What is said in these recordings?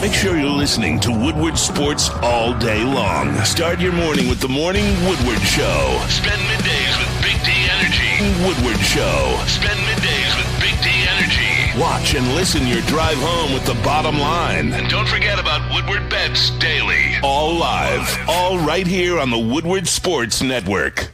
Make sure you're listening to Woodward Sports all day long. Start your morning with the Morning Woodward Show. Spend middays with Big D Energy. Woodward Show. Spend middays with Big D Energy. Watch and listen your drive home with the Bottom Line. And don't forget about Woodward Bets Daily. All live. All right here on the Woodward Sports Network.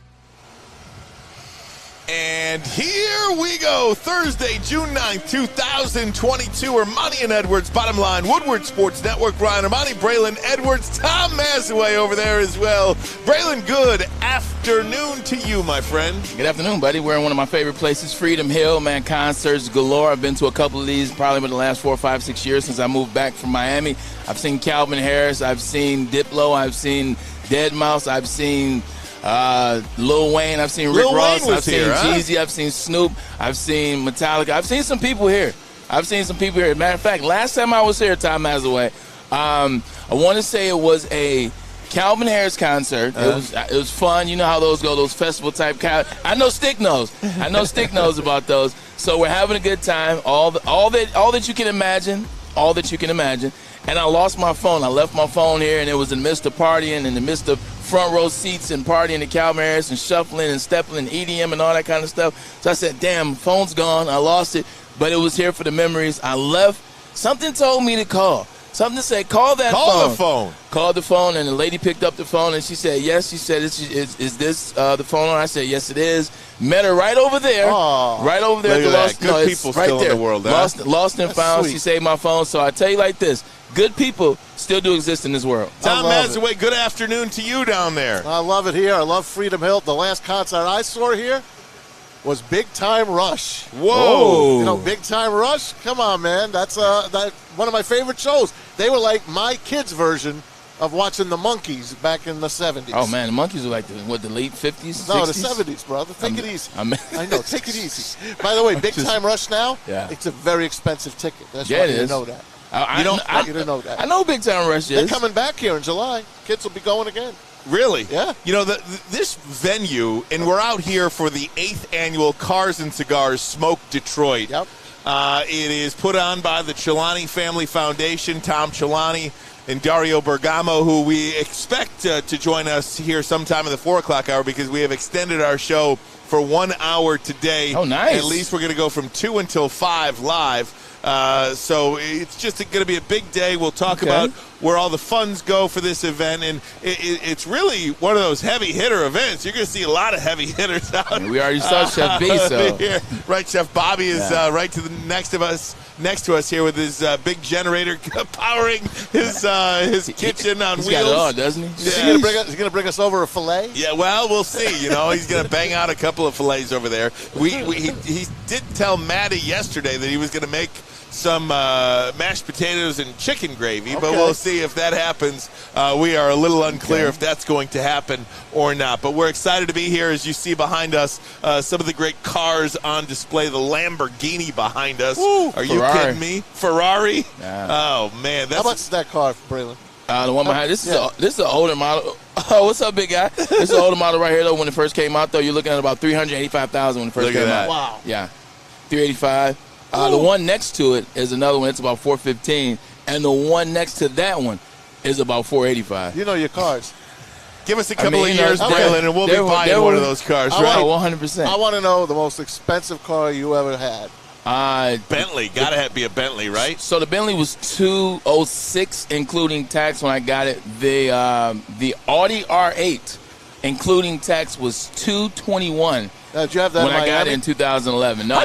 And here we go, Thursday, June 9th, 2022. Ermanni and Edwards, Bottom Line, Woodward Sports Network. Ryan Ermanni, Braylon Edwards, Tom Mazawey over there as well. Braylon, good afternoon to you, my friend. Good afternoon, buddy. We're in one of my favorite places, Freedom Hill, man. Concerts galore. I've been to a couple of these probably in the last 4, 5, 6 years since I moved back from Miami. I've seen Calvin Harris. I've seen Diplo. I've seen Deadmau5. I've seen Lil Wayne, I've seen Rick Ross, I've seen Jeezy, I've seen Snoop, I've seen Metallica, I've seen some people here. Matter of fact, last time I was here, Tom Mazawey, I want to say it was a Calvin Harris concert. It was fun. You know how those go, those festival type. I know Stick knows. About those. So we're having a good time. All that you can imagine. And I lost my phone. I left my phone here, and it was in the midst of partying, in the midst of front row seats and partying at Calvin Harris and shuffling and stepping and EDM and all that kind of stuff. So I said, damn, phone's gone. I lost it, but it was here for the memories. I left. Something told me to call. Something said, call phone. Call the phone. Called the phone, and the lady picked up the phone, and she said, yes. She said, is this the phone on? I said, yes, it is. Met her right over there. Aww. Right over there. Look at that. Good people right still there. in the world. Huh? Lost and found. Sweet. She saved my phone. So I tell you like this. Good people still do exist in this world. Tom Mazawey, good afternoon to you down there. I love it here. I love Freedom Hill. The last concert I saw here was Big Time Rush. Whoa. You know, Big Time Rush? Come on, man. That's one of my favorite shows. They were like my kids' version of watching the Monkees back in the 70s. Oh, man, the Monkees were like the late 50s, No, 60s? the 70s, brother. Take it easy. I know, take it easy. By the way, Big Time Rush now, it's a very expensive ticket. That's why you didn't know that. You didn't know that. I know Big Time Rush is. They're coming back here in July. Kids will be going again. Really? Yeah. You know, this venue, and we're out here for the 8th annual Cars and Cigars Smoke Detroit. Yep. It is put on by the Celani Family Foundation, Tom Celani and Dario Bergamo, who we expect to join us here sometime in the 4 o'clock hour because we have extended our show for 1 hour today. Oh, nice. At least we're going to go from 2 until 5 live. So it's just going to be a big day. We'll talk about where all the funds go for this event, and it's really one of those heavy hitter events. You're going to see a lot of heavy hitters out. We already saw Chef B. So. Here. Right, Chef Bobby is right to the next to us here with his big generator powering his kitchen on he's wheels. Got it all, doesn't he? Is he going to bring us over a filet? Yeah, well, we'll see. You know, he's going to bang out a couple of fillets over there. He did tell Maddie yesterday that he was going to make some mashed potatoes and chicken gravy, but we'll see if that happens. We are a little unclear if that's going to happen or not. But we're excited to be here. As you see behind us, some of the great cars on display. The Lamborghini behind us. Woo, are you kidding me? Ferrari? Yeah. Oh, man. How much is that car, Braylon? The one behind this is an older model. Oh, what's up, big guy? This is an older model right here, though. When it first came out, though, you're looking at about $385,000 when it first came out. Wow. Yeah, $385,000. The one next to it is another one. It's about $415,000, and the one next to that one is about $485,000. You know your cars. Give us a couple of years, Braylon, and we'll be buying one of those cars, right? 100%. I want to know the most expensive car you ever had. Bentley. Got to be a Bentley, right? So the Bentley was $206, including tax when I got it. The Audi R8, including tax, was $221. Did you have that when in I got Miami? it in 2011. No,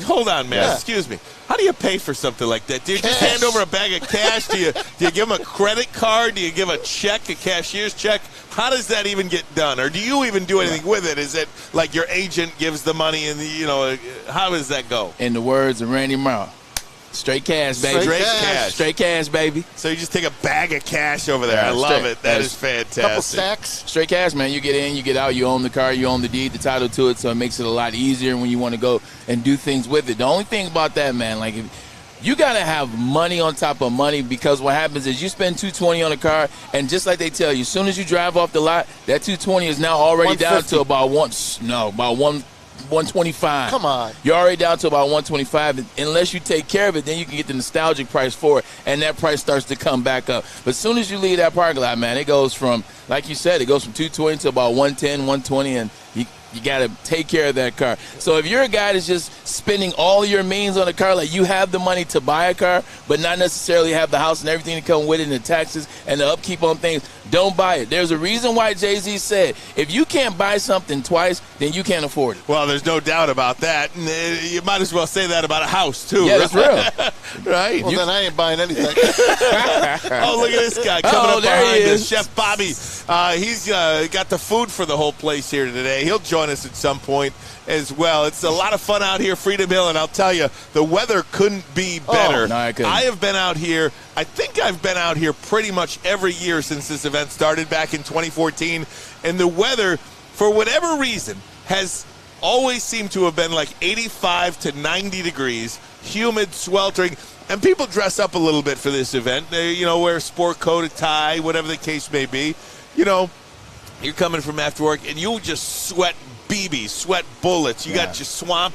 hold on, man. Yeah. Excuse me. How do you pay for something like that? Do you just hand over a bag of cash? Do you give them a credit card? Do you give a check, a cashier's check? How does that even get done? Or do you even do anything with it? Is it like your agent gives the money and, how does that go? In the words of Randy Moore, straight cash, baby. Straight cash, baby. So you just take a bag of cash over there. I love it. That is fantastic. Couple stacks. Straight cash, man. You get in, you get out, you own the car, you own the deed, the title to it, so it makes it a lot easier when you want to go and do things with it. The only thing about that, man, like you got to have money on top of money, because what happens is you spend $220 on a car, and just like they tell you, as soon as you drive off the lot, that $220 is now already down to about $150. 125. Come on. You're already down to about 125. Unless you take care of it, then you can get the nostalgic price for it, and that price starts to come back up. But as soon as you leave that parking lot, man, it goes from, like you said, it goes from 220 to about 110, 120, and you got to take care of that car. So if you're a guy that's just spending all your means on a car, like you have the money to buy a car, but not necessarily have the house and everything to come with it and the taxes and the upkeep on things, don't buy it. There's a reason why Jay-Z said, if you can't buy something twice, then you can't afford it. Well, there's no doubt about that. And you might as well say that about a house, too. Yeah, right? that's real. Right? Well, then I ain't buying anything. Oh, look at this guy coming up there he behind us. is. Chef Bobby. He's got the food for the whole place here today. He'll join us at some point as well. It's a lot of fun out here, Freedom Hill, and I'll tell you, the weather couldn't be better. No, it couldn't. I have been out here, I think I've been out here pretty much every year since this event started back in 2014, and the weather, for whatever reason, has always seemed to have been like 85 to 90 degrees, humid, sweltering, and people dress up a little bit for this event. They, wear a sport coat, a tie, whatever the case may be. You're coming from after work, and you just sweat BBs, sweat bullets. You got your swamp,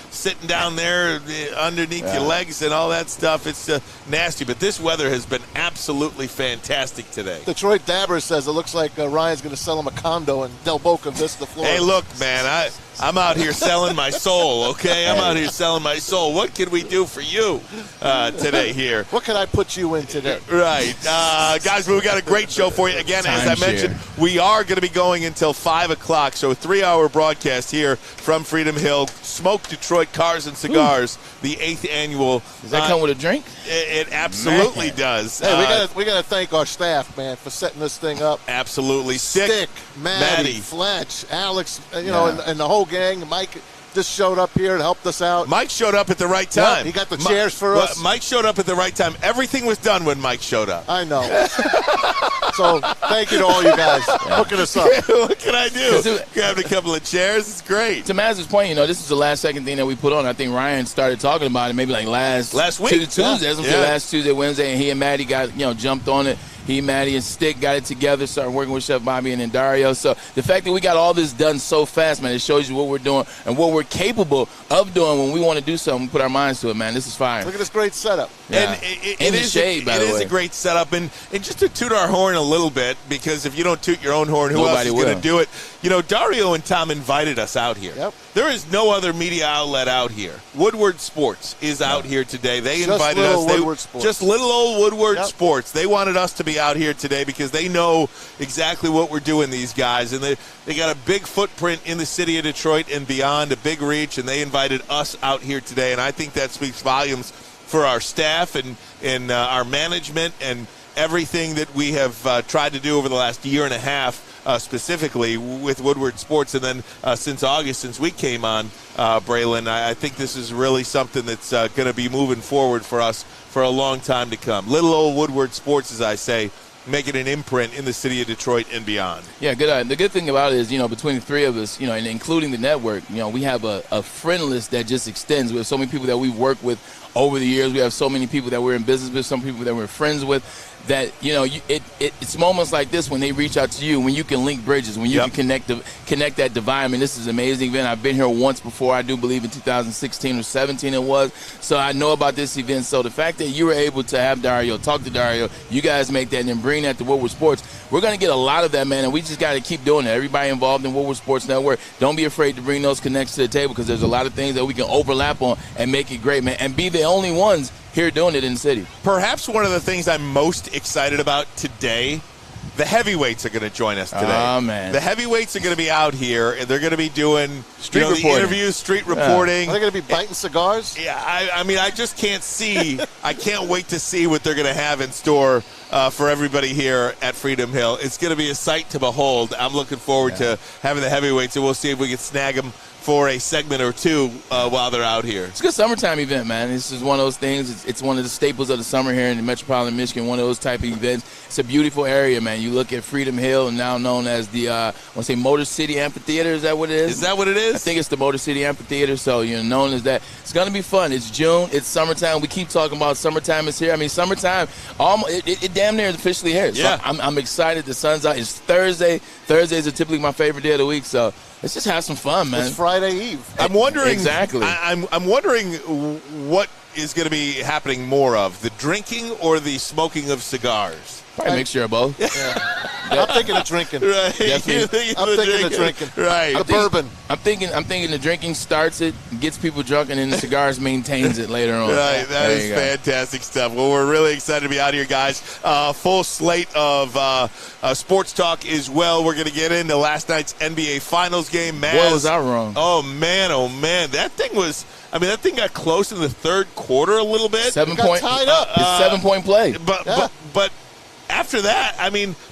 sitting down there underneath your legs and all that stuff. It's nasty, but this weather has been absolutely fantastic today. Detroit Dabber says it looks like Ryan's going to sell him a condo in Del Boca Vista, Florida. Hey, look, man, I'm out here selling my soul, okay? I'm out here selling my soul. What can we do for you today here? What can I put you in today? Right. Guys, we've got a great show for you. Again, as I mentioned, we are going to be going until 5 o'clock, so a 3-hour broadcast here from Freedom Hill. Smoke Detroit Cars and Cigars, the 8th annual. Does that come with a drink? It absolutely does. Hey, we got to thank our staff, man, for setting this thing up. Absolutely. Stick, Maddie, Fletch, Alex, and the whole gang. Mike just showed up here and helped us out. Mike showed up at the right time. Yeah, he got the chairs for us. Mike showed up at the right time. Everything was done when Mike showed up. I know. So thank you to all you guys hooking us up. What can I do? Grabbed a couple of chairs. It's great. To Maz's point, this is the last second thing that we put on. I think Ryan started talking about it maybe like last week. Tuesday. Last Tuesday, Wednesday, and he and Maddie got jumped on it. He, Maddie, and Stick got it together, started working with Chef Bobby and then Dario. So the fact that we got all this done so fast, man, it shows you what we're doing and what we're capable of doing when we want to do something. We put our minds to it, man. This is fire. Look at this great setup. Yeah. And it is a great setup. And just to toot our horn a little bit, because if you don't toot your own horn, who else is going to do it? Dario and Tom invited us out here. Yep. There is no other media outlet out here. Woodward Sports is out here today. They invited us. Woodward Sports. Just little old Woodward Sports. They wanted us to be out here today because they know exactly what we're doing, these guys. And they got a big footprint in the city of Detroit and beyond, a big reach, and they invited us out here today. And I think that speaks volumes for our staff and our management and everything that we have tried to do over the last year and a half, specifically with Woodward Sports. And then since August, since we came on, Braylon, I think this is really something that's going to be moving forward for us for a long time to come. Little old Woodward Sports, as I say, making an imprint in the city of Detroit and beyond. Yeah, good. The good thing about it is, between the three of us, and including the network, we have a friend list that just extends. We have so many people that we've worked with over the years. We have so many people that we're in business with, some people that we're friends with, that, it's moments like this when they reach out to you, when you can link bridges, when you can connect that divide. I mean, this is an amazing event. I've been here once before, I do believe in 2016 or 17 it was, so I know about this event. So the fact that you were able to have Dario, talk to Dario, you guys make that and then bring that to Woodward Sports, we're going to get a lot of that, man, and we just got to keep doing it. Everybody involved in Woodward Sports Network, don't be afraid to bring those connections to the table, because there's a lot of things that we can overlap on and make it great, man, and be the only ones here doing it in the city. Perhaps one of the things I'm most excited about today, the heavyweights are going to join us today. Oh, man. The heavyweights are going to be out here, and they're going to be doing street the interviews, street reporting. Are they going to be biting cigars? Yeah, I mean, I just can't see. I can't wait to see what they're going to have in store for everybody here at Freedom Hill. It's going to be a sight to behold. I'm looking forward to having the heavyweights, and we'll see if we can snag them for a segment or two while they're out here. It's a good summertime event, man. This is one of those things. It's one of the staples of the summer here in the metropolitan Michigan, one of those type of events. It's a beautiful area, man. You look at Freedom Hill, now known as the, I want to say Motor City Amphitheater. Is that what it is? Is that what it is? I think it's the Motor City Amphitheater, so you're known as that. It's going to be fun. It's June. It's summertime. We keep talking about summertime is here. I mean, summertime, it damn near is officially here. So yeah. I'm excited. The sun's out. It's Thursday. Thursdays are typically my favorite day of the week, so Let's just have some fun, man. It's Friday Eve. I'm wondering Exactly. I'm wondering what is going to be happening more of, the drinking or the smoking of cigars. Probably a mixture of both. I'm thinking of drinking. Right. Definitely. I'm thinking of drinking. Right. The bourbon. I'm thinking the drinking starts it, gets people drunk, and then the cigars maintains it later on. Right, that There is you go. fantastic stuff. Well, we're really excited to be out here, guys. Full slate of sports talk as well. We're going to get into last night's NBA Finals game. Boy, was I wrong. Oh, man. That thing got close in the third quarter a little bit. 7 got point. tied up. It's 7-point play. But after that,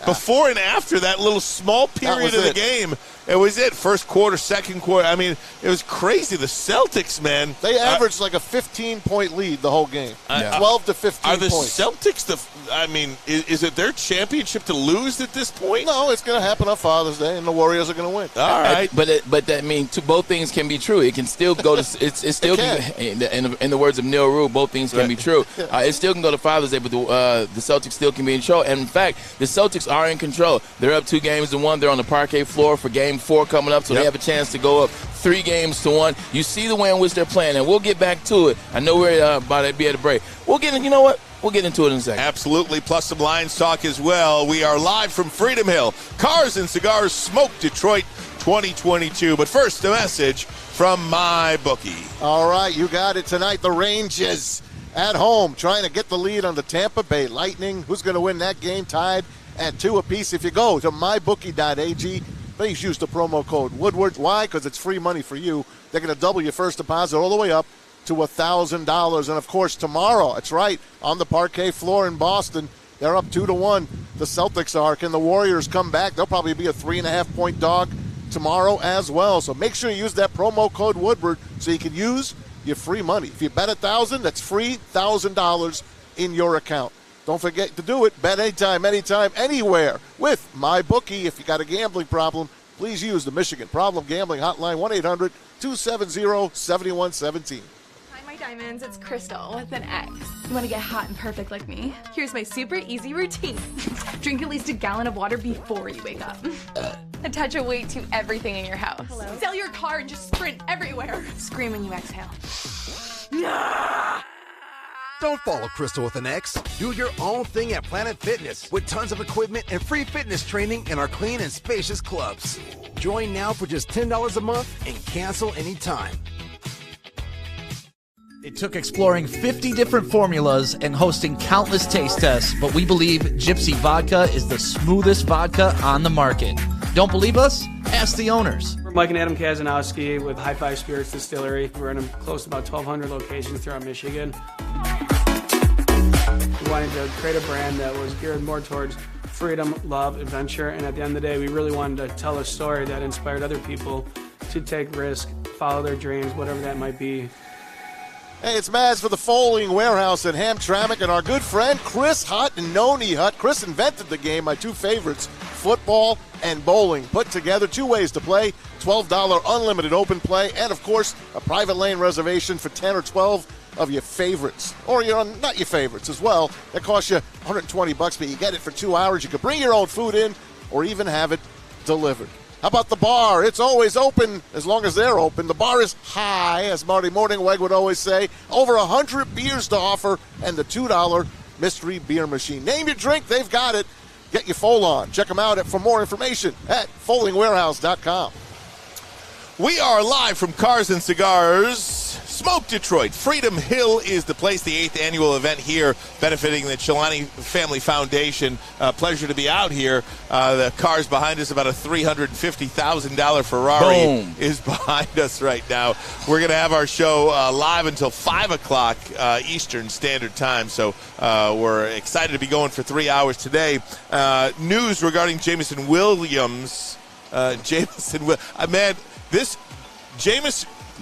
before and after that little small period of the game, it was it. First quarter, second quarter. It was crazy. The Celtics, man. They averaged like a 15-point lead the whole game. 12 to 15 Are the points. Celtics is it their championship to lose at this point? No, it's going to happen on Father's Day, and the Warriors are going to win. All right. But that means both things can be true. It can still go to it still in the words of Neil Rule, both things can be true. It still can go to Father's Day, but the Celtics still can be in control. And in fact, the Celtics are in control. They're up 2-1. They're on the parquet floor for Game 4 coming up, so they have a chance to go up 3-1. You see the way in which they're playing, and we'll get back to it. I know we're about to be at a break. We'll get in. You know what? We'll get into it in a second. Absolutely, plus some Lions talk as well. We are live from Freedom Hill. Cars and Cigars Smoke Detroit 2022. But first, a message from MyBookie. All right, you got it tonight. The Rangers at home trying to get the lead on the Tampa Bay Lightning. Who's going to win that game? Tied at 2 apiece. If you go to mybookie.ag, please use the promo code Woodward. Why? Because it's free money for you. They're going to double your first deposit all the way up to $1,000. And, of course, tomorrow, that's right, on the parquet floor in Boston, they're up 2-1. The Celtics are. Can the Warriors come back? They'll probably be a 3.5-point dog tomorrow as well. So make sure you use that promo code Woodward so you can use your free money. If you bet $1,000, that's free $1,000 in your account. Don't forget to do it. Bet anytime, anywhere with MyBookie. If you got a gambling problem, please use the Michigan Problem Gambling Hotline, 1-800-270-7117. Hi, my diamonds. It's Crystal with an X. You want to get hot and perfect like me? Here's my super easy routine. Drink at least a gallon of water before you wake up. Attach a weight to everything in your house. Hello? Sell your car and just sprint everywhere. Scream when you exhale. Don't follow Crystal with an X. Do your own thing at Planet Fitness with tons of equipment and free fitness training in our clean and spacious clubs. Join now for just $10 a month and cancel anytime. It took exploring 50 different formulas and hosting countless taste tests, but we believe Gypsy Vodka is the smoothest vodka on the market. Don't believe us? Ask the owners. We're Mike and Adam Kazanowski with High Five Spirits Distillery. We're in close to about 1,200 locations throughout Michigan. We wanted to create a brand that was geared more towards freedom, love, adventure, and at the end of the day, we really wanted to tell a story that inspired other people to take risk, follow their dreams, whatever that might be. Hey, it's Maz for the Foaling Warehouse at Hamtramck and our good friend Chris Hutt and Noni Hutt. Chris invented the game, my two favorites, football and bowling. Put together, 2 ways to play, $12 unlimited open play, and of course, a private lane reservation for 10 or 12 of your favorites. Or not your favorites as well. That costs you $120, but you get it for 2 hours. You can bring your own food in or even have it delivered. How about the bar? It's always open as long as they're open. The bar is high, as Marty Morningweg would always say. Over 100 beers to offer and the $2 mystery beer machine. Name your drink, they've got it. Get your Foal on. Check them out for more information at foalingwarehouse.com. We are live from Cars and Cigars Smoke Detroit. Freedom Hill is the place, the 8th annual event here benefiting the Chilani Family Foundation. Pleasure to be out here. The cars behind us, about a $350,000 Ferrari is behind us right now. We're going to have our show live until 5 o'clock Eastern Standard Time, so we're excited to be going for 3 hours today. News regarding Jameson Williams. Jameis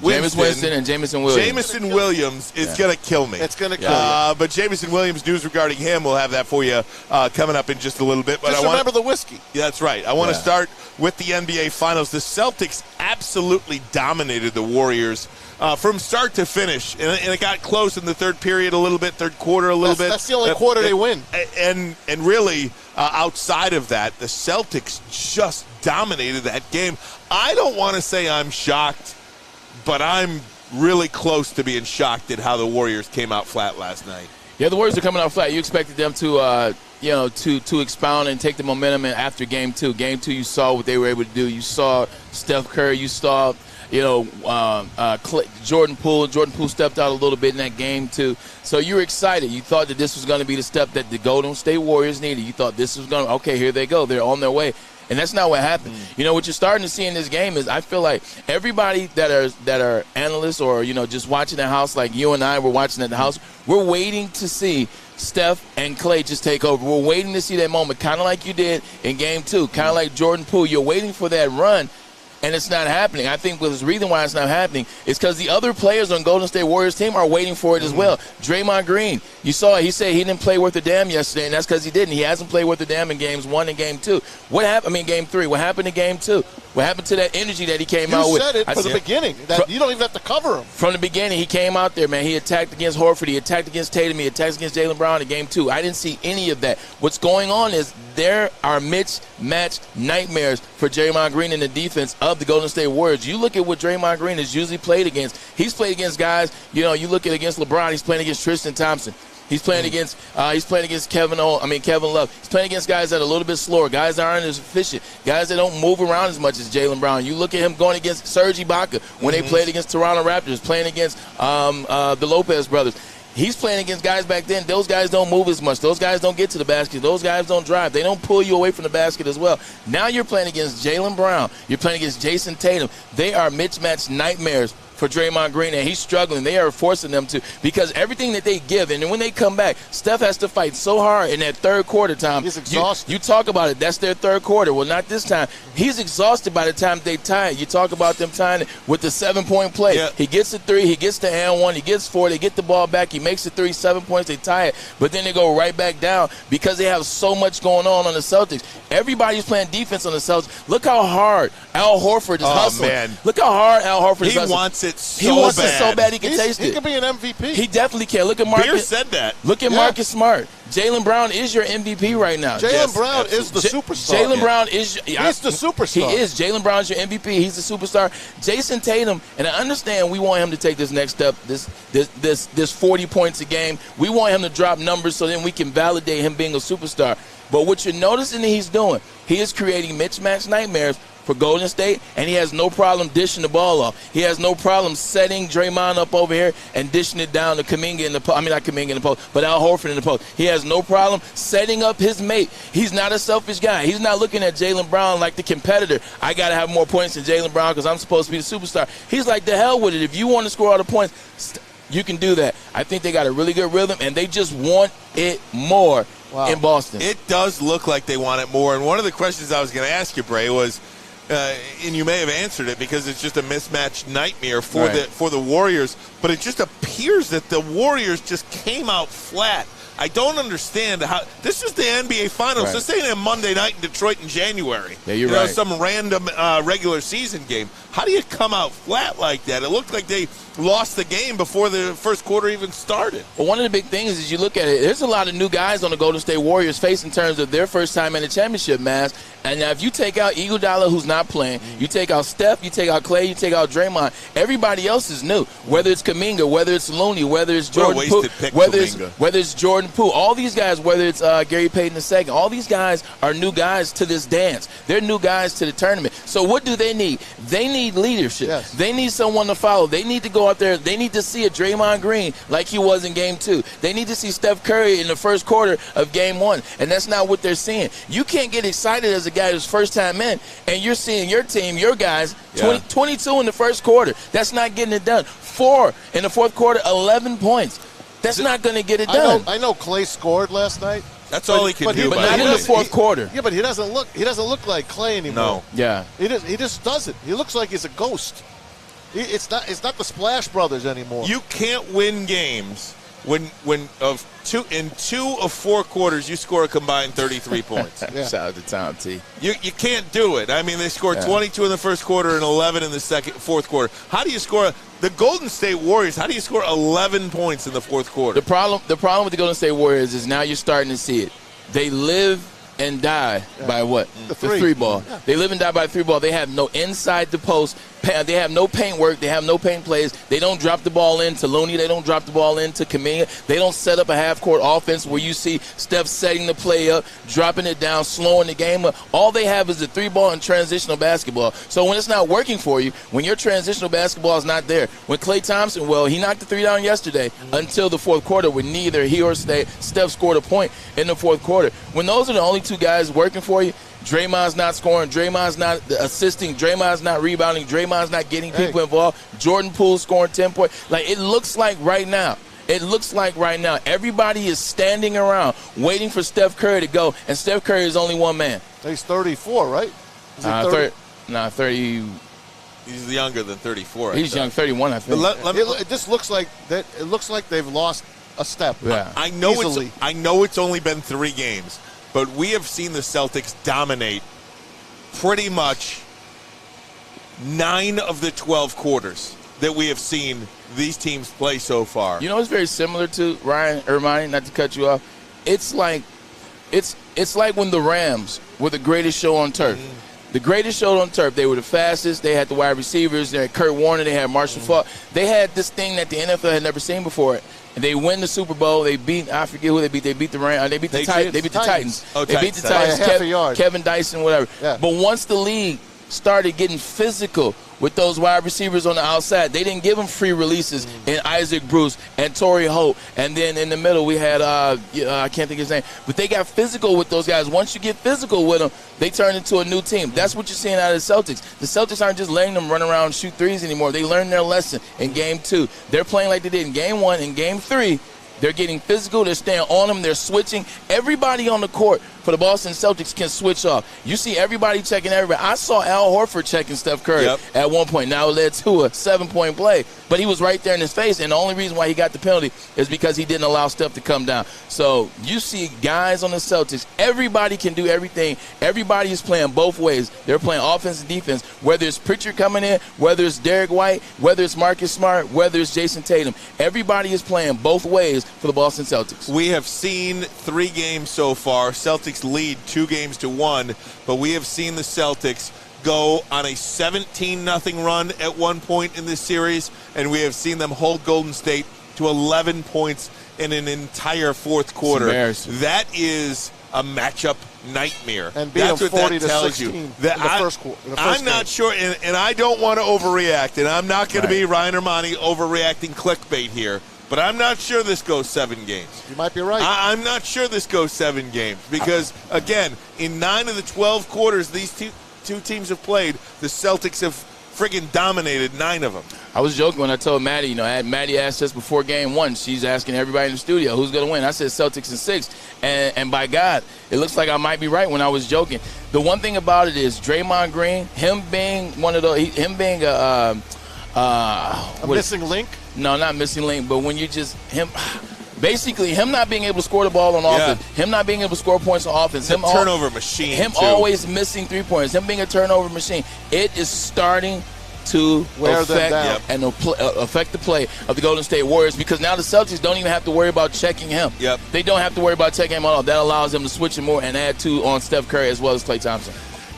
Winston and Jameson Williams. Jameson Williams is going to kill me. It's going to kill you. But Jameson Williams, news regarding him, we'll have that for you coming up in just a little bit. But Just remember the whiskey. Yeah, that's right. I want to start with the NBA Finals. The Celtics absolutely dominated the Warriors from start to finish. And it got close in the third period a little bit, third quarter a little bit. That's the only quarter they win. And really, outside of that, the Celtics just dominated that game. I don't want to say I'm shocked, but I'm really close to being shocked at how the Warriors came out flat last night. Yeah, the Warriors are coming out flat. You expected them to to expound and take the momentum after Game 2. Game 2, you saw what they were able to do. You saw Steph Curry. You saw, Jordan Poole. Jordan Poole stepped out a little bit in that game, too. So you were excited. You thought that this was going to be the step that the Golden State Warriors needed. You thought this was going to, okay, here they go. They're on their way. And that's not what happened. What you're starting to see in this game is I feel like everybody that are analysts or, just watching the house like you and I were watching at the house, we're waiting to see Steph and Klay just take over. We're waiting to see that moment, kind of like you did in Game 2, kind of like Jordan Poole. You're waiting for that run, and it's not happening. I think the reason why it's not happening is because the other players on Golden State Warriors team are waiting for it as well. Draymond Green, you saw it. He said he didn't play worth a damn yesterday, and that's because he didn't. He hasn't played worth a damn in Games 1 and Game 2. What happened? Game 3. What happened in Game 2? What happened to that energy that he came out with? You said it from the beginning. You don't even have to cover him. From the beginning, he came out there, man. He attacked against Horford. He attacked against Tatum. He attacked against Jaylen Brown in Game 2. I didn't see any of that. What's going on is there are mismatched nightmares for Draymond Green in the defense of the Golden State Warriors. You look at what Draymond Green has usually played against. He's played against guys, you look at against LeBron, he's playing against Tristan Thompson. He's playing against Kevin Love. He's playing against guys that are a little bit slower, guys that aren't as efficient, guys that don't move around as much as Jaylen Brown. You look at him going against Serge Ibaka when they played against Toronto Raptors, playing against the Lopez brothers. He's playing against guys back then. Those guys don't move as much. Those guys don't get to the basket. Those guys don't drive. They don't pull you away from the basket as well. Now you're playing against Jaylen Brown. You're playing against Jason Tatum. They are mismatched nightmares for Draymond Green, and he's struggling. They are forcing them to, because everything that they give, and when they come back, Steph has to fight so hard in that third quarter time. He's exhausted. You talk about it. That's their third quarter. Well, not this time. He's exhausted by the time they tie it. You talk about them tying it with the 7-point play. Yeah. He gets the 3. He gets the and 1. He gets 4. They get the ball back. He makes the 3, 7 points. They tie it. But then they go right back down because they have so much going on the Celtics. Everybody's playing defense on the Celtics. Look how hard Al Horford is hustling. Man. Look how hard Al Horford is hustling. He wants it so He wants bad. it so bad he can taste it. He could be an MVP. He definitely can. Look at Marcus. Beer said that. Look at Marcus Smart. Jaylen Brown is your MVP right now. Jaylen Brown is the superstar. Jaylen Brown is. He's the superstar. He is. Jaylen Brown's your MVP. He's the superstar. Jason Tatum, and I understand we want him to take this next step. This 40 points a game. We want him to drop numbers so then we can validate him being a superstar. But what you're noticing that he's doing, he is creating mismatch nightmares for Golden State, and he has no problem dishing the ball off. He has no problem setting Draymond up over here and dishing it down to Kuminga in the post. I mean, not Kuminga in the post, but Al Horford in the post. He has no problem setting up his mate. He's not a selfish guy. He's not looking at Jaylen Brown like the competitor. I got to have more points than Jaylen Brown because I'm supposed to be the superstar. He's like, the hell with it. If you want to score all the points, you can do that. I think they got a really good rhythm, and they just want it more in Boston. It does look like they want it more. And one of the questions I was going to ask you, Bray, was, and you may have answered it because it's just a mismatched nightmare for the Warriors, but it just appears that the Warriors just came out flat. I don't understand how this is the NBA Finals. Right. This ain't a Monday night in Detroit in January. Yeah, you're right. Some random regular season game. How do you come out flat like that? It looked like they lost the game before the first quarter even started. Well, one of the big things is you look at it, there's a lot of new guys on the Golden State Warriors face in terms of their first time in the championship, Maz. And now if you take out Iguodala, who's not playing, you take out Steph, you take out Klay, you take out Draymond, everybody else is new. Whether it's Kuminga, whether it's Looney, whether it's Jordan Poole, whether it's Jordan Poole, all these guys, whether it's Gary Payton II, all these guys are new guys to this dance. They're new guys to the tournament. So what do they need? They need leadership. Yes. They need someone to follow. They need to go out there. They need to see a Draymond Green like he was in Game 2. They need to see Steph Curry in the first quarter of Game 1, and that's not what they're seeing. You can't get excited as a guy who's first time in, and you're seeing your team, your guys, 22 in the first quarter. That's not getting it done. 4 in the fourth quarter, 11 points. That's not going to get it done. I know Klay scored last night. That's all he can do. But not in the fourth quarter. Yeah, but he doesn't look like Klay anymore. No. Yeah. He just doesn't. He looks like he's a ghost. It's not the Splash Brothers anymore. You can't win games when in 2 of 4 quarters you score a combined 33 points. Shout out to Tom T. You can't do it. I mean, they scored 22 in the first quarter and 11 in the fourth quarter. How do you score the Golden State Warriors? How do you score 11 points in the fourth quarter? The problem with the Golden State Warriors is now you're starting to see it. They live and die by what? The three ball. Yeah. They live and die by the 3 ball. They have no inside the post. They have no paint work. They have no paint plays. They don't drop the ball into Looney. They don't drop the ball into Kaminga. They don't set up a half-court offense where you see Steph setting the play up, dropping it down, slowing the game up. All they have is the 3 ball and transitional basketball. So when it's not working for you, when your transitional basketball is not there, when Klay Thompson, he knocked the 3 down yesterday until the fourth quarter when neither he or Steph scored a point in the fourth quarter. When those are the only 2 guys working for you, Draymond's not scoring, Draymond's not assisting, Draymond's not rebounding, Draymond's not getting people involved, Jordan Poole's scoring 10 points. It looks like right now, everybody is standing around waiting for Steph Curry to go, and Steph Curry is only one man. He's 34, right? Is he 30? 30. He's younger than 34. He's young, 31, I think. It just looks like that. It looks like they've lost a step. Yeah. I know it's only been 3 games, but we have seen the Celtics dominate pretty much 9 of the 12 quarters that we have seen these teams play so far. You know, it's very similar to Ryan Ermanni, not to cut you off. It's like when the Rams were the greatest show on turf. The greatest show on turf. They were the fastest. They had the wide receivers. They had Kurt Warner. They had Marshall Faulk. They had this thing that the NFL had never seen before. And they win the Super Bowl. They beat, I forget who they beat. They beat the Rams. They beat the Titans. They beat the Titans. Oh, they beat the Titans. By half a yard. Kevin Dyson, whatever. Yeah. But once the league started getting physical with those wide receivers on the outside, they didn't give them free releases in Isaac Bruce and Torrey Holt. And then in the middle we had, I can't think of his name. But they got physical with those guys. Once you get physical with them, they turn into a new team. That's what you're seeing out of the Celtics. The Celtics aren't just letting them run around and shoot threes anymore. They learned their lesson in Game 2. They're playing like they did in Game 1 and Game 3. They're getting physical. They're staying on them. They're switching. Everybody on the court for the Boston Celtics can switch off. You see everybody checking everybody. I saw Al Horford checking Steph Curry at one point. Now it led to a 7-point play. But he was right there in his face, and the only reason why he got the penalty is because he didn't allow Steph to come down. So you see guys on the Celtics, everybody can do everything. Everybody is playing both ways. They're playing offense and defense, whether it's Pritchard coming in, whether it's Derek White, whether it's Marcus Smart, whether it's Jason Tatum. Everybody is playing both ways for the Boston Celtics. We have seen 3 games so far. Celtics lead 2-1, but we have seen the Celtics go on a 17-0 run at one point in this series, and we have seen them hold Golden State to 11 points in an entire fourth quarter. That is a matchup nightmare. And beat them 40-16 in the first I'm not sure, and I don't want to overreact, and I'm not going to be Ryan Ermanni overreacting clickbait here. But I'm not sure this goes 7 games. You might be right. I'm not sure this goes 7 games because, again, in 9 of the 12 quarters these two teams have played, the Celtics have friggin' dominated 9 of them. I was joking when I told Maddie, Maddie asked us before Game 1. She's asking everybody in the studio who's going to win. I said Celtics in 6. And by God, it looks like I might be right when I was joking. The one thing about it is Draymond Green, him being a missing link? No, not missing link, but when you just basically him not being able to score the ball on offense, him not being able to score points on offense, him turnover machine, him always missing 3-pointers, him being a turnover machine. It is starting to affect and affect the play of the Golden State Warriors because now the Celtics don't even have to worry about checking him. They don't have to worry about checking him at all. That allows them to switch him more and add 2 on Steph Curry as well as Klay Thompson.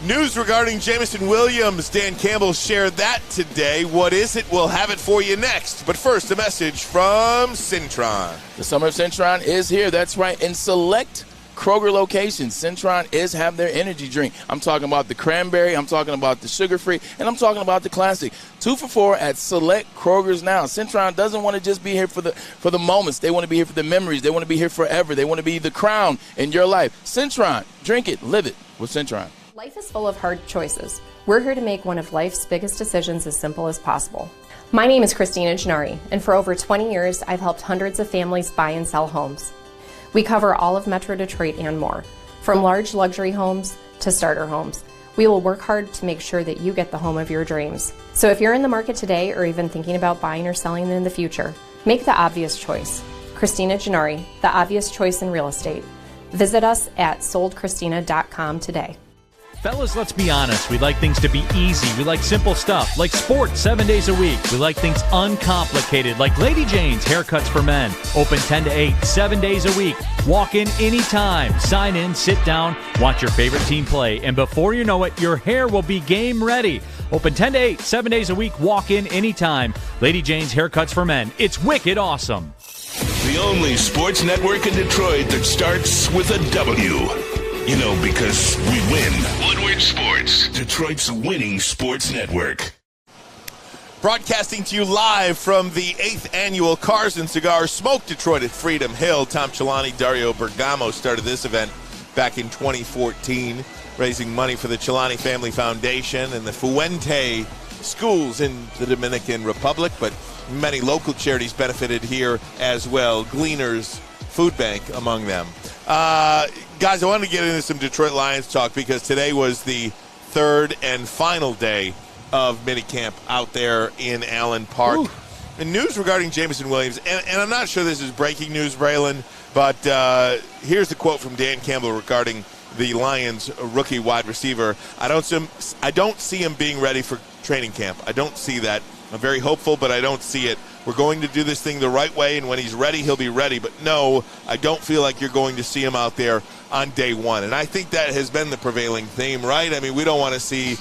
News regarding Jamison Williams. Dan Campbell shared that today. What is it? We'll have it for you next. But first, a message from Centron. The summer of Centron is here. That's right. In select Kroger locations, Centron have their energy drink. I'm talking about the cranberry, I'm talking about the sugar-free, and I'm talking about the classic. 2 for $4 at select Kroger's now. Centron doesn't want to just be here for the moments. They want to be here for the memories. They want to be here forever. They want to be the crown in your life. Centron, drink it, live it with Centron. Life is full of hard choices. We're here to make one of life's biggest decisions as simple as possible. My name is Christina Gennari, and for over 20 years, I've helped hundreds of families buy and sell homes. We cover all of Metro Detroit and more, from large luxury homes to starter homes. We will work hard to make sure that you get the home of your dreams. So if you're in the market today or even thinking about buying or selling in the future, make the obvious choice. Christina Gennari, the obvious choice in real estate. Visit us at soldchristina.com today. Fellas, let's be honest. We like things to be easy. We like simple stuff, like sports 7 days a week. We like things uncomplicated, like Lady Jane's Haircuts for Men. Open 10 to 8, 7 days a week. Walk in anytime. Sign in, sit down, watch your favorite team play. And before you know it, your hair will be game ready. Open 10 to 8, 7 days a week. Walk in anytime. Lady Jane's Haircuts for Men. It's wicked awesome. The only sports network in Detroit that starts with a W. You know, because we win. Woodward Sports, Detroit's winning sports network. Broadcasting to you live from the 8th annual Cars and Cigars Smoke Detroit at Freedom Hill. Tom Chilani, Dario Bergamo started this event back in 2014, raising money for the Chilani Family Foundation and the Fuente schools in the Dominican Republic, but many local charities benefited here as well. Gleaners Food Bank among them. Guys, I wanted to get into some Detroit Lions talk because today was the third and final day of minicamp out there in Allen Park. Ooh. And news regarding Jameson Williams, and I'm not sure this is breaking news, Braylon, but here's the quote from Dan Campbell regarding the Lions rookie wide receiver. I don't see him being ready for training camp. I don't see that. I'm very hopeful, but I don't see it. We're going to do this thing the right way, and when he's ready, he'll be ready. But no, I don't feel like you're going to see him out there on day one. And I think that has been the prevailing theme, right? I mean, we don't want to see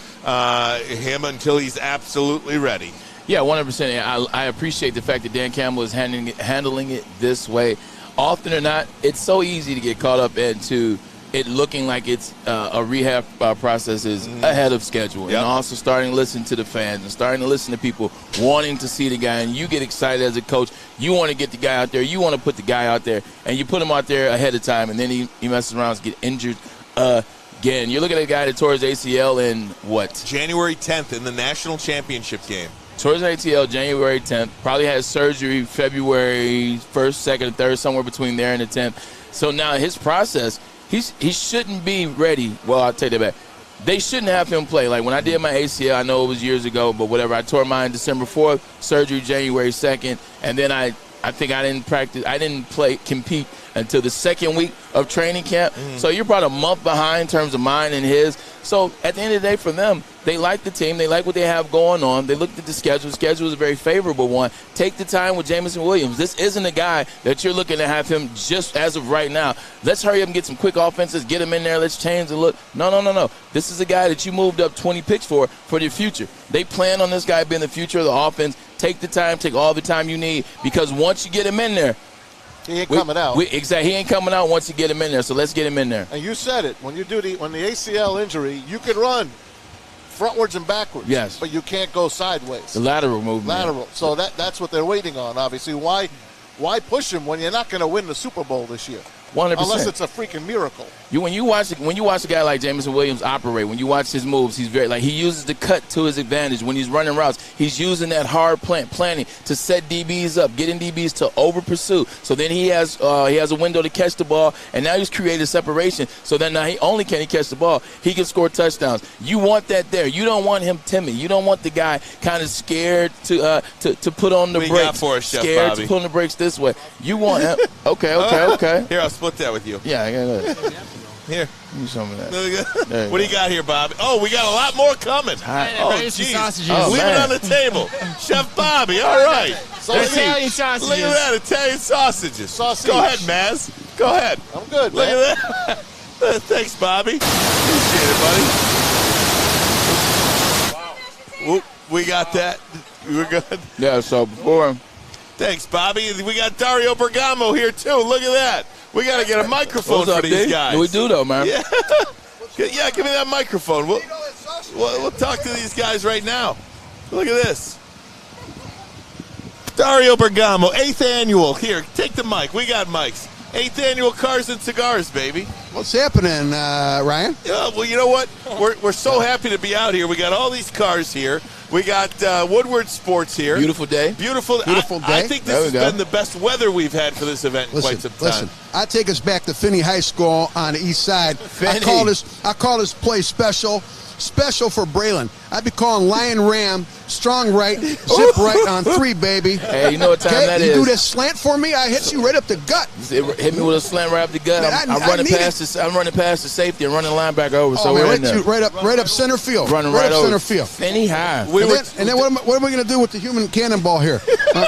him until he's absolutely ready. Yeah, 100%. I appreciate the fact that Dan Campbell is handling it this way. Often or not, it's so easy to get caught up into it looking like it's a rehab process is ahead of schedule. Yep. And also starting to listen to the fans and starting to listen to people wanting to see the guy. And you get excited as a coach. You want to get the guy out there. You want to put the guy out there. And you put him out there ahead of time. And then he messes around and gets injured again. You're looking at a guy that tore his ACL in what? January 10th in the national championship game. Tore his ACL January 10th. Probably had surgery February 1st, 2nd, and 3rd, somewhere between there and the 10th. So now his process – He shouldn't be ready. Well, I'll take that back. They shouldn't have him play. Like when I did my ACL, I know it was years ago, but whatever. I tore mine December 4th, surgery January 2nd, and then I think I didn't practice. I didn't compete until the second week of training camp. So you're probably a month behind in terms of mine and his. So at the end of the day, for them, they like the team. They like what they have going on. They looked at the schedule. The schedule is a very favorable one. Take the time with Jameson Williams. This isn't a guy that you're looking to have him just as of right now. Let's hurry up and get some quick offenses, get him in there. Let's change the look. No. This is a guy that you moved up 20 picks for the future. They plan on this guy being the future of the offense. Take the time. Take all the time you need because once you get him in there, he ain't coming out. Exactly. He ain't coming out once you get him in there, so let's get him in there. And you said it. When the ACL injury, you can run frontwards and backwards. Yes. But you can't go sideways. The lateral movement. Lateral. So that's what they're waiting on, obviously. Why push him when you're not going to win the Super Bowl this year? 100%. Unless it's a freaking miracle. When you watch a guy like Jameson Williams operate, when you watch his moves, he's very he uses the cut to his advantage. When he's running routes, he's using that hard planning to set DBs up, getting DBs to over pursue. So then he has a window to catch the ball, and now he's created separation. So then now he catch the ball, he can score touchdowns. You want that there. You don't want him timid. You don't want the guy kind of scared to put on the brakes. Got for us, Chef scared Bobby? to put on the brakes this way. You want him. Okay. Here, I'll split that with you. Yeah, I got it. Here. Give me some of that. What do you got here, Bobby? Oh, we got a lot more coming. Oh, geez. Sausages. Leave it on the table. Chef Bobby, all right. Italian sausages. Look at that, Italian sausages. Go ahead, Maz. Go ahead. I'm good, Look man. at that. Thanks, Bobby. Appreciate it, buddy. Wow. We got that. We're good. Yeah, so before. Thanks, Bobby. We got Dario Bergamo here, too. Look at that. We got to get a microphone for these guys. We do, though, man. Yeah. Yeah, give me that microphone. We'll talk to these guys right now. Look at this. Dario Bergamo, 8th annual. Here, take the mic. We got mics. 8th annual Cars and Cigars, baby. What's happening, Ryan? Yeah, well, you know what? We're so happy to be out here. We got all these cars here. We got Woodward Sports here. Beautiful day. Beautiful day. I think this has been the best weather we've had for this event in quite some time. Listen, I take us back to Finney High School on the east side. I call this place special for Braylon. I'd be calling lion ram, strong right, zip right on 3, baby. Hey, you know what time that you is. do that slant for me, I hit you right up the gut. Hit me with a slant right up the gut. Man, I'm running past the safety and running the linebacker over. Oh, so man, we're in there. right up center field. Running right right up over. center field. Penny high. And then what are we going to do with the human cannonball here?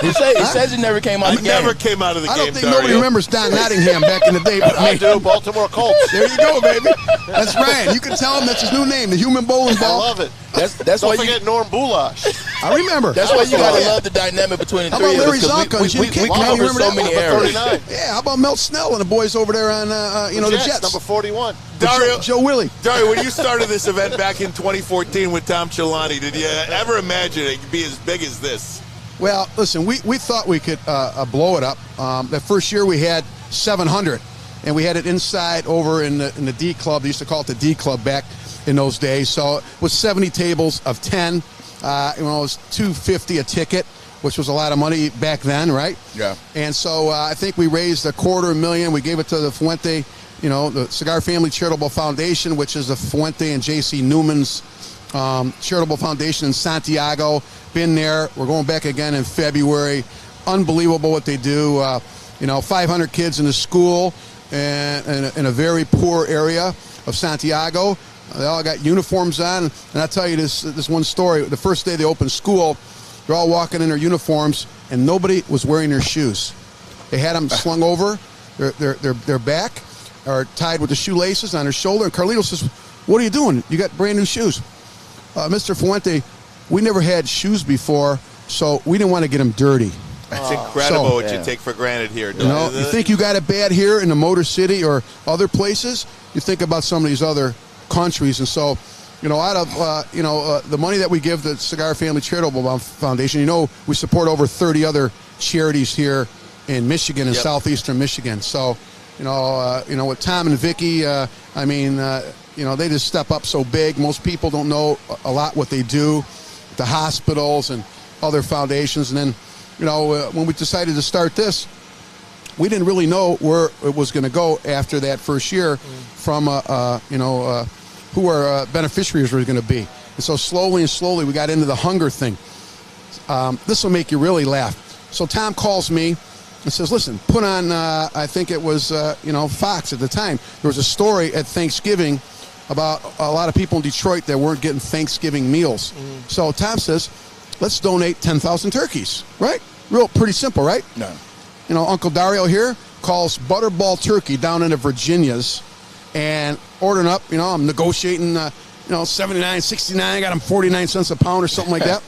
He says he never came out of the game. Never came out of the game, I don't think Dario. nobody remembers Don Nottingham back in the day. I do. Baltimore Colts. There you go, baby. That's Ryan. You can tell him that's his new name, the human bowling I ball. love it. That's Don't why forget Norm Boulash. I remember. That's why you gotta Yeah. love the dynamic between the How three about of Larry us. 'Cause Zonka and Jim we Kick? cover Remember so that? many Number areas. 39. Yeah, how about Mel Snell and the boys over there on, the Jets? Number 41. Dario, Joe Willie. Dario, when you started this event back in 2014 with Tom Chilani, did you ever imagine it could be as big as this? Well, listen, we thought we could blow it up. That first year we had 700, and we had it inside over in the D Club. They used to call it the D Club back in those days. So it was 70 tables of 10. It was $250 a ticket, which was a lot of money back then, right? Yeah. And so I think we raised $250,000. We gave it to the Fuente, the Cigar Family Charitable Foundation, which is the Fuente and J.C. Newman's charitable foundation in Santiago. Been there. We're going back again in February. Unbelievable what they do. 500 kids in a school and in a very poor area of Santiago. They all got uniforms on. And I'll tell you this one story. The first day they opened school, they're all walking in their uniforms, and nobody was wearing their shoes. They had them slung over their back or tied with the shoelaces on their shoulder. And Carlito says, "What are you doing? You got brand new shoes." Mr. Fuente, we never had shoes before, so we didn't want to get them dirty. That's incredible what you take for granted here. You think you got it bad here in the Motor City or other places, you think about some of these other countries. And so, out of, the money that we give the Cigar Family Charitable Foundation, we support over 30 other charities here in Michigan and southeastern Michigan. So, with Tom and Vicky, they just step up so big. Most people don't know a lot what they do, the hospitals and other foundations. And then, when we decided to start this, we didn't really know where it was going to go after that first year from, who our beneficiaries were going to be. And so slowly we got into the hunger thing. This will make you really laugh. So Tom calls me and says, listen, put on, I think it was, Fox at the time. There was a story at Thanksgiving about a lot of people in Detroit that weren't getting Thanksgiving meals. So Tom says, let's donate 10,000 turkeys, right? Pretty simple, right? No. Uncle Dario here calls Butterball Turkey down into Virginia's and ordering up, I'm negotiating, 79, 69, I got him 49 cents a pound or something like that.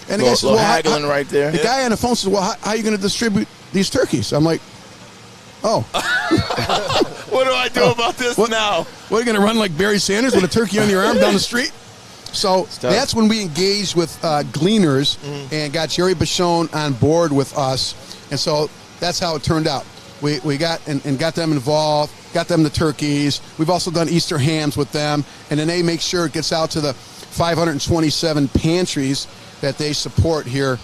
And the guy says, haggling right there. The guy on the phone says, well, how are you going to distribute these turkeys? I'm like, oh. What do I do about this now? What, are you going to run like Barry Sanders with a turkey on your arm down the street? So that's when we engaged with Gleaners and got Jerry Bichon on board with us. And so that's how it turned out. We got and got them involved, got them the turkeys. We've also done Easter hams with them. And then they make sure it gets out to the 527 pantries that they support here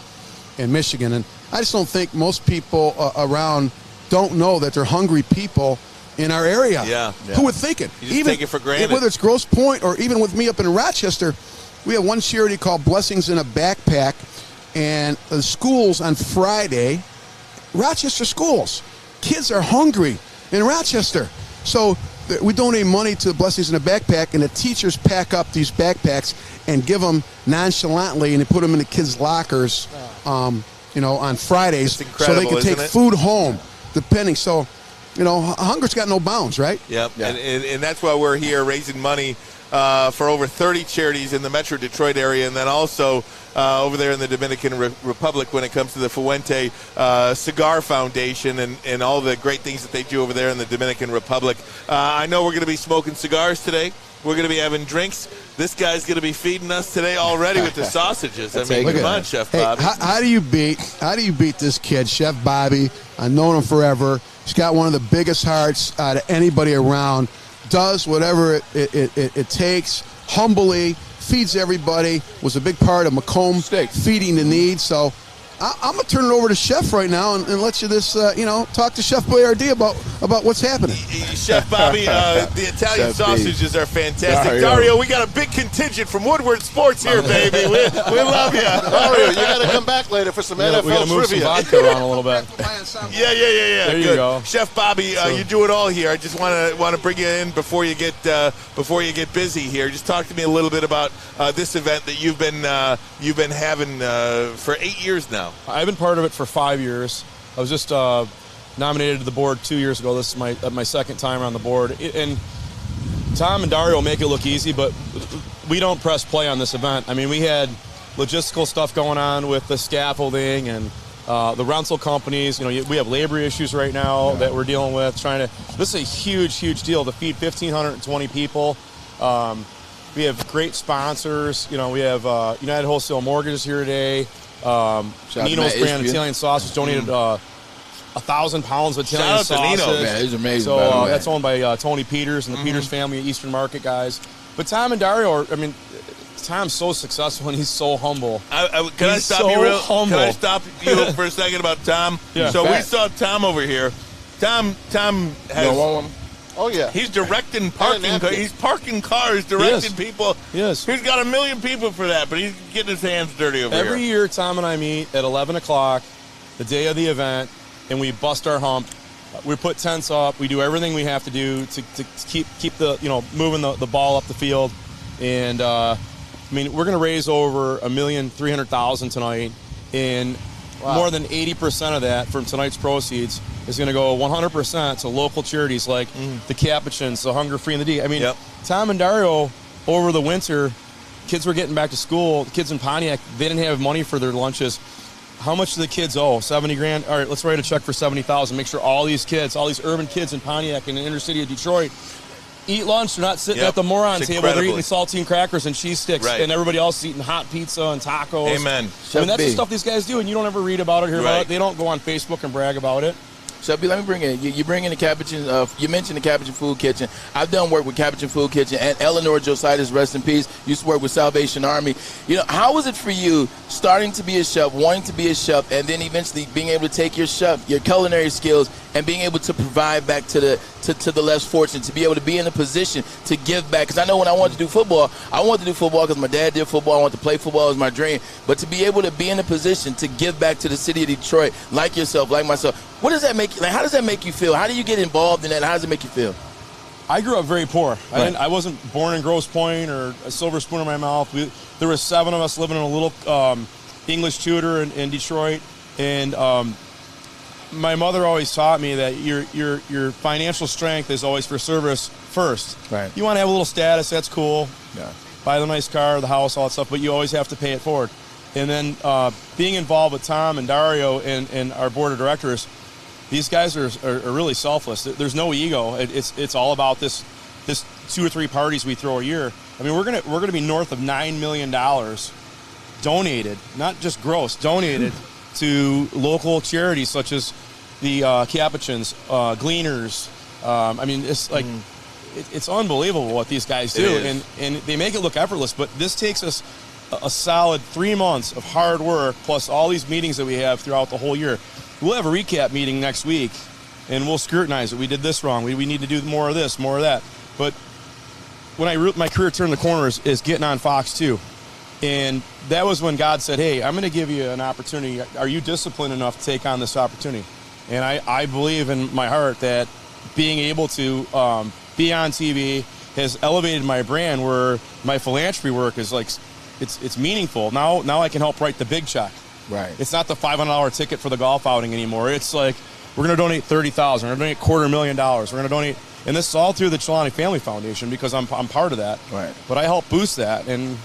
in Michigan. And I just don't think most people around don't know that they're hungry people in our area. Yeah. Who would think it? You just take it for granted. Whether it's Grosse Pointe or even with me up in Rochester, we have one charity called Blessings in a Backpack, and the schools on Friday, Rochester schools, kids are hungry in Rochester. So we donate money to Blessings in a Backpack, and the teachers pack up these backpacks and give them nonchalantly, and they put them in the kids' lockers, on Fridays, so they can take food home, depending. So, hunger's got no bounds, right? Yep. Yeah. And that's why we're here raising money for over 30 charities in the Metro Detroit area, and then also over there in the Dominican Republic when it comes to the Fuente Cigar Foundation and all the great things that they do over there in the Dominican Republic. I know we're going to be smoking cigars today. We're going to be having drinks. This guy's going to be feeding us today already with the sausages. Come on, Chef Bobby. How do you beat this kid, Chef Bobby? I've known him forever. He's got one of the biggest hearts out of anybody around. Does whatever it takes, humbly, feeds everybody, was a big part of Macomb feeding the need. So I'm going to turn it over to Chef right now and let you talk to Chef Boyardee about what's happening. Chef Bobby, the Italian sausages are fantastic. Dario, we got a big contingent from Woodward Sports here, baby. We love you. Dario, you got to come back later for some NFL we gotta move trivia. some vodka around a little bit. Yeah. There you go. Chef Bobby, you do it all here. I just want to bring you in before you get busy here. Just talk to me a little bit about this event that you've been having for 8 years now. I've been part of it for 5 years. I was just nominated to the board 2 years ago. This is my second time on the board. And Tom and Dario make it look easy, but we don't press play on this event. I mean, we had logistical stuff going on with the scaffolding and the rental companies. We have labor issues right now that we're dealing with. This is a huge deal to feed 1,520 people. We have great sponsors. We have United Wholesale Mortgages here today. Nino's brand Italian sausage donated 1,000 pounds of Italian sausage. Shout out to Nino, man. It's amazing. So that's owned by Tony Peters and the Peters family, Eastern Market guys. But Tom and Dario, Tom's so successful and he's so humble. Can I stop you for a second about Tom? Yeah. So we saw Tom over here. Tom has. Oh, yeah. He's directing parking. He's parking cars, directing people. Yes. He's got 1 million people for that, but he's getting his hands dirty over here. Every year, Tom and I meet at 11 o'clock, the day of the event, and we bust our hump. We put tents up. We do everything we have to do to keep the moving the ball up the field. And we're going to raise over $1,300,000 tonight, and more than 80% of that from tonight's proceeds is going to go 100% to local charities like the Capuchins, the Hunger Free, and the D. Tom and Dario, over the winter, kids were getting back to school. The kids in Pontiac, they didn't have money for their lunches. How much do the kids owe? $70,000. All right, let's write a check for $70,000. Make sure all these urban kids in Pontiac and the inner city of Detroit eat lunch. They're not sitting at the moron table. They're eating saltine crackers and cheese sticks, and everybody else is eating hot pizza and tacos. Amen. That's the stuff these guys do, and you don't ever read about it, hear about it. They don't go on Facebook and brag about it. Chef B, let me bring in. You bring in the Capuchin. You mentioned the Capuchin Food Kitchen. I've done work with Capuchin Food Kitchen, and Eleanor Jositis, rest in peace, used to work with Salvation Army. How was it for you starting to be a chef, wanting to be a chef, and then eventually being able to take your culinary skills, and being able to provide back to the less fortunate, to be able to be in a position to give back? Because I know when I wanted to do football, because my dad did football. I wanted to play football. It was my dream. But to be able to be in a position to give back to the city of Detroit, like yourself, like myself, what does that make? How does that make you feel? How do you get involved in that? How does it make you feel? I grew up very poor. I wasn't born in Grosse Pointe or a silver spoon in my mouth. There were 7 of us living in a little English tutor in Detroit, and my mother always taught me that your financial strength is always for service first. Right. You want to have a little status, that's cool. Yeah. Buy the nice car, the house, all that stuff, but you always have to pay it forward. And then being involved with Tom and Dario and our board of directors, these guys are really selfless. There's no ego. It's all about this 2 or 3 parties we throw a year. We're gonna be north of $9 million donated, not just gross, donated to local charities such as the Capuchins, Gleaners. It's like it's unbelievable what these guys do, and they make it look effortless. But this takes us a solid 3 months of hard work, plus all these meetings that we have throughout the whole year. We'll have a recap meeting next week, and we'll scrutinize it. We did this wrong. We need to do more of this, more of that. But when my career turned the corner is getting on Fox 2. And that was when God said, hey, I'm going to give you an opportunity. Are you disciplined enough to take on this opportunity? And I believe in my heart that being able to be on TV has elevated my brand, where my philanthropy work is like, it's meaningful. Now I can help write the big check. Right. It's not the $500 ticket for the golf outing anymore. It's like, we're going to donate $30,000. We're going to donate $250,000. We're going to donate, and this is all through the Chilani Family Foundation because I'm part of that. Right. But I help boost that. And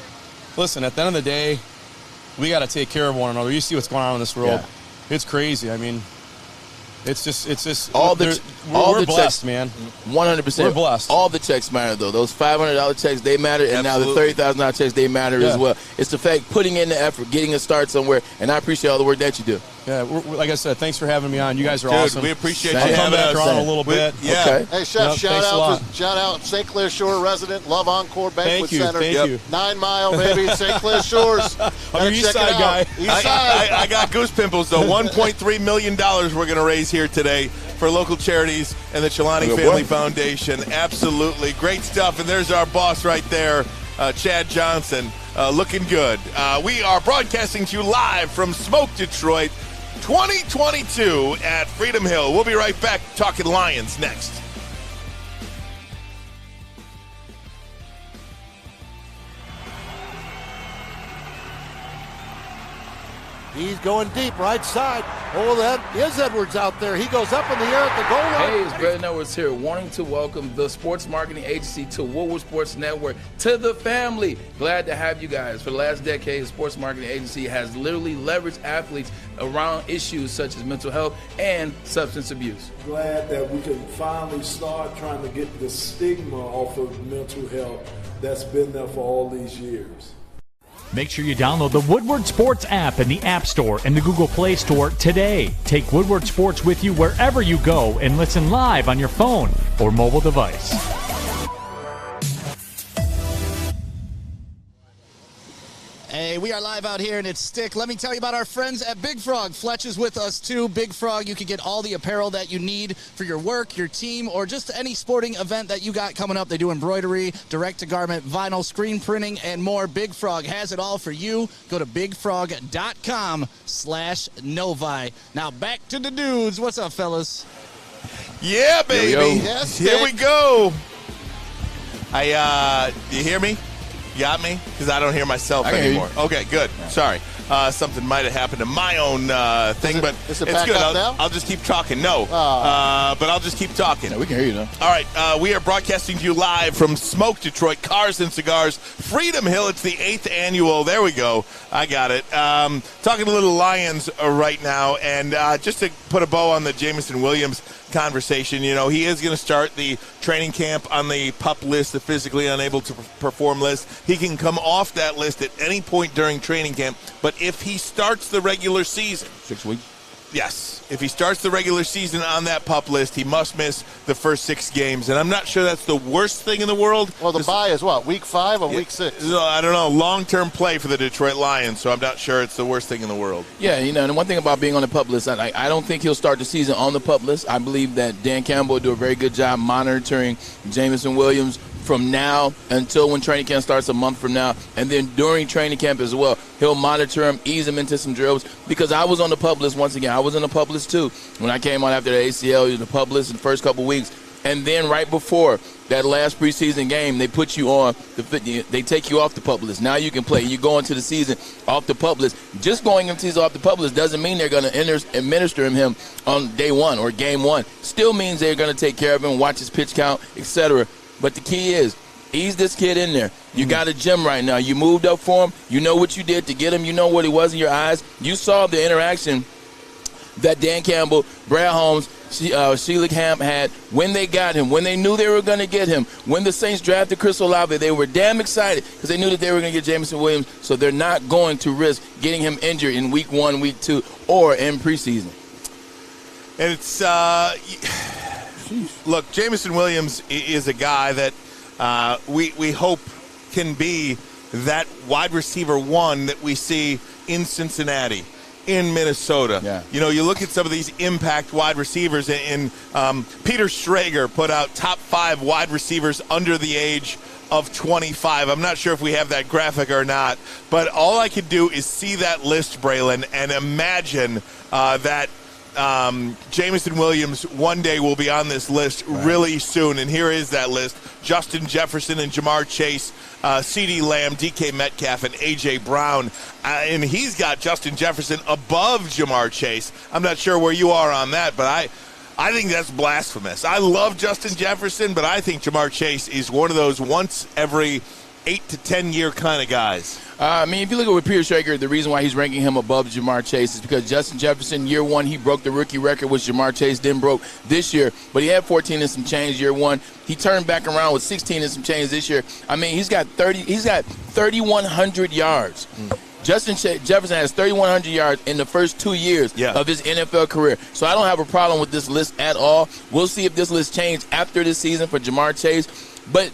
listen, at the end of the day, we got to take care of one another. You see what's going on in this world. Yeah. It's crazy. It's just we're blessed, man. 100%. We're blessed. All the checks matter, though. Those $500 checks, they matter, and now the $30,000 checks, they matter as well. It's the fact putting in the effort, getting a start somewhere, and I appreciate all the work that you do. Yeah, like I said, thanks for having me on. You guys are Dude, awesome. we appreciate I'll you come having back us. on a little bit. Yeah. Okay. Hey, Chef, Yep, shout out St. Clair Shore resident, Love Encore Banquet Center. Thank you. 9 Mile, baby, St. Clair Shores. I'm your East Side guy. East Side. I got goose pimples, though. $1.3 million we're going to raise here today for local charities and the Chilani Family Foundation. Absolutely. Great stuff. And there's our boss right there, Chad Johnson, looking good. We are broadcasting to you live from Smoke Detroit 2022 at Freedom Hill. We'll be right back talking Lions next. He's going deep, right side. Oh, that is Edwards out there. He goes up in the air at the goal line. Hey, it's Braylon Edwards here, wanting to welcome the sports marketing agency to Woodward Sports Network, to the family. Glad to have you guys. For the last decade, the sports marketing agency has literally leveraged athletes around issues such as mental health and substance abuse. Glad that we can finally start trying to get the stigma off of mental health that's been there for all these years. Make sure you download the Woodward Sports app in the App Store and the Google Play Store today. Take Woodward Sports with you wherever you go and listen live on your phone or mobile device. Hey, we are live out here, and it's Stick. Let me tell you about our friends at Big Frog. Fletch is with us, too. Big Frog, you can get all the apparel that you need for your work, your team, or just any sporting event that you got coming up. They do embroidery, direct-to-garment, vinyl, screen printing, and more. Big Frog has it all for you. Go to bigfrog.com/Novi. Now, back to the dudes. What's up, fellas? Yeah, baby. Yo, yo. Yes, Here we Dick. go. You hear me? You got me? Because I don't hear myself I can hear anymore. Okay, good. Sorry. Something might have happened to my own thing, but is it it's back good. up now? I'll just keep talking. No. But I'll just keep talking. Yeah, we can hear you now. All right, we are broadcasting to you live from Smoke Detroit, Cars and Cigars, Freedom Hill. It's the 8th annual. There we go. I got it. Talking a little Lions right now, and just to put a bow on the Jameson Williams conversation, you know, he is going to start the training camp on the PUP list, the physically unable to perform list. He can come off that list at any point during training camp, but if he starts the regular season, 6 weeks. yes, if he starts the regular season on that PUP list, he must miss the first 6 games. And I'm not sure that's the worst thing in the world. Well, the bye is what, week 5 or week 6? I don't know. Long-term play for the Detroit Lions, so I'm not sure it's the worst thing in the world. Yeah, you know, and one thing about being on the PUP list, I don't think he'll start the season on the PUP list. I believe that Dan Campbell will do a very good job monitoring Jameson Williams from now until when training camp starts a month from now, and then during training camp as well. He'll monitor him, ease him into some drills, because I was on the PUP list once again. I was on the PUP list too. When I came out after the ACL, he was on the PUP list in the first couple weeks. And then right before that last preseason game, they put you on they take you off the PUP list. Now you can play. You go into the season off the PUP list. Just going into the season off the PUP list doesn't mean they're going to administer him on day 1 or game 1. Still means they're going to take care of him, watch his pitch count, etc. But the key is, ease this kid in there. You got a gym right now. You moved up for him. You know what you did to get him. You know what he was in your eyes. You saw the interaction that Dan Campbell, Brad Holmes, Sheila Camp had when they got him, when they knew they were going to get him. When the Saints drafted Chris Olave, they were damn excited because they knew that they were going to get Jameson Williams, so they're not going to risk getting him injured in week 1, week 2, or in preseason. And it's, look, Jameson Williams is a guy that we hope can be that wide receiver 1 that we see in Cincinnati, in Minnesota. Yeah. You know, you look at some of these impact wide receivers, and Peter Schrager put out top 5 wide receivers under the age of 25. I'm not sure if we have that graphic or not, but all I could do is see that list, Braylon, and imagine that Jameson Williams one day will be on this list really soon, and here is that list. Justin Jefferson and Jamar Chase, CeeDee Lamb, DK Metcalf, and A.J. Brown. And he's got Justin Jefferson above Jamar Chase. I'm not sure where you are on that, but I think that's blasphemous. I love Justin Jefferson, but I think Jamar Chase is one of those once every 8 to 10 year kind of guys. I mean, if you look at with Peter Schrager, the reason why he's ranking him above Jamar Chase is because Justin Jefferson, year 1, he broke the rookie record, which Jamar Chase then broke this year. But he had 14 and some change year 1. He turned back around with 16 and some change this year. I mean, he's got 3,100 yards. Justin Jefferson has 3,100 yards in the first 2 years of his NFL career. So I don't have a problem with this list at all. We'll see if this list changes after this season for Jamar Chase. But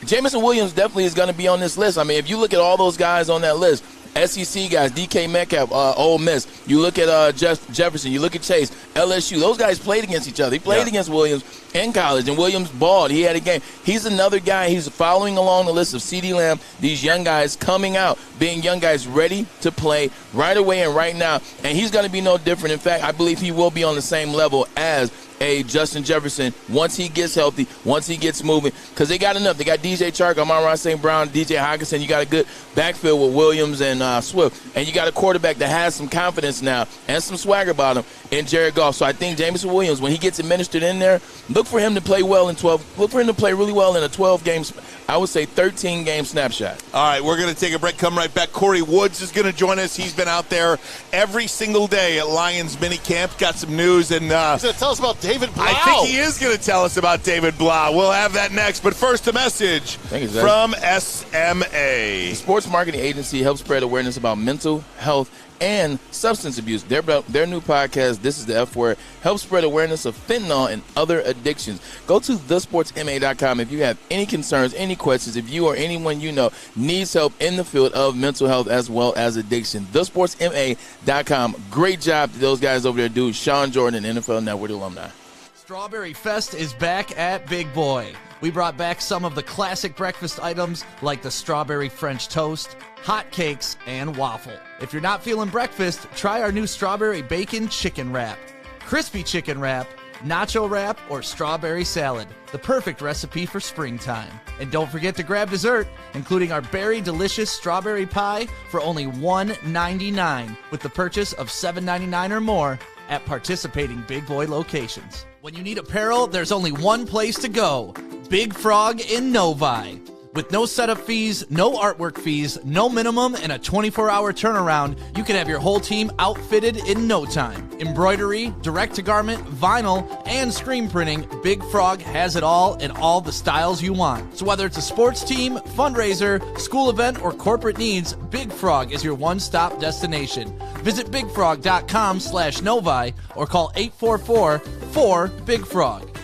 Jameson Williams definitely is going to be on this list. I mean, if you look at all those guys on that list, SEC guys, DK Metcalf, Ole Miss. You look at Jefferson. You look at Chase, LSU. Those guys played against each other. He played against Williams in college, and Williams balled. He had a game. He's another guy. He's following along the list of CeeDee Lamb, these young guys coming out, being young guys ready to play right away and right now. And he's going to be no different. In fact, I believe he will be on the same level as a Justin Jefferson once he gets healthy, once he gets moving, because they got enough. They got DJ Chark, Amon-Ra St. Brown, DJ Hockenson. You got a good backfield with Williams and Swift, and you got a quarterback that has some confidence now and some swagger about him in Jared Goff. So I think Jameson Williams, when he gets administered in there, look for him to play well in 12. Look for him to play really well in a 12-game, I would say 13-game snapshot. All right, we're going to take a break. Come right back. Corey Woods is going to join us. He's been out there every single day at Lions minicamp. Got some news, and he's going to tell us about David Blau. I think he is going to tell us about David Blau. We'll have that next. But first, a message from SMA. The sports marketing agency helps spread awareness about mental health and substance abuse. Their new podcast, This is the F Word, helps spread awareness of fentanyl and other addictions. Go to thesportsma.com if you have any concerns, any questions, if you or anyone you know needs help in the field of mental health as well as addiction. Thesportsma.com. Great job to those guys over there do. Sean Jordan, NFL Network alumni. Strawberry Fest is back at Big Boy. We brought back some of the classic breakfast items like the strawberry French toast, hot cakes, and waffle. If you're not feeling breakfast, try our new strawberry bacon chicken wrap, crispy chicken wrap, nacho wrap, or strawberry salad. The perfect recipe for springtime. And don't forget to grab dessert, including our berry delicious strawberry pie for only $1.99 with the purchase of $7.99 or more at participating Big Boy locations. When you need apparel, there's only one place to go. Big Frog in Novi. With no setup fees, no artwork fees, no minimum, and a 24-hour turnaround, you can have your whole team outfitted in no time. Embroidery, direct-to-garment, vinyl, and screen printing, Big Frog has it all in all the styles you want. So whether it's a sports team, fundraiser, school event, or corporate needs, Big Frog is your one-stop destination. Visit bigfrog.com/Novi or call 844-4-BIG-FROG.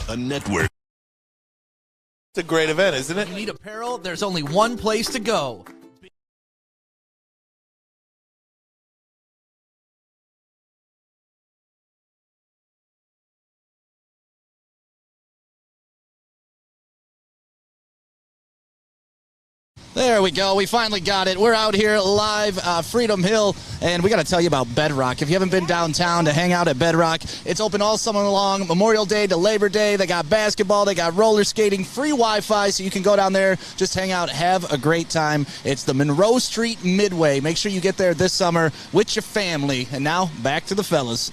A network. It's a great event, isn't it? If you need apparel, there's only one place to go. There we go. We finally got it. We're out here live, Freedom Hill, and we got to tell you about Bedrock. If you haven't been downtown to hang out at Bedrock, it's open all summer long, Memorial Day to Labor Day. They got basketball, they got roller skating, free Wi-Fi, so you can go down there, just hang out, have a great time. It's the Monroe Street Midway. Make sure you get there this summer with your family. And now, back to the fellas.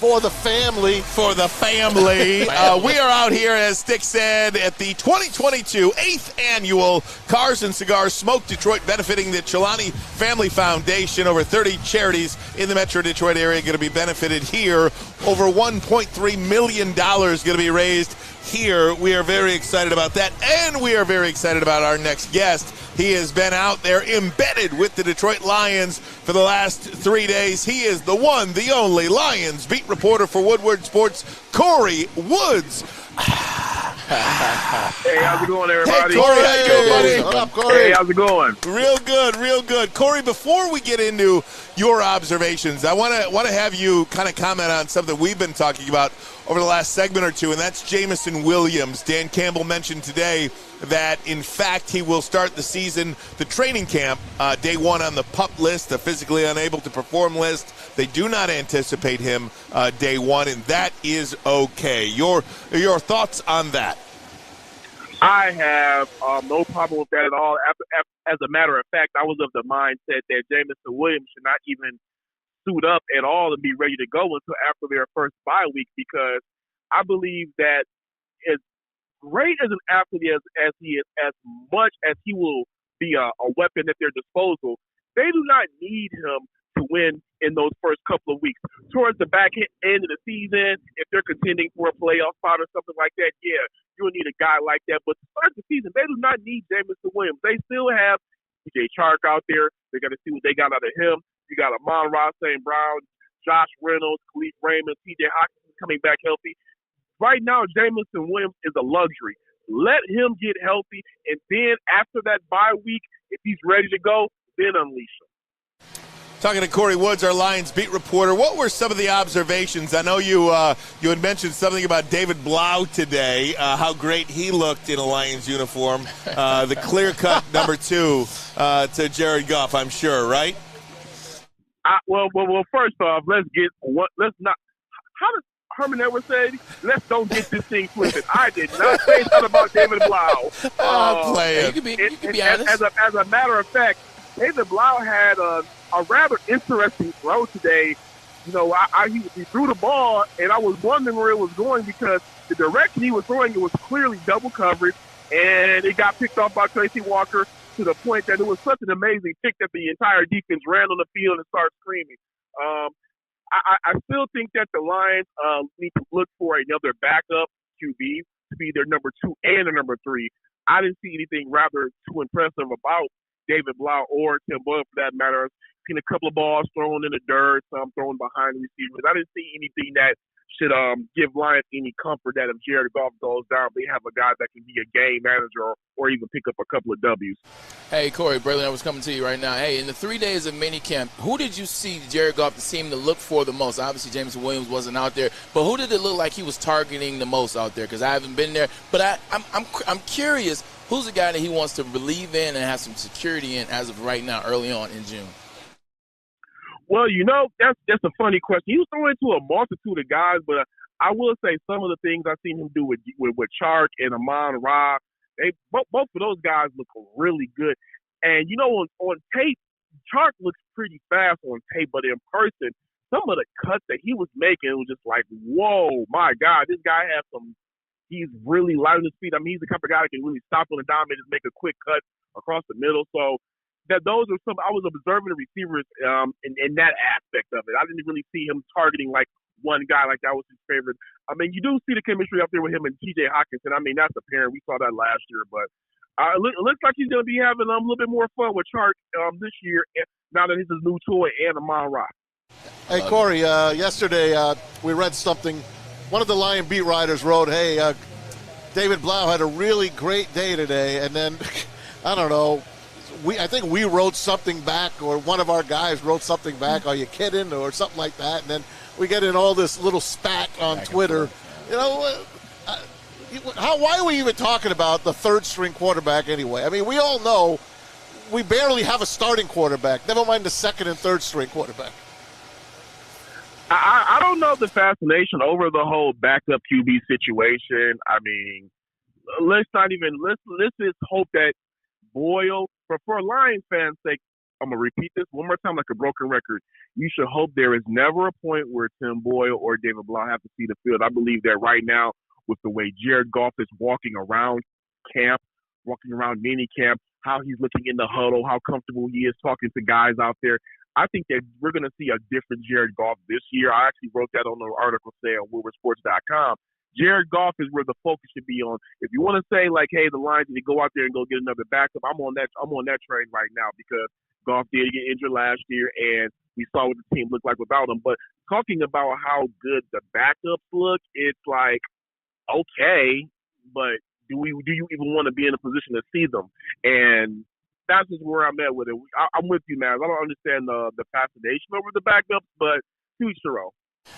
For the family. For the family. We are out here, as Stick said, at the 2022 8th Annual Cars and Cigars Smoke Detroit, benefiting the Chilani Family Foundation. Over 30 charities in the Metro Detroit area going to be benefited here. Over $1.3 million going to be raised here. We are very excited about that, and we are very excited about our next guest. He has been out there embedded with the Detroit Lions for the last 3 days. He is the one, the only Lions beat reporter for Woodward Sports, Corey Woods. Hey, how's it going, everybody? Hey, Corey, how you doing, buddy? What's up, Corey? Hey, how's it going? Real good, real good. Corey, before we get into your observations, I want to have you kind of comment on something we've been talking about over the last segment or two, and that's Jameson Williams. Dan Campbell mentioned today that, in fact, he will start the season, the training camp, day one on the PUP list, the physically unable to perform list. They do not anticipate him day one, and that is okay. Your thoughts on that? I have no problem with that at all. As a matter of fact, I was of the mindset that Jameson Williams should not even suit up at all and be ready to go until after their first bye week, because I believe that as great as an athlete as he is, as much as he will be a weapon at their disposal, they do not need him to win in those first couple of weeks. Towards the back end of the season, if they're contending for a playoff spot or something like that, yeah, you'll need a guy like that. But to start the season, they do not need Jameson Williams. They still have DJ Chark out there. They got to see what they got out of him. You got Amon-Ra St. Brown, Josh Reynolds, Khalif Raymond, TJ Hawkins coming back healthy. Right now, Jamison Williams is a luxury. Let him get healthy, and then after that bye week, if he's ready to go, then unleash him. Talking to Corey Woods, our Lions beat reporter. What were some of the observations? I know you had mentioned something about David Blau today, how great he looked in a Lions uniform. The clear-cut number 2 to Jared Goff, I'm sure, right? Well, first off, let's not. How does Herman Edwards say? Let's don't get this thing flipping. I did not say that about David Blau. Playing. You can be honest. As a matter of fact, David Blau had a rather interesting throw today. You know, he threw the ball, and I was wondering where it was going because the direction he was throwing it was clearly double coverage, and it got picked off by Tracy Walker to the point that it was such an amazing pick that the entire defense ran on the field and started screaming. I still think that the Lions need to look for another backup QB to be their number 2 and their number 3. I didn't see anything rather too impressive about David Blau or Tim Boyle for that matter. I've seen a couple of balls thrown in the dirt, some thrown behind the receivers. I didn't see anything that should give Lions any comfort that if Jared Goff goes down, they have a guy that can be a game manager or even pick up a couple of W's. Hey, Corey, Braylon, I was coming to you right now. Hey, in the 3 days of minicamp, who did you see Jared Goff seem to look for the most? Obviously, Jameson Williams wasn't out there, but who did it look like he was targeting the most out there? Because I haven't been there, but I'm curious, who's the guy that he wants to believe in and have some security in as of right now, early on in June? Well, you know, that's a funny question. He was throwing to a multitude of guys, but I will say some of the things I've seen him do with Chark and Amon-Ra, both of those guys look really good. And, you know, on tape, Chark looks pretty fast on tape, but in person, some of the cuts that he was making was just like, whoa, my God, this guy has he's really light on his feet. I mean, he's the type of guy that can really stop on the dime and just make a quick cut across the middle. So, those are some. I was observing the receivers in that aspect of it. I didn't really see him targeting like one guy like that was his favorite. I mean, you do see the chemistry up there with him and TJ Hawkinson. I mean, that's apparent. We saw that last year, but it looks like he's going to be having a little bit more fun with Chark this year now that he's his new toy and Amon-Ra. Hey, Corey, yesterday we read something. One of the Lion beat writers wrote, hey, David Blau had a really great day today, and then, I don't know, I think we wrote something back, or one of our guys wrote something back, are you kidding, or something like that, and then we get in all this little spat on Twitter. You know, why are we even talking about the third-string quarterback anyway? I mean, we all know we barely have a starting quarterback, never mind the second and third-string quarterback. I don't know the fascination over the whole backup QB situation. I mean, let's just hope that Boyle, for a Lions fans' sake, I'm going to repeat this one more time like a broken record. You should hope there is never a point where Tim Boyle or David Blau have to see the field. I believe that right now, with the way Jared Goff is walking around camp, walking around mini camp, how he's looking in the huddle, how comfortable he is talking to guys out there, I think that we're going to see a different Jared Goff this year. I actually wrote that on the article today on WoodwardSports.com. Jared Goff is where the focus should be on. If you want to say like, hey, the Lions need to go out there and go get another backup, I'm on that train right now because Goff did get injured last year and we saw what the team looked like without him. But talking about how good the backups look, it's like, okay, but do you even want to be in a position to see them? And that's just where I'm at with it. I'm with you, man. I don't understand the fascination over the backups, but to each their own.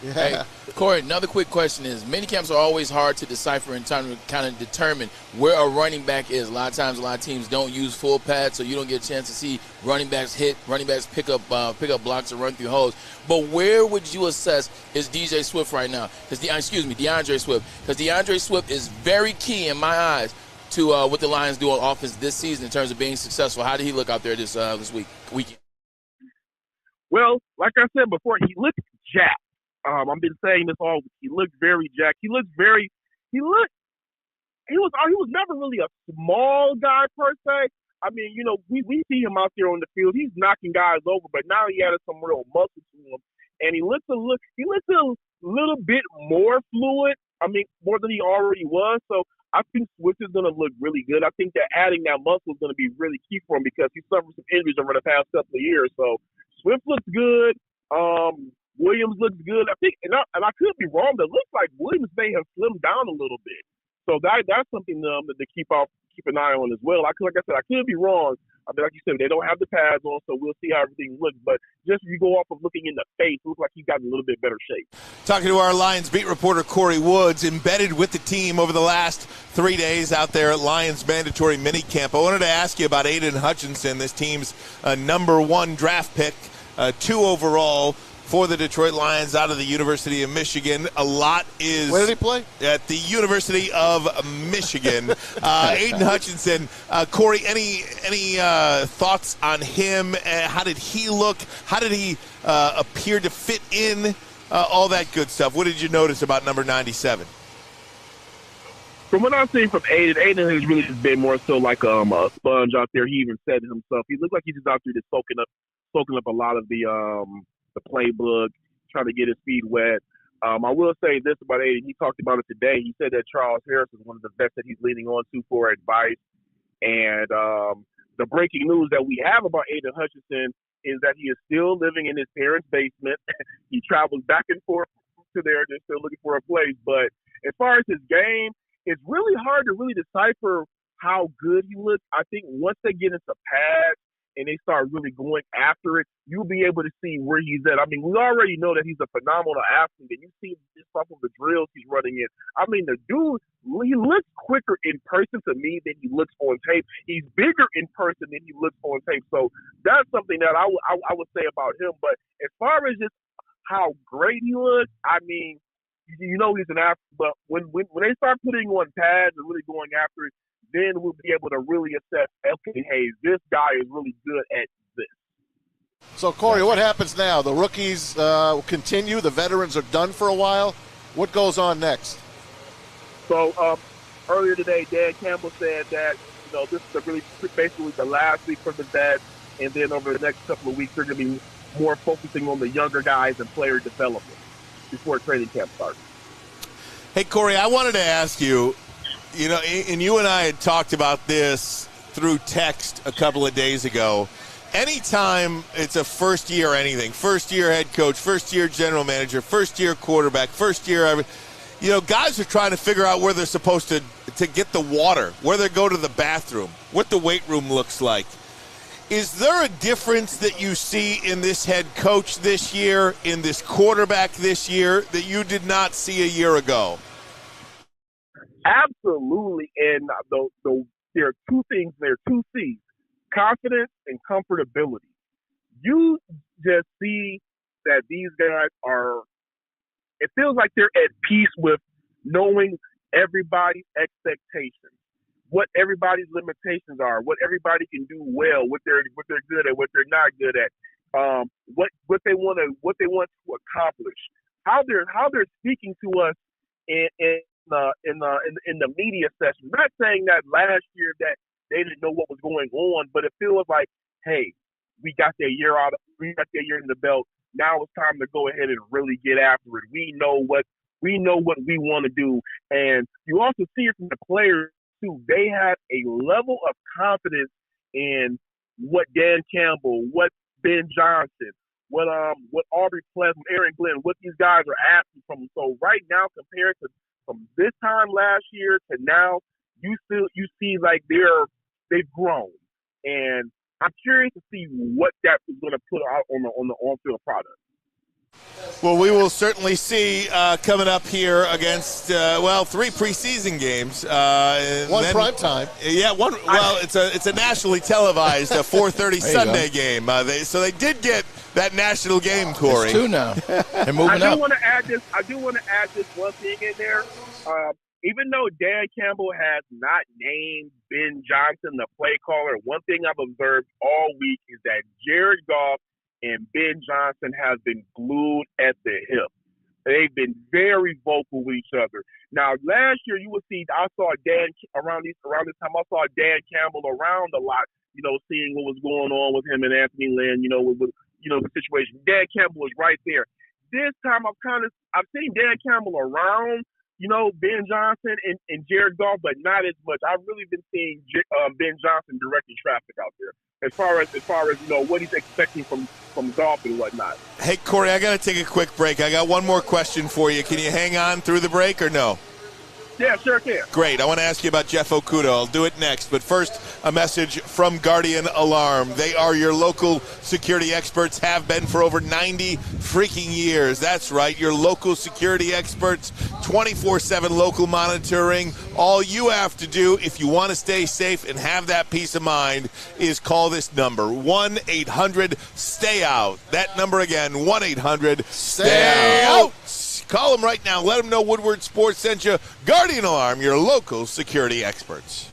Yeah. Hey, Corey, another quick question is, minicamps are always hard to decipher and trying to kind of determine where a running back is. A lot of times, a lot of teams don't use full pads, so you don't get a chance to see running backs pick up blocks and run through holes. But where would you assess is DJ Swift right now? DeAndre Swift. Because DeAndre Swift is very key in my eyes to what the Lions do on offense this season in terms of being successful. How did he look out there this weekend? Well, like I said before, he looked jacked. I've been saying this all week. He looked very jacked. He was never really a small guy per se. I mean, you know, we see him out there on the field. He's knocking guys over, but now he added some real muscle to him, and he looks a little bit more fluid. I mean, more than he already was. So I think Swift is going to look really good. I think that adding that muscle is going to be really key for him because he suffered some injuries over the past couple of years. So Swift looks good. Williams looks good. I think, and I could be wrong, but it looks like Williams may have slimmed down a little bit. So that's something to keep an eye on as well. Like I said, I could be wrong. I mean, like you said, they don't have the pads on, so we'll see how everything looks. But just if you go off of looking in the face, it looks like he got in a little bit better shape. Talking to our Lions beat reporter Corey Woods, embedded with the team over the last 3 days out there at Lions mandatory minicamp. I wanted to ask you about Aiden Hutchinson, this team's number 1 draft pick, 2 overall for the Detroit Lions out of the University of Michigan. A lot is... Where did he play? At the University of Michigan. Aiden Hutchinson. Corey, any thoughts on him? How did he look? How did he appear to fit in? All that good stuff. What did you notice about number 97? From what I've seen from Aiden has really just been more so like a sponge out there. He even said it himself. He looked like he's just out there just soaking up a lot of the playbook, trying to get his feet wet. I will say this about Aiden. He talked about it today. He said that Charles Harris is one of the vets that he's leaning on to for advice. And the breaking news that we have about Aiden Hutchinson is that he is still living in his parents' basement. He travels back and forth to there. They're still looking for a place. But as far as his game, it's really hard to really decipher how good he looks. I think once they get into pads, and they start really going after it, you'll be able to see where he's at. I mean, we already know that he's a phenomenal athlete, and you see this stuff of the drills he's running in. I mean, the dude, he looks quicker in person to me than he looks on tape. He's bigger in person than he looks on tape. So that's something that I would say about him. But as far as just how great he looks, I mean, you know he's an athlete. But when they start putting on pads and really going after it, then we'll be able to really assess, okay, hey, this guy is really good at this. So, Corey, what happens now? The rookies continue. The veterans are done for a while. What goes on next? So, earlier today, Dan Campbell said that, this is really basically the last week for the vets, and then over the next couple of weeks, they're going to be more focusing on the younger guys and player development before training camp starts. Hey, Corey, I wanted to ask you, and you and I had talked about this through text a couple of days ago. Anytime it's a first year anything, first year head coach, first year general manager, first year quarterback, first year, guys are trying to figure out where they're supposed to get the water, where they go to the bathroom, what the weight room looks like. Is there a difference that you see in this head coach this year, in this quarterback this year, that you did not see a year ago? Absolutely, and there are two things. There are 2 C's: confidence and comfortability. You just see that these guys are. It feels like they're at peace with knowing everybody's expectations, what everybody's limitations are, what everybody can do well, what they're good at, what they're not good at, what they want to accomplish, how they're speaking to us in the media session. I'm not saying that last year that they didn't know what was going on, but it feels like, hey, we got that year in the belt. Now it's time to go ahead and really get after it. We know what we want to do, and you also see it from the players too. They have a level of confidence in what Dan Campbell, what Ben Johnson, what Aubrey Pleasant, Aaron Glenn, what these guys are asking from them. So right now, compared to from this time last year to now, you see like they've grown, and I'm curious to see what that is going to put out on the on-field product. Well, we will certainly see coming up here against 3 preseason games. One prime time. Yeah, one. Well, it's a nationally televised 4:30 Sunday game. They did get that national game, Corey. It's 2 now. They're moving up. I do want to add this one thing in there. Even though Dan Campbell has not named Ben Johnson the play caller, one thing I've observed all week is that Jared Goff and Ben Johnson have been glued at the hip. They've been very vocal with each other. Now, last year I saw Dan around this time. I saw Dan Campbell around a lot, seeing what was going on with him and Anthony Lynn, with the situation. Dan Campbell was right there. This time I've seen Dan Campbell around, Ben Johnson and Jared Goff, but not as much. I've really been seeing Ben Johnson directing traffic out there as far as what he's expecting from Goff and whatnot. Hey, Corey, I got to take a quick break. I got one more question for you. Can you hang on through the break or no? Yeah, sure can. Great. I want to ask you about Jeff Okuda. I'll do it next. But first, a message from Guardian Alarm. They are your local security experts, have been for over 90 freaking years. That's right, your local security experts, 24/7 local monitoring. All you have to do if you want to stay safe and have that peace of mind is call this number, 1-800-STAY-OUT. That number again, 1-800-STAY-OUT. Call them right now. Let them know Woodward Sports sent you. Guardian Alarm, your local security experts.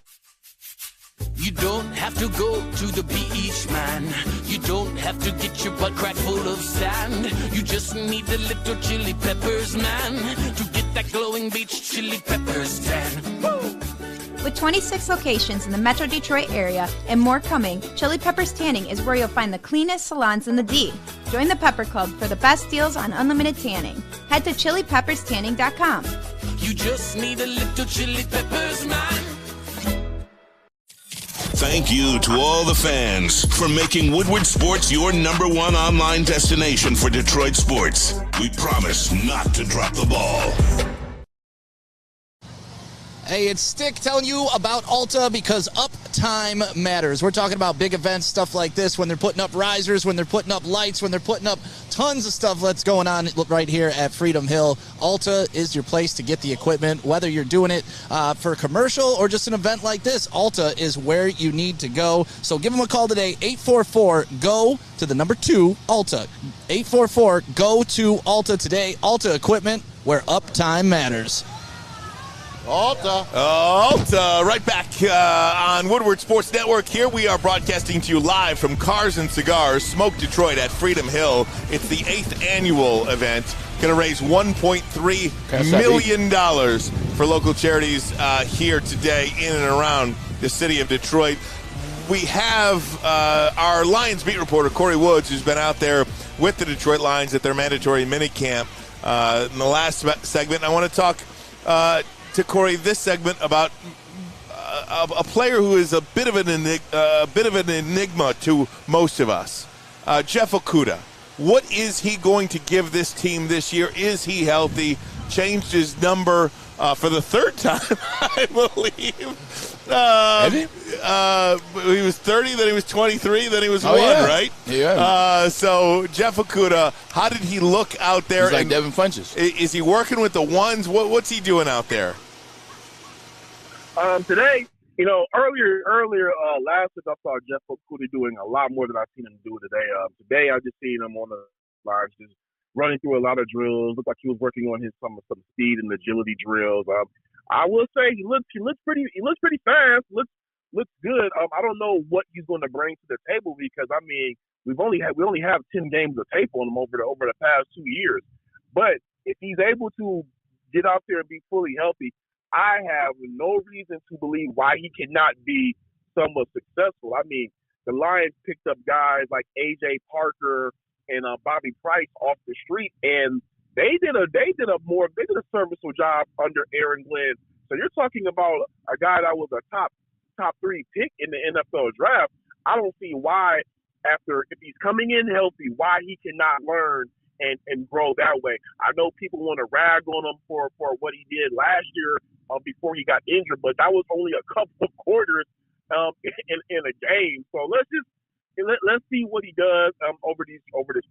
You don't have to go to the beach, man. You don't have to get your butt crack full of sand. You just need a little chili peppers, man, to get that glowing beach chili peppers tan. Woo! With 26 locations in the Metro Detroit area and more coming, Chili Peppers Tanning is where you'll find the cleanest salons in the D. Join the Pepper Club for the best deals on unlimited tanning. Head to chilipepperstanning.com. You just need a little chili peppers, man. Thank you to all the fans for making Woodward Sports your #1 online destination for Detroit sports. We promise not to drop the ball. Hey, it's Stick telling you about Alta because uptime matters. We're talking about big events, stuff like this, when they're putting up risers, when they're putting up lights, when they're putting up tons of stuff that's going on right here at Freedom Hill. Alta is your place to get the equipment, whether you're doing it for a commercial or just an event like this. Alta is where you need to go. So give them a call today, 844-GO to the number 2, Alta. 844-GO-TO-ALTA today. Alta Equipment, where uptime matters. Alta, right back on Woodward Sports Network. Here we are broadcasting to you live from Cars and Cigars, Smoke Detroit at Freedom Hill. It's the 8th annual event. Going to raise $1.3 million for local charities here today in and around the city of Detroit. We have our Lions beat reporter, Corey Woods, who's been out there with the Detroit Lions at their mandatory minicamp. In the last segment, I want to talk to Corey this segment about a player who is a bit of an enigma to most of us. Jeff Okuda. What is he going to give this team this year? Is he healthy? Changed his number for the 3rd time, I believe. He was 30, then he was 23, then he was 1, right? Yeah. So Jeff Okuda, how did he look out there? He's like Devin Funches. Is he working with the ones? What's he doing out there? Today, earlier last week I saw Jeff Okuda doing a lot more than I've seen him do today. Today I just seen him on the lines just running through a lot of drills. Looked like he was working on some speed and agility drills. I will say he looks pretty fast. Looks good. I don't know what he's going to bring to the table because we only have 10 games of tape on him over the past 2 years. But if he's able to get out there and be fully healthy, I have no reason to believe why he cannot be somewhat successful. The Lions picked up guys like A.J. Parker and Bobby Price off the street, and they did a serviceable job under Aaron Glenn. So you're talking about a guy that was a top 3 pick in the NFL draft. I don't see why, if he's coming in healthy, why he cannot learn and grow that way. I know people want to rag on him for what he did last year before he got injured, but that was only a couple of quarters in a game. So let's see what he does over this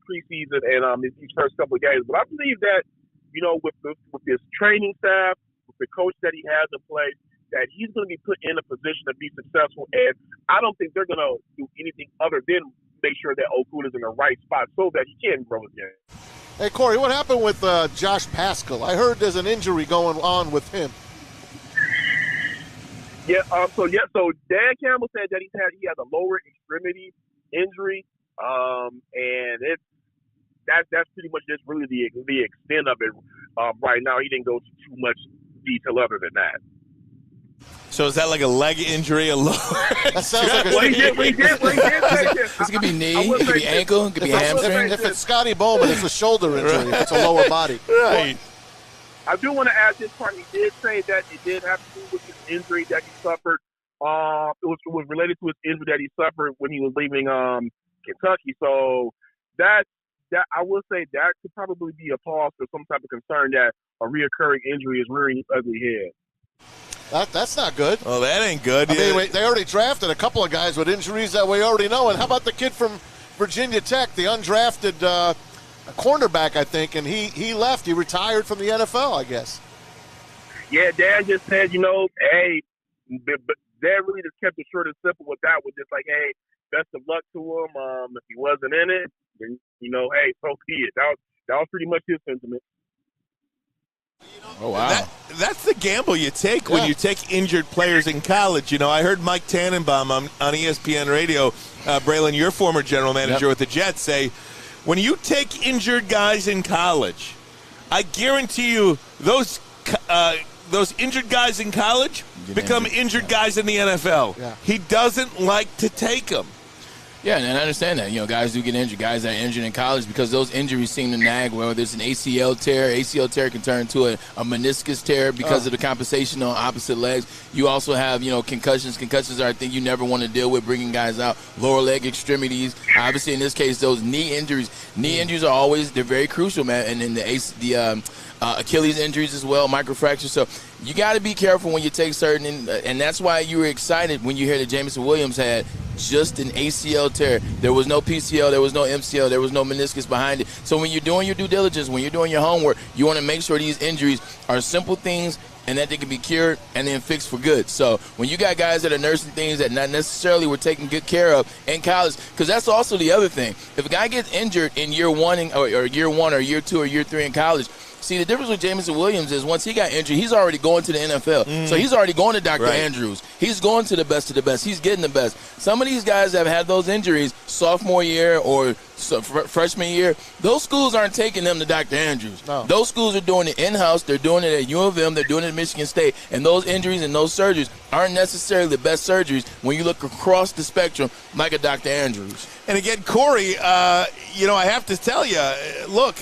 preseason and these first couple of games. But I believe that with this training staff, with the coach that he has in place, that he's going to be put in a position to be successful. And I don't think they're going to do anything other than make sure that Okuda's in the right spot so that he can grow his game. Hey, Corey, what happened with Josh Paschal? I heard there's an injury going on with him. So Dan Campbell said that he has a lower extremity injury, and that's pretty much just really the extent of it right now. He didn't go into too much detail other than that. So is that like a leg injury? That sounds like a This could be knee, it could be ankle, it could be hamstring. If it's Scotty Bowman, it's a shoulder injury. Right. It's a lower body. Right. I do want to add this part. He did say that it did have to do with his injury that he suffered. It was related to his injury that he suffered when he was leaving Kentucky. So that I will say that could probably be a pause for some type of concern that a reoccurring injury is rearing its ugly head. That's not good. Oh, that ain't good. I mean, they already drafted a couple of guys with injuries that we already know. And how about the kid from Virginia Tech, the undrafted cornerback, I think, and he left. He retired from the NFL, I guess. Yeah, Dan just said, hey, but Dad really just kept it short and simple with that. Was just like, hey, best of luck to him. If he wasn't in it, then hey, so be it. That was pretty much his sentiment. Oh wow, that's the gamble you take when you take injured players in college. I heard Mike Tannenbaum on ESPN Radio, Braylon, your former general manager with the Jets, say, when you take injured guys in college, I guarantee you those injured guys in college become injured guys in the NFL. Yeah. He doesn't like to take them. Yeah, and I understand that. Guys do get injured. Guys that are injured in college because those injuries seem to nag. Whether there's an ACL tear can turn into a meniscus tear because of the compensation on opposite legs. You also have, concussions. Concussions are a thing you never want to deal with, bringing guys out. Lower leg extremities. Obviously, in this case, those knee injuries. Knee injuries are always, they're very crucial, man. And then the Achilles injuries as well, microfractures. So you got to be careful when you take certain, and that's why you were excited when you heard that Jameson Williams had just an ACL tear. There was no PCL, there was no MCL, there was no meniscus behind it. So when you're doing your due diligence, when you're doing your homework, you want to make sure these injuries are simple things and that they can be cured and then fixed for good. So when you got guys that are nursing things that not necessarily were taken good care of in college, because that's also the other thing. If a guy gets injured in year one or year 2 or year 3 in college, see, the difference with Jameson Williams is once he got injured, he's already going to the NFL. So he's already going to Dr. Andrews. He's going to the best of the best. He's getting the best. Some of these guys that have had those injuries sophomore year or freshman year, those schools aren't taking them to Dr. Andrews. No. Those schools are doing it in-house. They're doing it at U of M. They're doing it at Michigan State. And those injuries and those surgeries aren't necessarily the best surgeries when you look across the spectrum like a Dr. Andrews. And again, Corey, I have to tell you, look,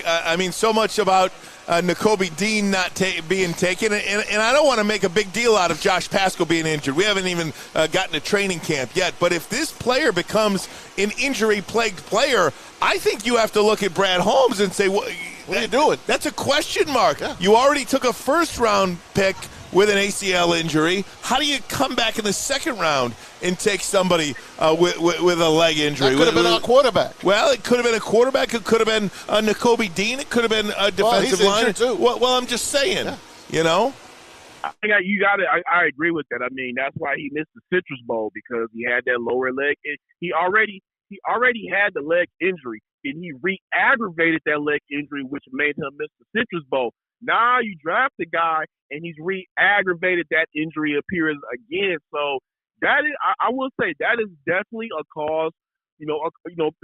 so much about Nakobe Dean not being taken, and I don't want to make a big deal out of Josh Pascal being injured. We haven't even gotten to training camp yet. But if this player becomes an injury-plagued player, I think you have to look at Brad Holmes and say, what are you doing? That's a question mark. Yeah. You already took a first-round pick with an ACL injury. How do you come back in the second round and take somebody with a leg injury? That could have been our quarterback. Well, it could have been a quarterback. It could have been Nakobe Dean. It could have been a defensive line. Too. Well, I'm just saying, I think you got it. I agree with that. That's why he missed the Citrus Bowl, because he had that lower leg. He already had the leg injury, and he re-aggravated that leg injury, which made him miss the Citrus Bowl. Now you draft the guy, and he's re-aggravated that injury appearance again. So that is, I will say, that is definitely a cause, the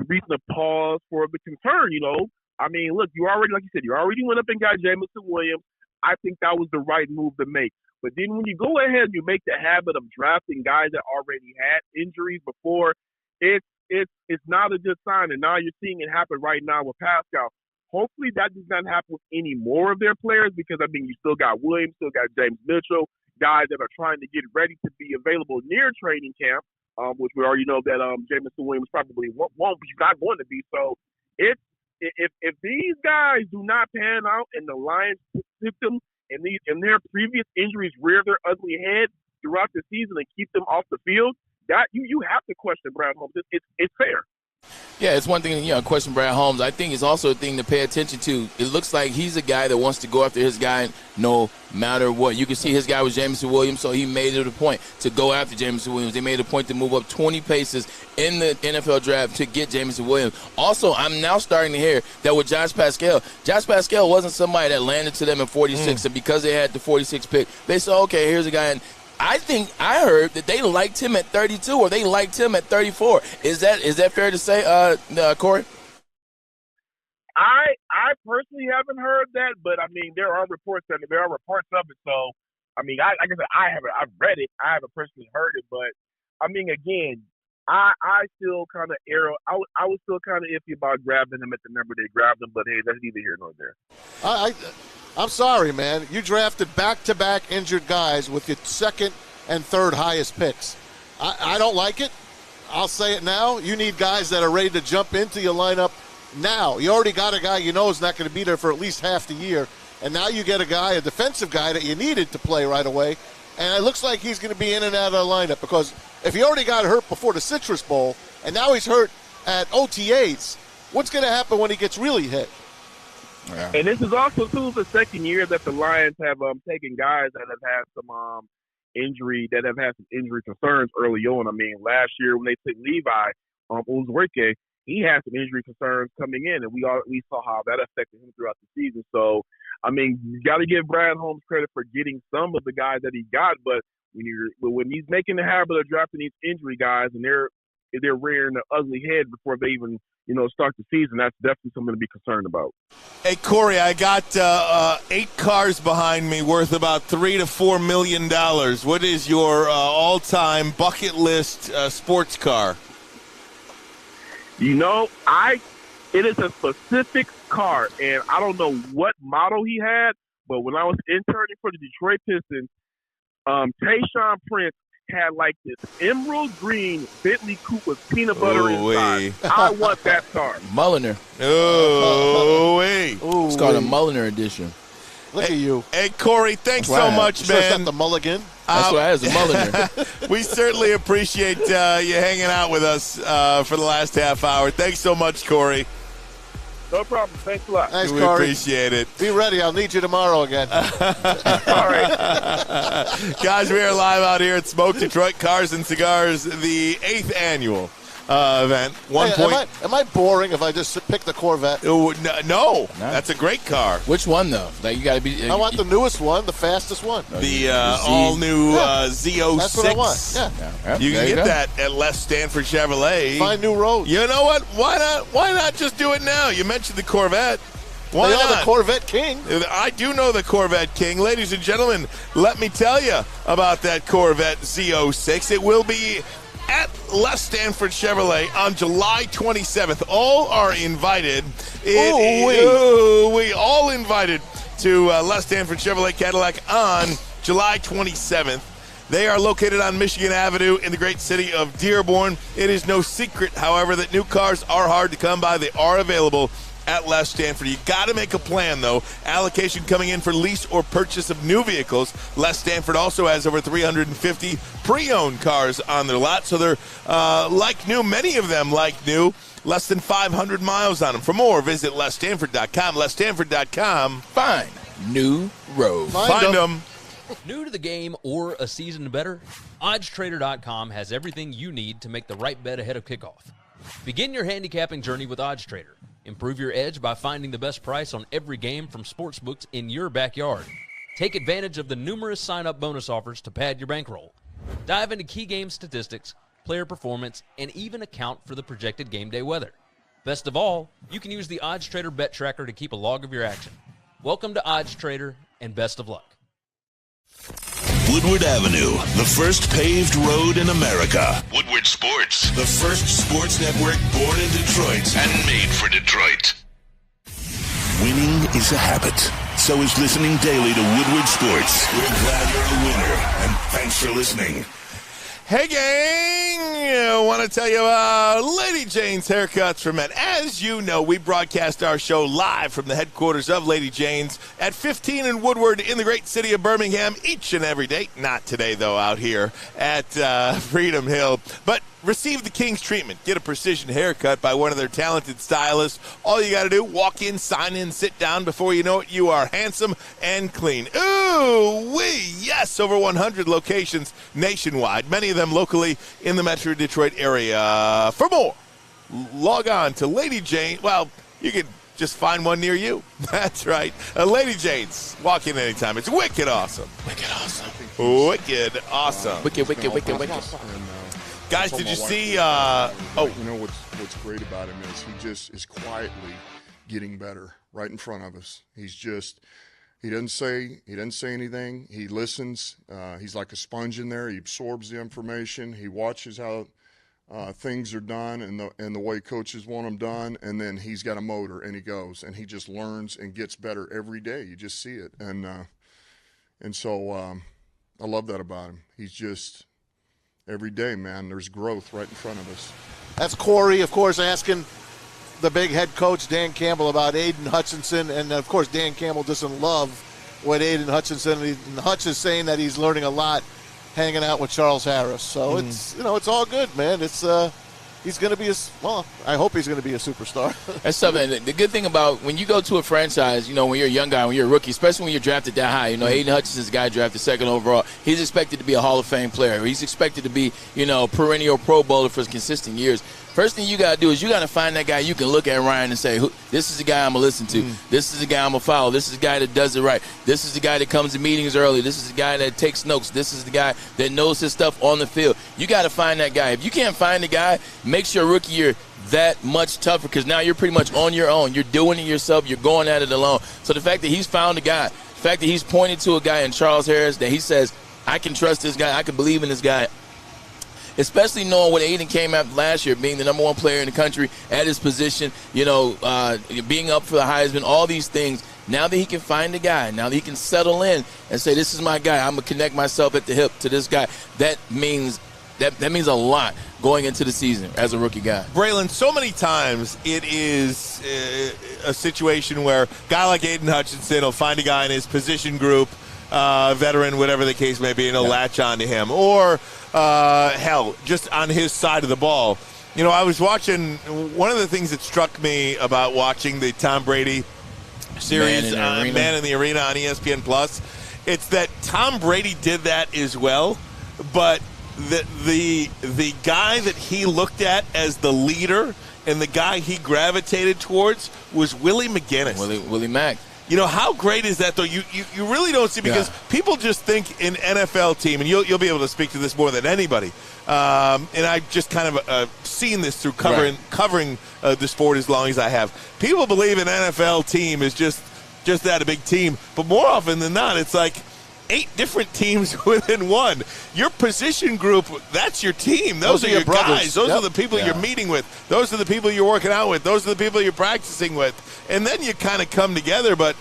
reason to pause for the concern. Look, you already, like you said, you already went up and got Jameson Williams. I think that was the right move to make. But then when you go ahead and you make the habit of drafting guys that already had injuries before, it's not a good sign. And now you're seeing it happen right now with Pascal. Hopefully that does not happen with any more of their players, because, you still got Williams, still got James Mitchell, guys that are trying to get ready to be available near training camp, which we already know that Jameson Williams probably won't, but he's not going to be. So if these guys do not pan out and the Lions pick them and their previous injuries rear their ugly head throughout the season and keep them off the field, that you have to question Brad Holmes. It's fair. Yeah, it's one thing, question Brad Holmes. I think it's also a thing to pay attention to. It looks like he's a guy that wants to go after his guy no matter what. You can see his guy was Jameson Williams, so he made it a point to go after Jameson Williams. They made a point to move up 20 paces in the NFL draft to get Jameson Williams. Also, I'm now starting to hear that with Josh Pascal wasn't somebody that landed to them in 46, and because they had the 46 pick, they said, okay, here's a guy. And I think I heard that they liked him at 32 or they liked him at 34. Is that fair to say, Corey? I personally haven't heard that, but there are reports of it. So like I said, I've read it. I haven't personally heard it, but again, I still kind of I was still kind of iffy about grabbing him at the number they grabbed him, but hey, that's neither here nor there. I'm sorry, man. You drafted back-to-back injured guys with your second and third highest picks. I don't like it. I'll say it now. You need guys that are ready to jump into your lineup now. You already got a guy you know is not going to be there for at least half the year, and now you get a defensive guy that you needed to play right away, and it looks like he's going to be in and out of the lineup because if he already got hurt before the Citrus Bowl and now he's hurt at OTAs, what's going to happen when he gets really hit? Yeah. And this is also, too, the second year that the Lions have taken guys that have had some injury concerns early on. I mean, last year when they took Levi Uzworke, he had some injury concerns coming in, and we saw how that affected him throughout the season. So, I mean, you got to give Brad Holmes credit for getting some of the guys that he got, but when he's making the habit of drafting these injury guys and they're rearing an ugly head before they even start the season, that's definitely something to be concerned about. Hey, Corey, I got 8 cars behind me worth about $3 to $4 million. What is your all-time bucket list sports car? It is a specific car, and I don't know what model he had, but when I was interning for the Detroit Pistons, Tayshaun Prince had like this emerald green Bentley coupe with peanut butter inside. I want that car. Mulliner. It's called a Mulliner edition. Look at you. Hey, Corey, thanks so much, man. Is that the mulligan? That's why it has a Mulliner. We certainly appreciate you hanging out with us for the last half hour. Thanks so much, Corey. No problem. Thanks a lot. Thanks, we Corey. appreciate it. Be ready. I'll need you tomorrow again. All right. Guys, we are live out here at Smoke Detroit Cars and Cigars, the 8th annual event. Am I boring if I just pick the Corvette? No. That's a great car. Which one, though? Like, you got to be. I want the newest one, the fastest one. The all-new Z06. That's what I want. Yeah. You can get that at Les Stanford Chevrolet. Find new roads. You know what? Why not? Why not just do it now? You mentioned the Corvette. Why not? The Corvette King. I do know the Corvette King. Ladies and gentlemen, let me tell you about that Corvette Z06. It will be at Les Stanford Chevrolet on July 27th. All are invited. We all invited to Les Stanford Chevrolet Cadillac on July 27th. They are located on Michigan Avenue in the great city of Dearborn. It is no secret, however, that new cars are hard to come by. They are available at Les Stanford. You got to make a plan, though. Allocation coming in for lease or purchase of new vehicles. Les Stanford also has over 350 pre-owned cars on their lot, so they're like new. Many of them like new. Less than 500 miles on them. For more, visit LesStanford.com. LesStanford.com. Find new road. Find them. New to the game or a season better? OddsTrader.com has everything you need to make the right bet ahead of kickoff. Begin your handicapping journey with OddsTrader. Improve your edge by finding the best price on every game from sportsbooks in your backyard. Take advantage of the numerous sign-up bonus offers to pad your bankroll. Dive into key game statistics, player performance, and even account for the projected game day weather. Best of all, you can use the OddsTrader bet tracker to keep a log of your action. Welcome to OddsTrader, and best of luck. Woodward Avenue, the first paved road in America. Woodward Sports, the first sports network born in Detroit and made for Detroit. Winning is a habit. So is listening daily to Woodward Sports. We're glad you're a winner, and thanks for listening. Hey, gang! I want to tell you about Lady Jane's Haircuts for Men. As you know, we broadcast our show live from the headquarters of Lady Jane's at 15 in Woodward in the great city of Birmingham each and every day. Not today, though, out here at Freedom Hill. But receive the King's treatment. Get a precision haircut by one of their talented stylists. All you got to do, walk in, sign in, sit down. Before you know it, you are handsome and clean. Ooh-wee! Yes, over 100 locations nationwide, many of them locally in the Metro Detroit area. For more, log on to Lady Jane. Well, you can just find one near you. That's right. Lady Jane's. Walk in anytime. It's wicked awesome. Wicked awesome. Wicked awesome. Wicked. Guys, did you see? You know what's great about him is he just is quietly getting better right in front of us. He doesn't say anything. He listens. He's like a sponge in there. He absorbs the information. He watches how things are done and the way coaches want them done, and then he's got a motor and he goes and he just learns and gets better every day. You just see it, and so I love that about him. He's just every day, man. There's growth right in front of us. That's Corey, of course, asking the big head coach Dan Campbell about Aiden Hutchinson, and of course Dan Campbell doesn't love what Aiden Hutchinson, and Hutch is saying that he's learning a lot hanging out with Charles Harris. So it's all good, man. It's he's going to be I hope he's going to be a superstar. That's something. The good thing about when you go to a franchise, when you're a young guy, when you're a rookie, especially when you're drafted that high, Aiden Hutchinson's a guy drafted second overall. He's expected to be a Hall of Fame player. He's expected to be, perennial Pro Bowler for consistent years. First thing you got to do is you got to find that guy you can look at, Ryan, and say, this is the guy I'm going to listen to. This is the guy I'm going to follow. This is the guy that does it right. This is the guy that comes to meetings early. This is the guy that takes notes. This is the guy that knows his stuff on the field. You got to find that guy. If you can't find the guy, makes your rookie year that much tougher because now you're pretty much on your own. You're doing it yourself. You're going at it alone. So the fact that he's found a guy, the fact that he's pointed to a guy in Charles Harris that he says, I can trust this guy, I can believe in this guy, especially knowing what Aiden came out last year, being the number one player in the country at his position, being up for the Heisman, all these things. Now that he can find a guy, now that he can settle in and say, this is my guy, I'm going to connect myself at the hip to this guy, that means a lot going into the season as a rookie guy. Braylon, so many times it is a situation where a guy like Aiden Hutchinson will find a guy in his position group, veteran, whatever the case may be, and he'll latch on to him. Or, just on his side of the ball. I was watching, one of the things that struck me about watching the Tom Brady series, Man in the Arena on ESPN+, it's that Tom Brady did that as well, but the guy that he looked at as the leader and the guy he gravitated towards was Willie McGinnis. Willie Mack. How great is that, though? You really don't see, because people just think an NFL team, and you'll be able to speak to this more than anybody, and I've just kind of seen this through covering the sport as long as I have. People believe an NFL team is just that, a big team, but more often than not, it's like 8 different teams within one. Your position group, that's your team. Those are your guys. Those are the people you're meeting with. Those are the people you're working out with. Those are the people you're practicing with. And then you kind of come together, but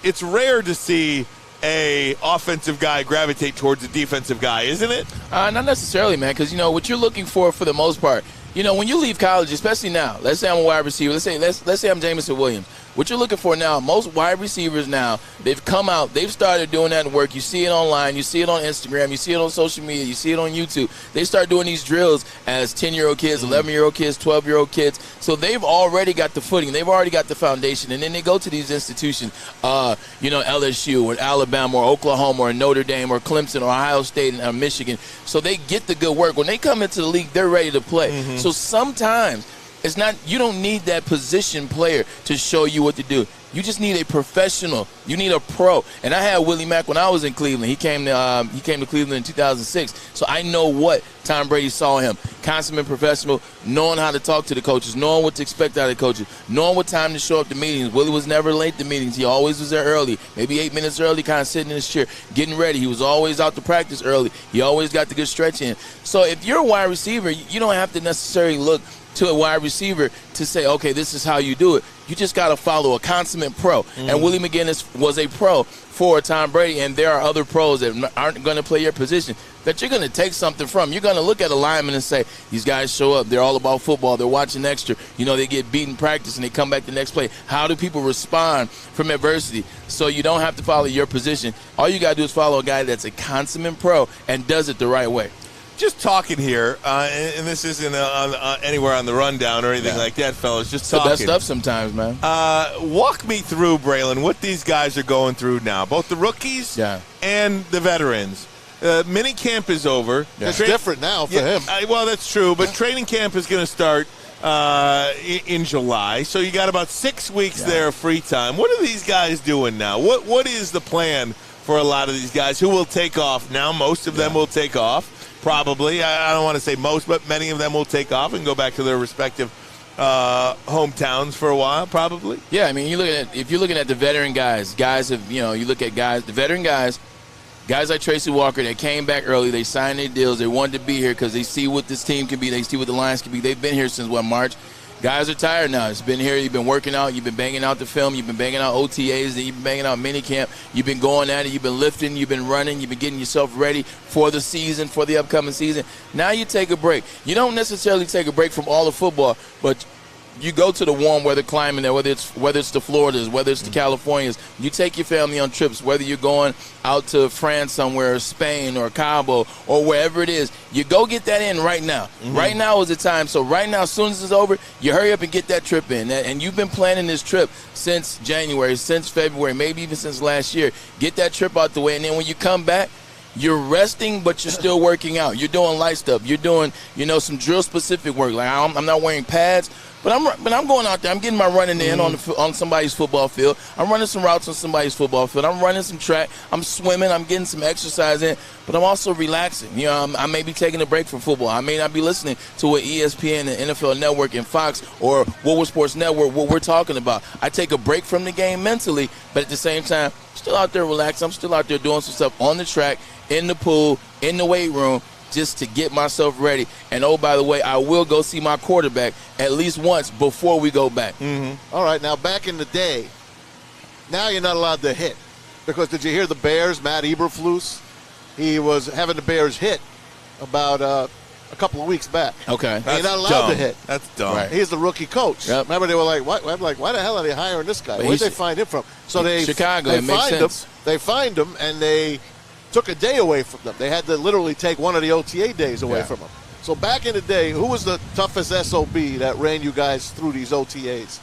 it's rare to see a offensive guy gravitate towards a defensive guy, isn't it? Not necessarily, man, because, what you're looking for the most part, when you leave college, especially now, let's say I'm a wide receiver, let's say I'm Jameson Williams. What you're looking for now, most wide receivers now, they've come out, they've started doing that work. You see it online, you see it on Instagram, you see it on social media, you see it on YouTube. They start doing these drills as 10-year-old kids, 11-year-old kids, 12-year-old kids. So they've already got the footing. They've already got the foundation. And then they go to these institutions, LSU or Alabama or Oklahoma or Notre Dame or Clemson or Ohio State or Michigan. So they get the good work. When they come into the league, they're ready to play. So sometimes it's not, you don't need that position player to show you what to do. You just need a professional. You need a pro. And I had Willie Mack when I was in Cleveland. He came to Cleveland in 2006. So I know what Tom Brady saw in him. Consummate professional, knowing how to talk to the coaches, knowing what to expect out of the coaches, knowing what time to show up to meetings. Willie was never late to meetings. He always was there early, maybe 8 minutes early, kind of sitting in his chair, getting ready. He was always out to practice early. He always got the good stretch in. So if you're a wide receiver, you don't have to necessarily look to a wide receiver to say, okay, this is how you do it. You just got to follow a consummate pro. And Willie McGinnis was a pro for Tom Brady, and there are other pros that aren't going to play your position that you're going to take something from. You're going to look at a lineman and say, these guys show up. They're all about football. They're watching extra. They get beat in practice, and they come back the next play. How do people respond from adversity? So you don't have to follow your position. All you got to do is follow a guy that's a consummate pro and does it the right way. Just talking here, and this isn't anywhere on the rundown or anything like that, fellas. Just talking. It's the best stuff sometimes, man. Walk me through, Braylon, what these guys are going through now, both the rookies and the veterans. Mini camp is over. It's different now for him. Well, that's true, but training camp is going to start in July, so you got about 6 weeks there of free time. What are these guys doing now? What is the plan for a lot of these guys who will take off now? Most of them will take off. Probably. I don't want to say most, but many of them will take off and go back to their respective hometowns for a while, probably. Yeah, I mean, if you're looking at the veteran guys have, you look at guys, the veteran guys, Guys like Tracy Walker that came back early, they signed their deals, they wanted to be here because they see what this team can be, they see what the Lions can be. They've been here since, March? Guys are tired now. It's been here. You've been working out. You've been banging out the film. You've been banging out OTAs. You've been banging out minicamp. You've been going at it. You've been lifting. You've been running. You've been getting yourself ready for the season, for the upcoming season. Now you take a break. You don't necessarily take a break from all the football, but you go to the warm weather climate there, whether it's the Floridas, whether it's the Californias. You take your family on trips, whether you're going out to France somewhere, or Spain, or Cabo, or wherever it is. You go get that in right now. Mm-hmm. Right now is the time. So right now, as soon as it's over, you hurry up and get that trip in. And you've been planning this trip since January, since February, maybe even since last year. Get that trip out the way, and then when you come back, you're resting, but you're still working out. You're doing light stuff. You're doing, some drill-specific work. Like I'm not wearing pads, but I'm going out there. I'm getting my running in on somebody's football field. I'm running some routes on somebody's football field. I'm running some track. I'm swimming. I'm getting some exercise in, but I'm also relaxing. I may be taking a break from football. I may not be listening to what ESPN and NFL Network and Fox or Woodward Sports Network, what we're talking about. I take a break from the game mentally, but at the same time, I'm still out there relaxing. I'm still out there doing some stuff on the track, in the pool, in the weight room, just to get myself ready. And, oh, by the way, I will go see my quarterback at least once before we go back. Mm-hmm. All right, now back in the day, now you're not allowed to hit. Because did you hear the Bears, Matt Eberflus? He was having the Bears hit about a couple of weeks back. Okay. You're not allowed to hit. That's dumb. Right. He's the rookie coach. Yep. Remember, they were like, what? I'm like, why the hell are they hiring this guy? Where did they find him from? So Chicago, they it makes fined sense. him. They fined him, and they took a day away from them. They had to literally take one of the OTA days away from them. So back in the day, who was the toughest SOB that ran you guys through these OTAs?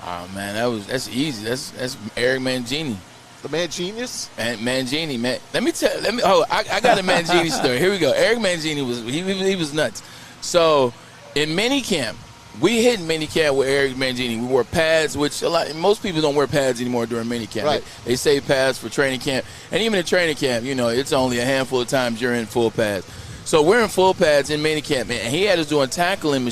Oh, man, that's easy. That's Eric Mangini. The Mangenius? And Mangini, man. I got a Mangini story. Here we go. Eric Mangini was nuts. So in minicamp, we hit minicamp with Eric Mangini. We wore pads, which most people don't wear pads anymore during minicamp. Right. They save pads for training camp. And even in training camp, it's only a handful of times you're in full pads. So we're in full pads in minicamp, man. And he had us doing tackling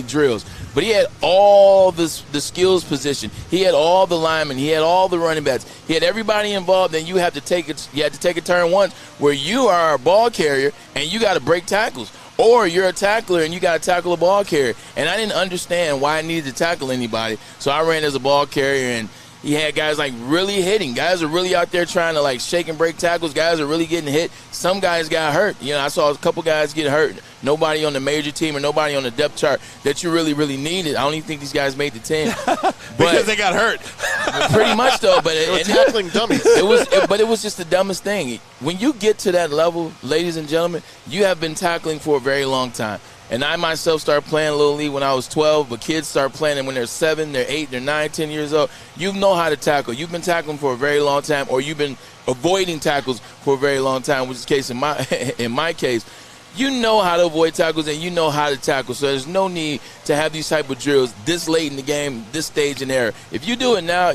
drills. But he had all the skills position. He had all the linemen. He had all the running backs. He had everybody involved. And you had to take a turn once where you are a ball carrier and you got to break tackles. Or you're a tackler and you got to tackle a ball carrier. And I didn't understand why I needed to tackle anybody. So I ran as a ball carrier, and he had guys really hitting. Guys are really out there trying to shake and break tackles. Guys are really getting hit. Some guys got hurt. I saw a couple guys get hurt. Nobody on the major team or nobody on the depth chart that you really, really needed. I don't even think these guys made the team. Because they got hurt. Pretty much, though. But they were tackling dummies. But it was just the dumbest thing. When you get to that level, ladies and gentlemen, you have been tackling for a very long time. And I myself started playing Little League when I was 12, but kids start playing when they're 7, they're 8, they're 9, 10 years old. You know how to tackle. You've been tackling for a very long time, or you've been avoiding tackles for a very long time, which is the case in my case. You know how to avoid tackles, and you know how to tackle. So there's no need to have these type of drills this late in the game, this stage in era. If you do it now,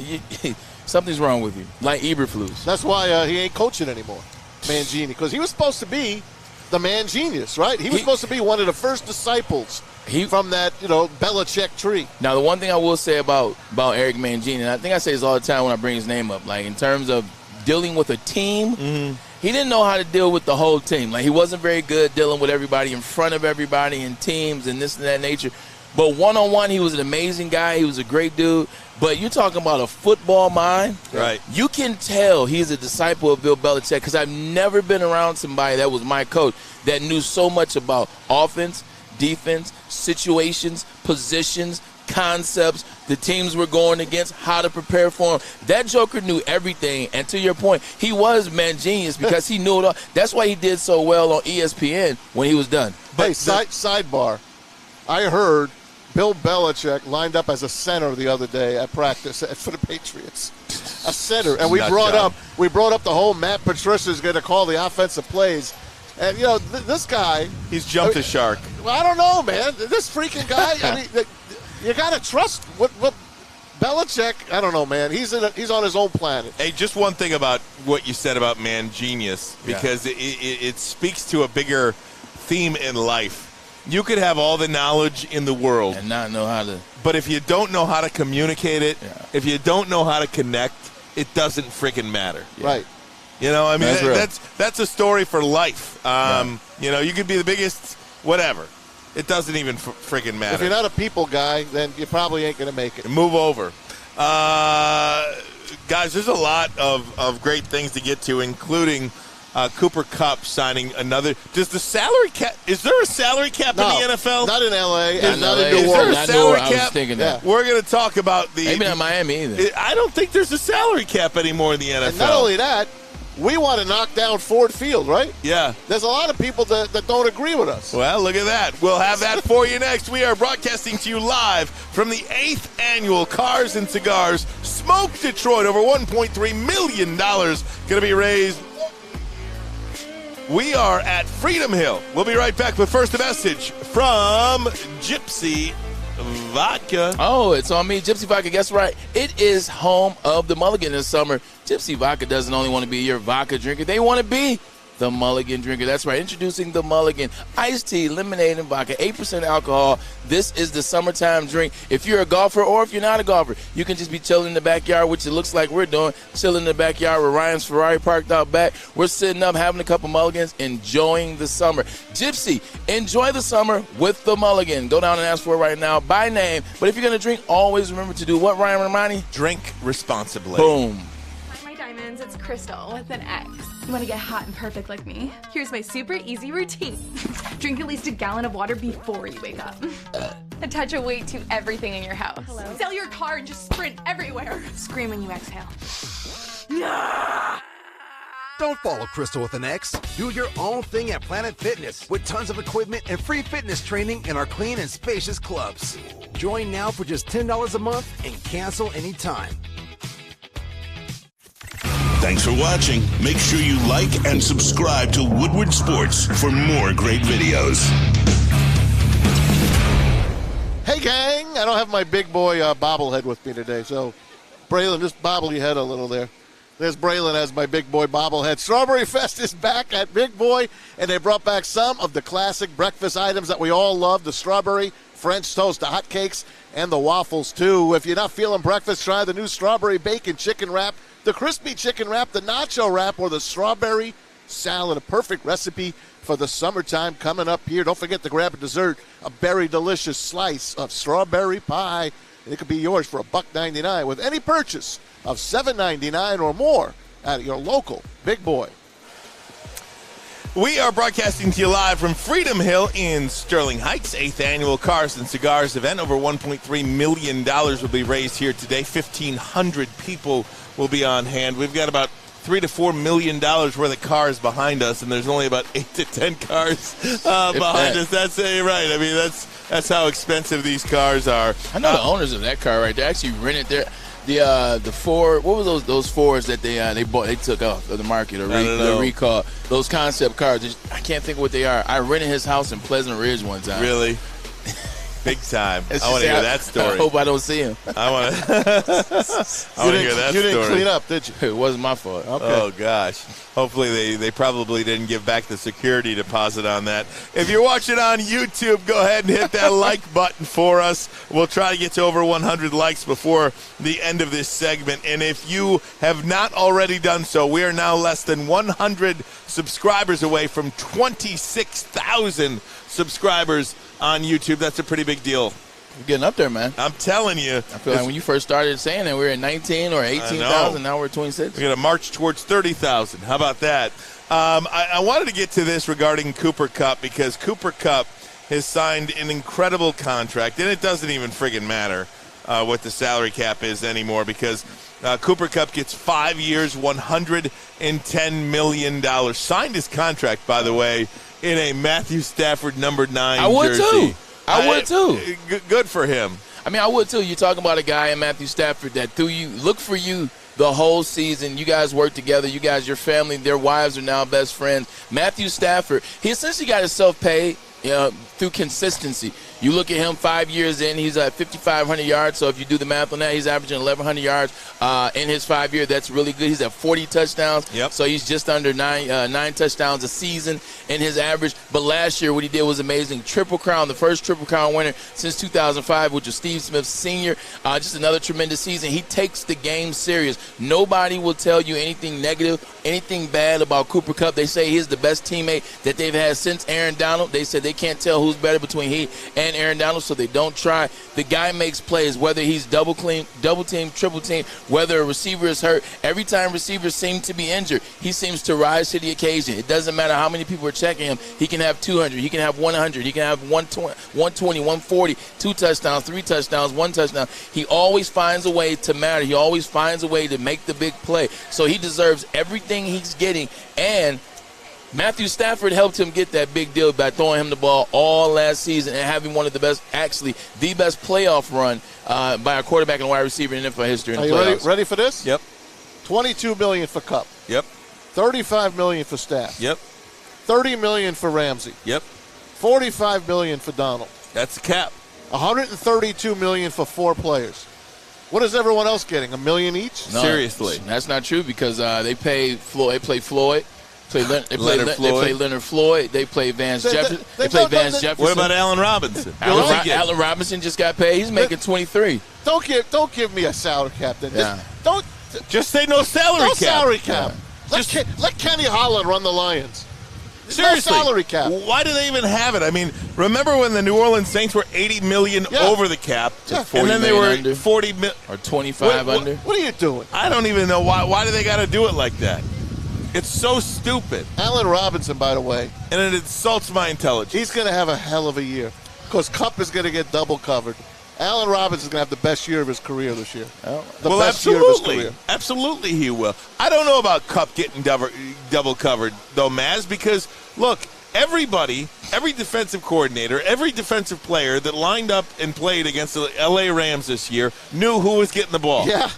something's wrong with you, like Eberflus. That's why he ain't coaching anymore, Mangini, because he was supposed to be the man genius, right? He was supposed to be one of the first disciples from that, Belichick tree. Now, the one thing I will say about Eric Mangini, and I think I say this all the time when I bring his name up, in terms of dealing with a team, he didn't know how to deal with the whole team. He wasn't very good dealing with everybody in front of everybody in teams and this and that nature. But one-on-one, he was an amazing guy. He was a great dude. But you're talking about a football mind. Right. You can tell he's a disciple of Bill Belichick, because I've never been around somebody that was my coach that knew so much about offense, defense, situations, positions, concepts, the teams we're going against, how to prepare for them. That joker knew everything. And to your point, he was Mangenius because he knew it all. That's why he did so well on ESPN when he was done. Hey, sidebar. I heard Bill Belichick lined up as a center the other day at practice for the Patriots. A center. And we brought up the whole Matt Patricia's going to call the offensive plays. And, this guy. He's jumped the shark. Well, I don't know, man. This freaking guy, you got to trust what Belichick. I don't know, man. He's on his own planet. Hey, just one thing about what you said about Mangenius, because it speaks to a bigger theme in life. You could have all the knowledge in the world and not know how to. But if you don't know how to communicate it, if you don't know how to connect, it doesn't freaking matter. Right. You know, I mean, That's that's a story for life. You know, you could be the biggest whatever. It doesn't even freaking matter. If you're not a people guy, then you probably ain't going to make it. Move over. Guys, there's a lot of great things to get to, including Cooper Kupp signing another. Does the salary cap? Is there a salary cap in the NFL? Not in L.A. and not in Is New there Orleans. a salary I was cap? thinking that. We're going to talk about the. Maybe not Miami either. I don't think there's a salary cap anymore in the NFL. And not only that, we want to knock down Ford Field, right? Yeah. There's a lot of people that don't agree with us. Well, look at that. We'll have that for you next. We are broadcasting to you live from the 8th annual Cars and Cigars Smoke Detroit. Over $1.3 million going to be raised. We are at Freedom Hill. We'll be right back with first a message from Gypsy Vodka. Oh, it's on me. Gypsy Vodka, guess right. It is home of the Mulligan this summer. Gypsy Vodka doesn't only want to be your vodka drinker. They want to be the Mulligan drinker. That's right. Introducing the Mulligan. Iced tea, lemonade, and vodka. 8% alcohol. This is the summertime drink. If you're a golfer or if you're not a golfer, you can just be chilling in the backyard, which it looks like we're doing. Chilling in the backyard with Ryan's Ferrari parked out back. We're sitting up, having a couple Mulligans, enjoying the summer. Gypsy, enjoy the summer with the Mulligan. Go down and ask for it right now by name. But if you're going to drink, always remember to do what, Ryan Ermanni? Drink responsibly. Boom. My diamonds, it's Crystal with an X. You want to get hot and perfect like me? Here's my super easy routine. Drink at least a gallon of water before you wake up. Attach a weight to everything in your house. Sell your car and just sprint everywhere. Scream when you exhale. Don't follow Crystal with an X. Do your own thing at Planet Fitness with tons of equipment and free fitness training in our clean and spacious clubs. Join now for just $10 a month and cancel anytime. Thanks for watching. Make sure you like and subscribe to Woodward Sports for more great videos. Hey, gang. I don't have my big boy bobblehead with me today, so Braylon, just bobble your head a little there. There's Braylon as my big boy bobblehead. Strawberry Fest is back at Big Boy, and they brought back some of the classic breakfast items that we all love, the strawberry French toast, the hotcakes, and the waffles, too. If you're not feeling breakfast, try the new strawberry bacon chicken wrap, the crispy chicken wrap, the nacho wrap, or the strawberry salad. A perfect recipe for the summertime coming up here. Don't forget to grab a dessert, a very delicious slice of strawberry pie. It could be yours for $1.99 with any purchase of $7.99 or more at your local Big Boy. We are broadcasting to you live from Freedom Hill in Sterling Heights, 8th annual Cars and Cigars event. Over $1.3 million will be raised here today. 1,500 people will be on hand. We've got about $3 to $4 million worth of cars behind us, and there's only about 8 to 10 cars behind us. That's right. I mean, that's how expensive these cars are. I know the owners of that car right there actually rented the Ford. What were those Fords that they took off of the market or the recall? Those concept cars. I can't think of what they are. I rented his house in Pleasant Ridge one time. Really? Big time. I want to hear that story. I hope I don't see him. I want to hear that story. You didn't clean up, did you? It wasn't my fault. Okay. Oh, gosh. Hopefully they probably didn't give back the security deposit on that. If you're watching on YouTube, go ahead and hit that like button for us. We'll try to get to over 100 likes before the end of this segment. And if you have not already done so, we are now less than 100 subscribers away from 26,000 subscribers on YouTube. That's a pretty big deal. We're getting up there, man. I'm telling you. I feel like when you first started saying that, we were at 19 or 18,000. Now we're at 26. We're going to march towards 30,000. How about that? I wanted to get to this regarding Cooper Kupp because Cooper Kupp has signed an incredible contract, and it doesn't even friggin' matter what the salary cap is anymore because Cooper Kupp gets 5 years, $110 million. Signed his contract, by the way, in a Matthew Stafford number 9 I would jersey. too. I would too. Good for him. I mean, I would too. You're talking about a guy in Matthew Stafford that looked for you the whole season. You guys work together. You guys, your family, their wives are now best friends. Matthew Stafford, he essentially got himself paid. through consistency. You look at him 5 years in, he's at 5,500 yards. So if you do the math on that, he's averaging 1,100 yards in his 5 year. That's really good. He's at 40 touchdowns. Yep. So he's just under nine touchdowns a season in his average. But last year, what he did was amazing. Triple Crown, the first Triple Crown winner since 2005, which was Steve Smith Sr. Just another tremendous season. He takes the game serious. Nobody will tell you anything negative, anything bad about Cooper Kupp. They say he's the best teammate that they've had since Aaron Donald. They said they can't tell who's better between he and Aaron Donald, so they don't try. The guy makes plays, whether he's double team, triple team, whether a receiver is hurt. Every time receivers seem to be injured, he seems to rise to the occasion. It doesn't matter how many people are checking him. He can have 200, he can have 100, he can have 120, 140, 2 touchdowns, 3 touchdowns, 1 touchdown. He always finds a way to matter. He always finds a way to make the big play. So he deserves everything he's getting, and Matthew Stafford helped him get that big deal by throwing him the ball all last season and having one of the best, actually the best playoff run by a quarterback and wide receiver in NFL history. Are you ready for this? Yep. $22 million for Kupp. Yep. $35 million for Staff. Yep. $30 million for Ramsey. Yep. $45 million for Donald. That's the cap. $132 million for 4 players. What is everyone else getting? $1 million each? No, seriously, that's not true because they pay Floyd. They play Floyd. They play Leonard Floyd. They play Vance Jefferson. They play Vance Jefferson. What about Allen Robinson? Allen Robinson just got paid. He's making 23. Don't give me a salary cap. Then. Yeah. Just say no salary cap. Salary cap. Yeah. Let Kenny Holland run the Lions. Seriously, no salary cap. Why do they even have it? I mean, remember when the New Orleans Saints were $80 million over the cap, and then they were under, 40 million or 25 under? What are you doing? I don't even know why. Why do they got to do it like that? It's so stupid. Allen Robinson, by the way, and it insults my intelligence. He's going to have a hell of a year because Kupp is going to get double covered. Allen Robinson is going to have the best year of his career this year. Well, absolutely. Absolutely he will. I don't know about Kupp getting double covered, though, Maz, because, look, every defensive coordinator, every defensive player that lined up and played against the L.A. Rams this year knew who was getting the ball. Yeah.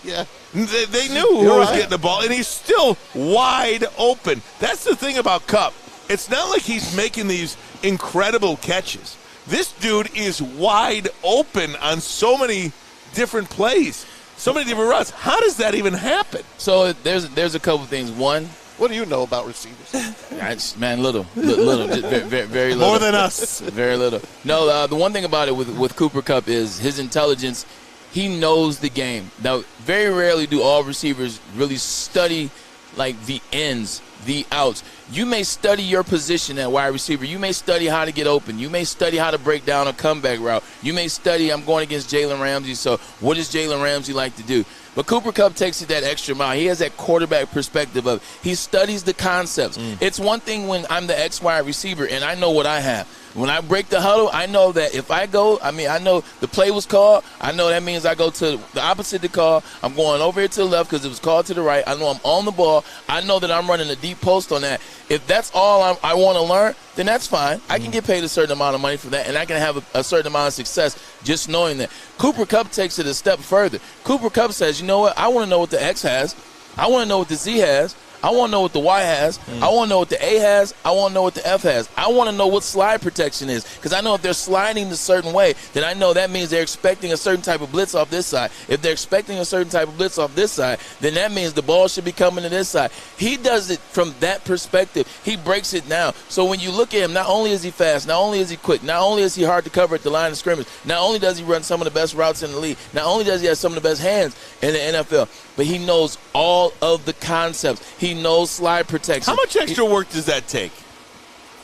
Yeah. They knew who was getting the ball, and he's still wide open. That's the thing about Kupp. It's not like he's making these incredible catches. This dude is wide open on so many different plays, so many different routes. How does that even happen? So there's a couple things. One, what do you know about receivers? Man, little, very little. More than us. Very little. No, the one thing about it with Cooper Kupp is his intelligence. He knows the game. Now, very rarely do all receivers really study like the ins, the outs. You may study your position at wide receiver. You may study how to get open. You may study how to break down a comeback route. You may study, I'm going against Jalen Ramsey, so what does Jalen Ramsey like to do? But Cooper Kupp takes it that extra mile. He has that quarterback perspective of he studies the concepts. It's one thing when I'm the X wide receiver and I know what I have. When I break the huddle, I know that if I go, I know the play was called. I know that means I go to the opposite of the call. I'm going over here to the left because it was called to the right. I know I'm on the ball. I know that I'm running a deep post on that. If that's all I want to learn, then that's fine. I can get paid a certain amount of money for that, and I can have a certain amount of success just knowing that. Cooper Kupp takes it a step further. Cooper Kupp says, you know what? I want to know what the X has. I want to know what the Z has. I want to know what the Y has. I want to know what the A has. I want to know what the F has. I want to know what slide protection is because I know if they're sliding a certain way, then I know that means they're expecting a certain type of blitz off this side. If they're expecting a certain type of blitz off this side, then that means the ball should be coming to this side. He does it from that perspective. He breaks it down. So when you look at him, not only is he fast, not only is he quick, not only is he hard to cover at the line of scrimmage, not only does he run some of the best routes in the league, not only does he have some of the best hands in the NFL, but he knows all of the concepts. He knows slide protection. How much extra work does that take?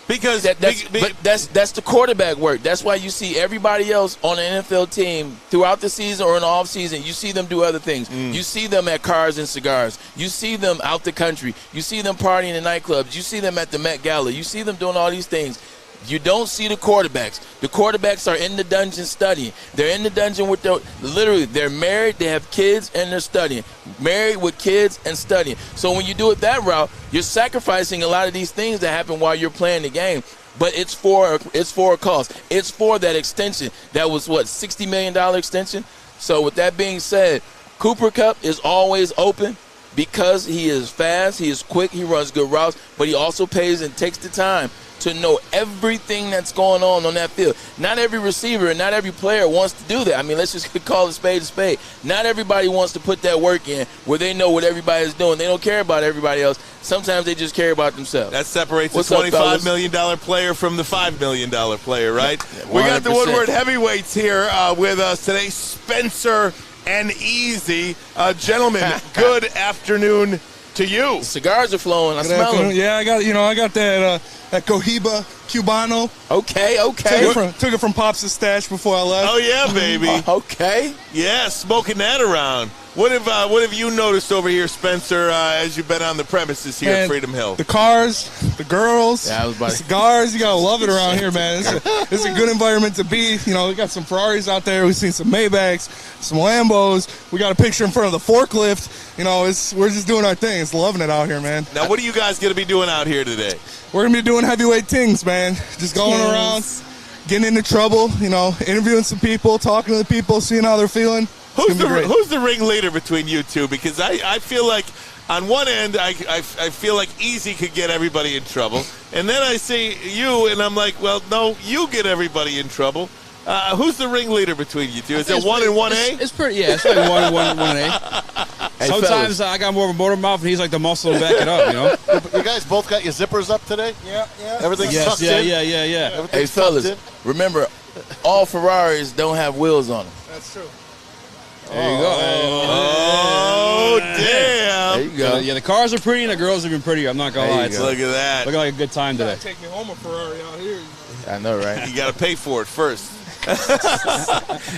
Because that's the quarterback work. That's why you see everybody else on an NFL team throughout the season or in the off season. You see them do other things. You see them at Cars and Cigars. You see them out the country. You see them partying in nightclubs. You see them at the Met Gala. You see them doing all these things. You don't see the quarterbacks. The quarterbacks are in the dungeon studying. They're in the dungeon with they're married, they have kids, and they're studying. Married with kids and studying. So when you do it that route, you're sacrificing a lot of these things that happen while you're playing the game. But it's for a cause. It's for that extension. That was $60 million extension? So with that being said, Cooper Kupp is always open because he is fast, he is quick, he runs good routes, but he also pays and takes the time to know everything that's going on that field. Not every receiver and not every player wants to do that. I mean, let's just call a spade a spade. Not everybody wants to put that work in where they know what everybody's doing. They don't care about everybody else. Sometimes they just care about themselves. That separates the $25 million player from the $5 million player, right? 100%. We got the Woodward heavyweights here with us today, Spencer and Easy. Gentlemen, good afternoon to you. The cigars are flowing. I smell them. Yeah, I got that Cohiba Cubano. Okay. Took it from Pops' stash before I left. Oh yeah, baby. Okay. Yeah, smoking that around. What have you noticed over here, Spencer, as you've been on the premises here at Freedom Hill? The cars, the girls, the cigars. You gotta love it around here, man. It's a good environment to be. You know, we got some Ferraris out there. We've seen some Maybachs, some Lambos. We got a picture in front of the forklift. You know, we're just doing our thing. It's loving it out here, man. Now, what are you guys gonna be doing out here today? We're gonna be doing heavyweight things, man. Just going around, getting into trouble. You know, interviewing some people, talking to the people, seeing how they're feeling. Who's the ringleader between you two? Because I feel like on one end I feel like Easy could get everybody in trouble, and then I see you and I'm like, well, no, you get everybody in trouble. Who's the ringleader between you two? Is it 1 and 1A? It's pretty. Yeah, it's like 1 and 1A. Sometimes I got more of a motor mouth, and he's like the muscle to back it up. You know. You guys both got your zippers up today? Yeah. Everything's tucked in? Yeah. Hey, fellas, remember, all Ferraris don't have wheels on them. That's true. There you go. Oh, damn. There you go. Yeah, the cars are pretty and the girls have been pretty. I'm not going to lie. Look at that. Looking like a good time today. Take me home a Ferrari out here. I know, right? You got to pay for it first.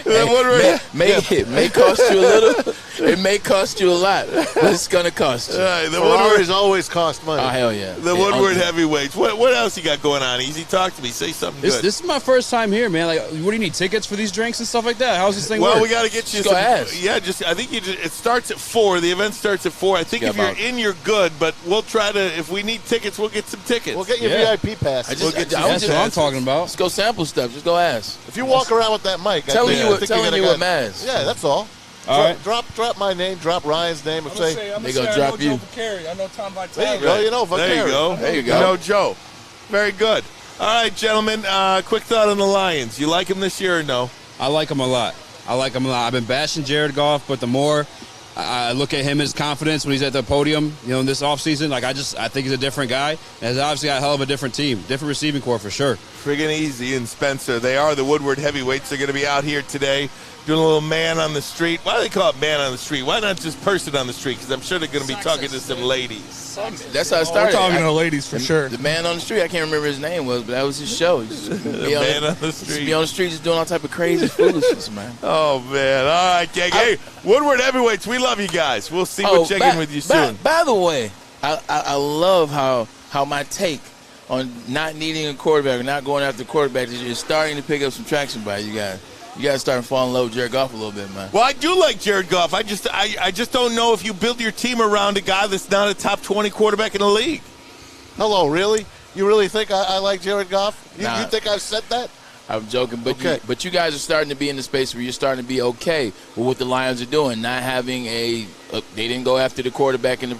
It may cost you a little. It may cost you a lot, but it's going to cost you. The Ferraris always cost money. Oh, hell yeah. The Woodward heavyweights. What else you got going on? Easy, talk to me. Say something good. This is my first time here, man. Like, what do you need, tickets for these drinks and stuff like that? How's this thing work? Well, we got to get you Just some. go ask. Yeah, I think it starts at 4. The event starts at 4. I think if you're in, you're good. But we'll try to. If we need tickets, we'll get some tickets. We'll get you VIP passes. That's what I'm talking about. Just go sample stuff. Just go ask. If you walk around with that mic, telling you what matters. Yeah, that's all. All right. Drop my name, drop Ryan's name, and say they gonna drop you. I know Tom Vitale. There you go. You know There you go. There you go. You know Joe. Very good. All right, gentlemen. Quick thought on the Lions. You like them this year or no? I like him a lot. I've been bashing Jared Goff, but the more I look at him, his confidence when he's at the podium, in this offseason, I think he's a different guy. And he's obviously got a hell of a different team, different receiving core for sure. Friggin' Easy and Spencer. They are the Woodward heavyweights. They're going to be out here today doing a little man on the street. Why do they call it man on the street? Why not just person on the street? Because I'm sure they're going to be talking to some ladies. That's how it started. We're talking to ladies for sure. The man on the street, I can't remember his name was, but that was his show. The man on the street. Be on the street just doing all type of crazy foolishness, man. Oh, man. All right, gang. Hey, Woodward heavyweights, we love you guys. We'll see we'll check in with you soon. By the way, I love how my take on not needing a quarterback or not going after the quarterback is starting to pick up some traction by you guys. You got to start falling in love with Jared Goff a little bit, man. Well, I do like Jared Goff. I just don't know if you build your team around a guy that's not a top 20 quarterback in the league. Hello, really? You really think I like Jared Goff? You think I've said that? I'm joking, but you guys are starting to be in the space where you're starting to be okay with what the Lions are doing, not having they didn't go after the quarterback in the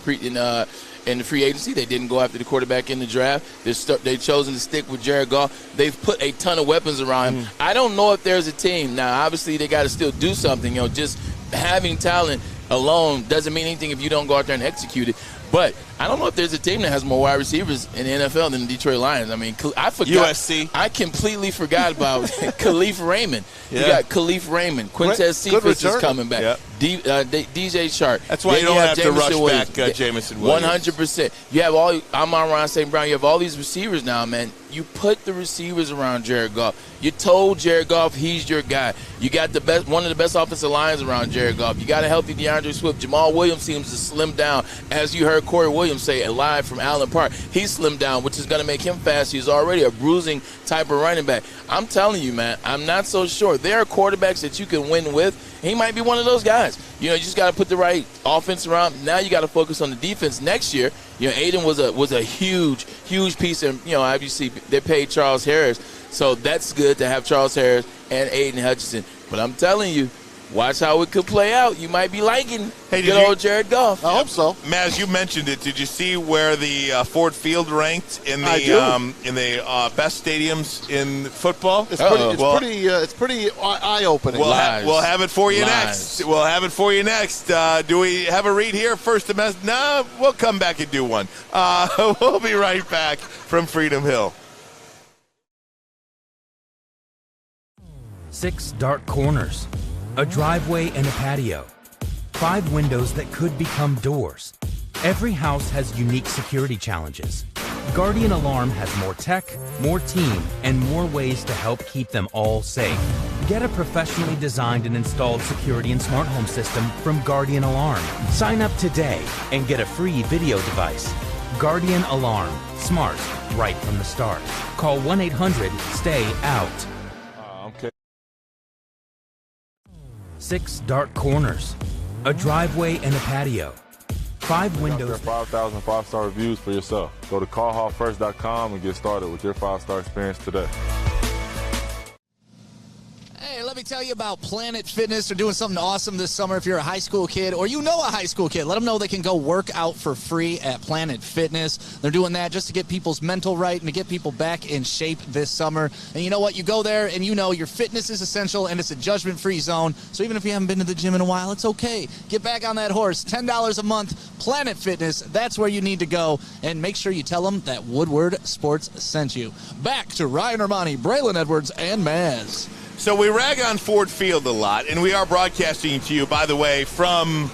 free agency. They didn't go after the quarterback in the draft. They've chosen to stick with Jared Goff. They've put a ton of weapons around him. I don't know if there's a team. Now, obviously, they got to still do something. Just having talent alone doesn't mean anything if you don't go out there and execute it. But I don't know if there's a team that has more wide receivers in the NFL than the Detroit Lions. I mean, I forgot. USC. I completely forgot about Khalif Raymond. You got Khalif Raymond. Quintez Cephas is coming back. Yep. DJ Shark. That's why you don't have to rush back Jameson Williams. 100%. You have Amon-Ra St. Brown. You have all these receivers now, man. You put the receivers around Jared Goff. You told Jared Goff he's your guy. You got one of the best offensive lines around Jared Goff. You got a healthy DeAndre Swift. Jamal Williams seems to slim down, as you heard Corey Williams say live from Allen Park. He's slimmed down, which is going to make him fast. He's already a bruising type of running back. I'm telling you, man, I'm not so sure. There are quarterbacks that you can win with. He might be one of those guys. You just got to put the right offense around. Now you got to focus on the defense next year. Aiden was a huge piece. And, obviously they paid Charles Harris. So that's good to have Charles Harris and Aiden Hutchinson. But I'm telling you, watch how it could play out. You might be liking good old Jared Goff. I hope so. Maz, you mentioned it. Did you see where the Ford Field ranked in the best stadiums in football? It's pretty eye-opening. We'll have it for you next. We'll have it for you next. Do we have a read here? First semester? No, we'll come back and do one. We'll be right back from Freedom Hill. 6 dark corners, a driveway and a patio, 5 windows that could become doors. Every house has unique security challenges. Guardian Alarm has more tech, more team, and more ways to help keep them all safe. Get a professionally designed and installed security and smart home system from Guardian Alarm. Sign up today and get a free video device. Guardian Alarm. Smart, right from the start. Call 1-800-STAY-OUT. 6 dark corners, a driveway and a patio, 5 windows. 5,000 5-star reviews for yourself. Go to callhallfirst.com and get started with your 5-star experience today. Hey, let me tell you about Planet Fitness. They're doing something awesome this summer. If you're a high school kid or you know a high school kid, let them know they can go work out for free at Planet Fitness. They're doing that just to get people's mental right and to get people back in shape this summer. And you know what? You go there and you know your fitness is essential and it's a judgment-free zone. So even if you haven't been to the gym in a while, it's okay. Get back on that horse. $10 a month, Planet Fitness. That's where you need to go. And make sure you tell them that Woodward Sports sent you. Back to Ryan Ermanni, Braylon Edwards, and Maz. So we rag on Ford Field a lot, and we are broadcasting to you, by the way, from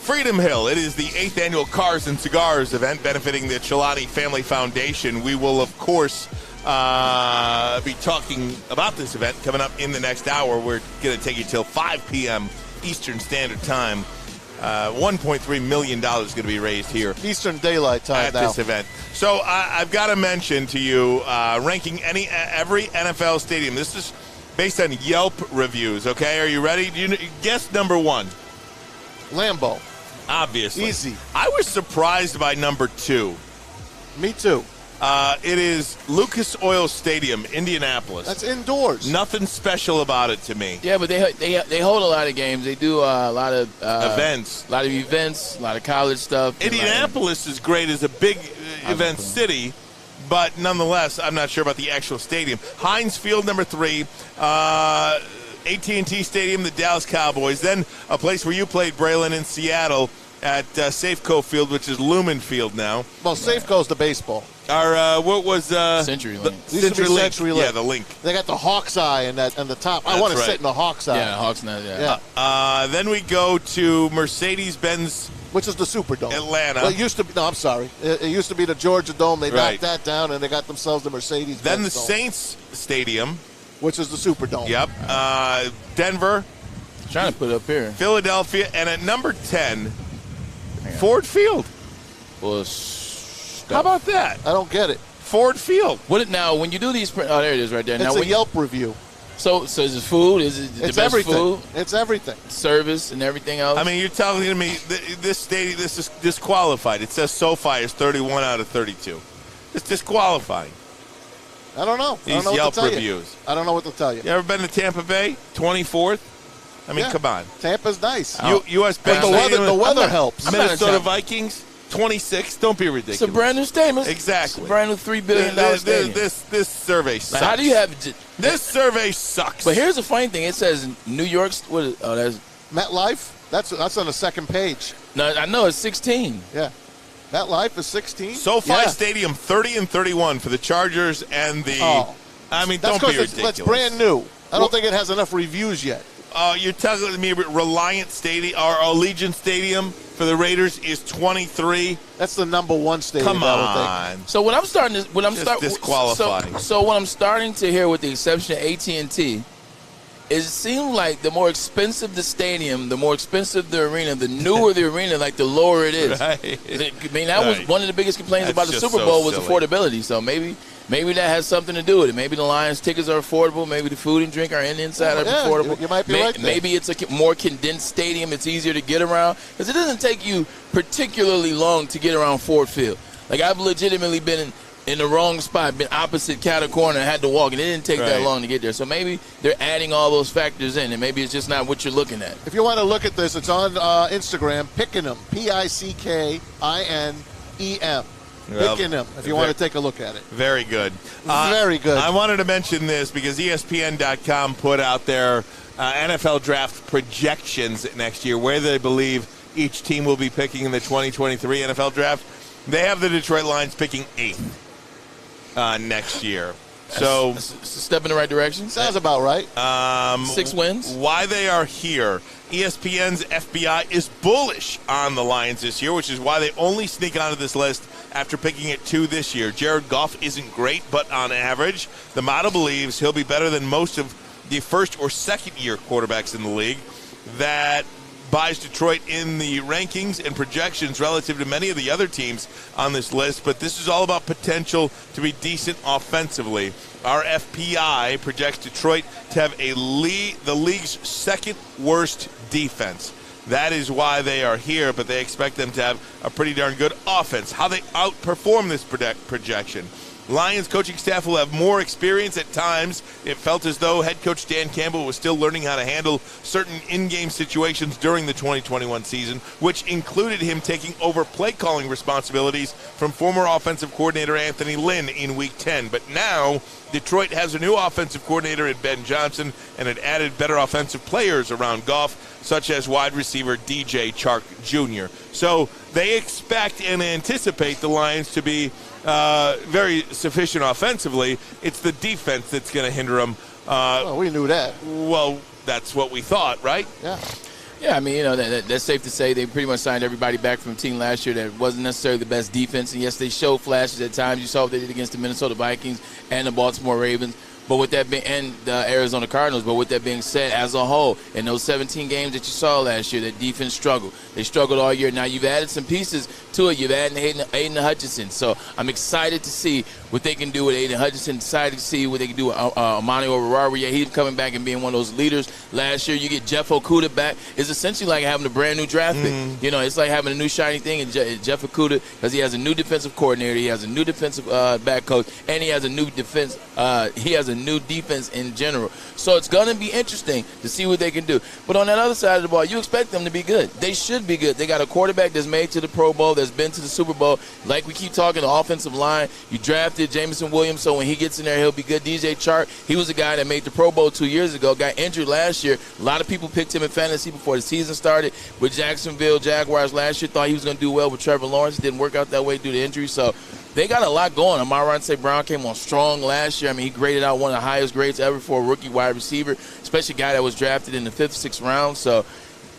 Freedom Hill. It is the 8th annual Cars and Cigars event benefiting the Chilani Family Foundation. We will, of course, be talking about this event coming up in the next hour. We're going to take you till 5 p.m. Eastern Standard Time. $1.3 million is going to be raised here. Eastern Daylight Time at now. This event. So I've got to mention to you, ranking every NFL stadium. This is based on Yelp reviews, okay? Are you ready? Guess number 1. Lambeau. Obviously. Easy. I was surprised by number 2. Me too. It is Lucas Oil Stadium, Indianapolis. That's indoors. Nothing special about it to me. Yeah, but they hold a lot of games. They do a lot of events. A lot of college stuff. Indianapolis is great as a big event city, but nonetheless, I'm not sure about the actual stadium. Heinz Field, number 3. AT&T Stadium, the Dallas Cowboys. Then a place where you played, Braylon, in Seattle at Safeco Field, which is Lumen Field now. Well, Safeco's the baseball. What was CenturyLink? CenturyLink. Yeah, the link. They got the Hawk's Eye on the top. I want to sit in the Hawk's Eye. Yeah, Hawk's Eye. Yeah. Then we go to Mercedes-Benz, which is the Superdome, Atlanta. Well, it used to be. No, I'm sorry. It used to be the Georgia Dome. They knocked that down, and they got themselves the Mercedes-Benz Then the Dome, Saints Stadium, which is the Superdome. Yep. Denver. Trying to put it up here. Philadelphia, and at number 10, Ford Field. Well, how about that? I don't get it. Ford Field. Now, when you do these, there it is right there. It's now, a Yelp review. So is it food? Is it the it's best everything. food? It's everything. Service and everything else. I mean, you're telling me this stadium, this is disqualified. It says SoFi is 31 out of 32. It's disqualifying. I don't know. These I don't know Yelp what to tell reviews. You. I don't know what to tell you. You ever been to Tampa Bay? 24th? I mean, come on. Tampa's nice. U.S. But the weather helps. Minnesota Vikings, 26. Don't be ridiculous. It's a brand new stadium. Exactly. It's a brand new $3 billion stadium. This survey sucks. How do you have this survey sucks? But here's the funny thing. It says New York's. That's MetLife. That's on the second page. No, I know it's 16. Yeah. MetLife is 16. SoFi Stadium 30 and 31 for the Chargers and the. I mean, don't be ridiculous. That's brand new. I don't think it has enough reviews yet. You're telling me Reliant Stadium or Allegiant Stadium for the Raiders is 23. That's the number 1 stadium. Come on. So what I'm starting to disqualifying. So what I'm starting to hear, with the exception of AT&T, is it seems like the more expensive the stadium, the more expensive the arena, the newer the arena, like the lower it is. Right. I mean, that was one of the biggest complaints about the Super Bowl was affordability. So maybe that has something to do with it. Maybe the Lions tickets are affordable. Maybe the food and drink are inside are affordable. You might be right there. Maybe it's a more condensed stadium. It's easier to get around because it doesn't take you particularly long to get around Ford Field. Like I've legitimately been in the wrong spot, been opposite cattle corner, and had to walk, and it didn't take that long to get there. So maybe they're adding all those factors in, and maybe it's just not what you're looking at. If you want to look at this, it's on Instagram, Pickenham, Pickinem. Pickenham, if you want to take a look at it. Very good. Very good. I wanted to mention this because ESPN.com put out their NFL draft projections next year, where they believe each team will be picking in the 2023 NFL draft. They have the Detroit Lions picking 8th next year. So That's a step in the right direction. Sounds about right. 6 wins. Why they are here. ESPN's FBI is bullish on the Lions this year, which is why they only sneak onto this list after picking at 2 this year. Jared Goff isn't great, but on average, the model believes he'll be better than most of the first or second year quarterbacks in the league. That buys Detroit in the rankings and projections relative to many of the other teams on this list, but this is all about potential to be decent offensively. Our FPI projects Detroit to have the league's second worst defense. That is why they are here, but they expect them to have a pretty darn good offense. How they outperform this projection. Lions coaching staff will have more experience at times. It felt as though head coach Dan Campbell was still learning how to handle certain in-game situations during the 2021 season, which included him taking over play calling responsibilities from former offensive coordinator Anthony Lynn in Week 10. But now Detroit has a new offensive coordinator in Ben Johnson and had added better offensive players around Goff, such as wide receiver DJ Chark Jr. So they expect and anticipate the Lions to be very sufficient offensively. It's the defense that's going to hinder them. Well, we knew that. Well, that's what we thought, right? Yeah. Yeah, I mean, that's safe to say. They pretty much signed everybody back from a team last year that wasn't necessarily the best defense. And, yes, they showed flashes at times. You saw what they did against the Minnesota Vikings and the Baltimore Ravens. But with that being, and the Arizona Cardinals, but with that being said, as a whole, in those 17 games that you saw last year, that defense struggled. They struggled all year. Now you've added some pieces to it. You've added Aiden Hutchinson. So I'm excited to see what they can do with Aiden Hutchinson. Excited to see what they can do with Ermanni Oruwariye. Yeah, he's coming back and being one of those leaders. Last year, you get Jeff Okudah back. It's essentially like having a brand new draft pick. You know, it's like having a new shiny thing. And Jeff Okudah, because he has a new defensive coordinator, he has a new defensive back coach, and he has a new defense. He has a new defense in general. So it's going to be interesting to see what they can do. But on that other side of the ball, you expect them to be good. They should be good. They got a quarterback that's made to the Pro Bowl, that's been to the Super Bowl. Like we keep talking, the offensive line, you drafted Jameson Williams, so when he gets in there, he'll be good. DJ Chark, he was a guy that made the Pro Bowl 2 years ago, got injured last year. A lot of people picked him in fantasy before the season started. With Jacksonville Jaguars last year, thought he was going to do well with Trevor Lawrence. It didn't work out that way due to injury. So they got a lot going. Amon-Ra St. Brown came on strong last year. I mean, he graded out one of the highest grades ever for a rookie wide receiver, especially a guy that was drafted in the 5th, 6th round. So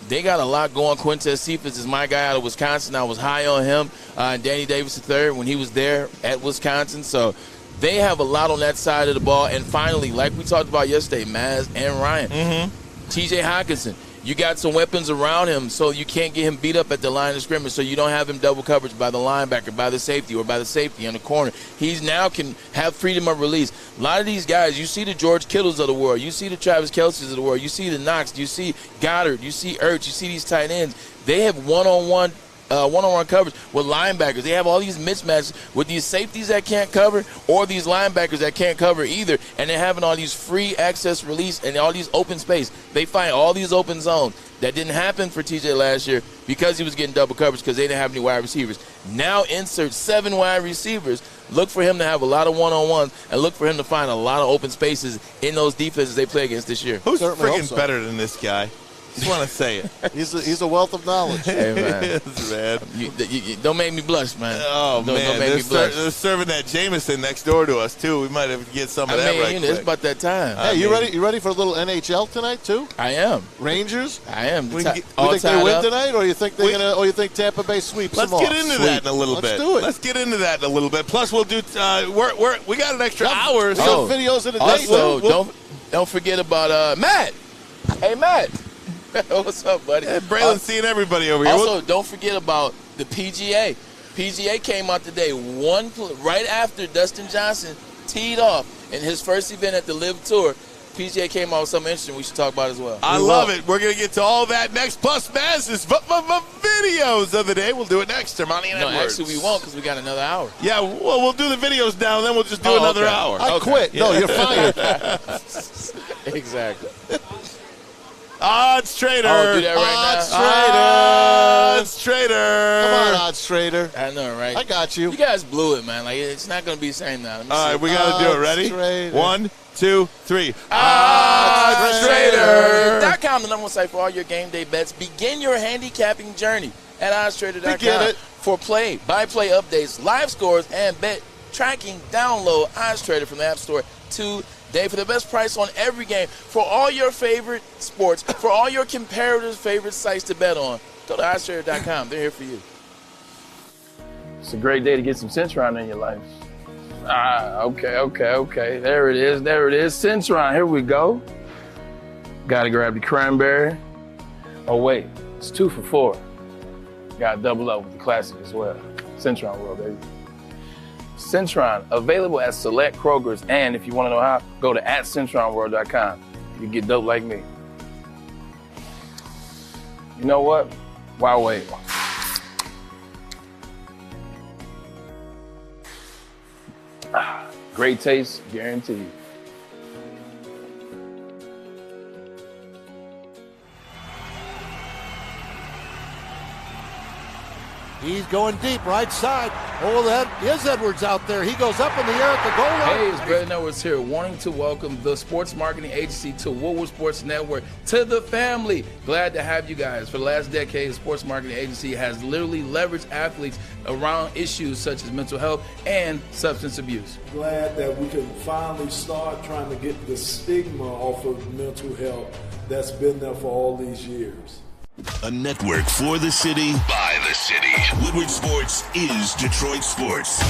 they got a lot going. Quintez Cephas is my guy out of Wisconsin. I was high on him. Danny Davis III when he was there at Wisconsin. So they have a lot on that side of the ball. And finally, like we talked about yesterday, Maz and Ryan, TJ Hockenson. You got some weapons around him, so you can't get him beat up at the line of scrimmage, so you don't have him double coverage by the linebacker, by the safety, or by the safety on the corner. He now can have freedom of release. A lot of these guys, you see the George Kittles of the world, you see the Travis Kelce's of the world, you see the Knox, you see Goddard, you see Ertz, you see these tight ends. They have one-on-one coverage with linebackers. They have all these mismatches with these safeties that can't cover or these linebackers that can't cover either, and they're having all these free access release and all these open space. They find all these open zones. That didn't happen for TJ last year because he was getting double coverage because they didn't have any wide receivers. Now insert 7 wide receivers. Look for him to have a lot of one-on-ones and look for him to find a lot of open spaces in those defenses they play against this year. Who's freaking better than this guy? Just want to say it. He's a wealth of knowledge. Hey, man. Yes, man. You don't make me blush, man. Oh, don't make me blush. They're serving that Jameson next door to us, too. We might have to get some of that right quick. It's about that time. Hey, you ready for a little NHL tonight, too? I am. Rangers? I am. You think they win tonight, or you think they're gonna? Or you think Tampa Bay sweeps them off? Let's get into that in a little bit. Let's do it. Let's get into that in a little bit. Plus, we'll do. We got an extra hour. So videos of the day. Also, don't forget about Matt. Hey, Matt. What's up, buddy? Yeah, Braylon's seeing everybody over here. Also, don't forget about the PGA. PGA came out today right after Dustin Johnson teed off in his first event at the LIV Tour. PGA came out with something interesting we should talk about as well. I love it. We're going to get to all that next. Plus, Maz's videos of the day. We'll do it next. Ermanni and Edwards. Actually, we won't because we got another hour. Yeah, well, we'll do the videos now, and then we'll just do another hour. I quit. Yeah. No, you're fired. Exactly. Odds Trader. Oh, do that right Odds Trader. Come on, Odds Trader. I know, right? I got you. You guys blew it, man. Like, it's not going to be the same now. All right, we got to do it. Ready? Trader. 1, 2, 3. OddsTrader.com, the number one site for all your game day bets. Begin your handicapping journey at OddsTrader.com. Begin it. For by-play updates, live scores, and bet tracking. Download OddsTrader from the App Store today for the best price on every game. For all your favorite sports, for all your competitors' favorite sites to bet on, go to OddsTrader.com. They're here for you. It's a great day to get some Centron in your life. Okay. There it is. Centron, here we go. Gotta grab the cranberry. Oh, wait, it's 2 for $4. Gotta double up with the classic as well. Centron World, baby. Centron, available at select Krogers, and if you want to know how, go to @CentronWorld.com. You can get dope like me. You know what? Why wait? Great taste, guaranteed. He's going deep, right side. Oh, that is Edwards out there. He goes up in the air at the goal line. Hey, it's Braylon Edwards here, wanting to welcome the sports marketing agency to Woodward Sports Network, to the family. Glad to have you guys. For the last decade, the sports marketing agency has literally leveraged athletes around issues such as mental health and substance abuse. Glad that we can finally start trying to get the stigma off of mental health that's been there for all these years. A network for the city, by the city. Woodward Sports is Detroit Sports.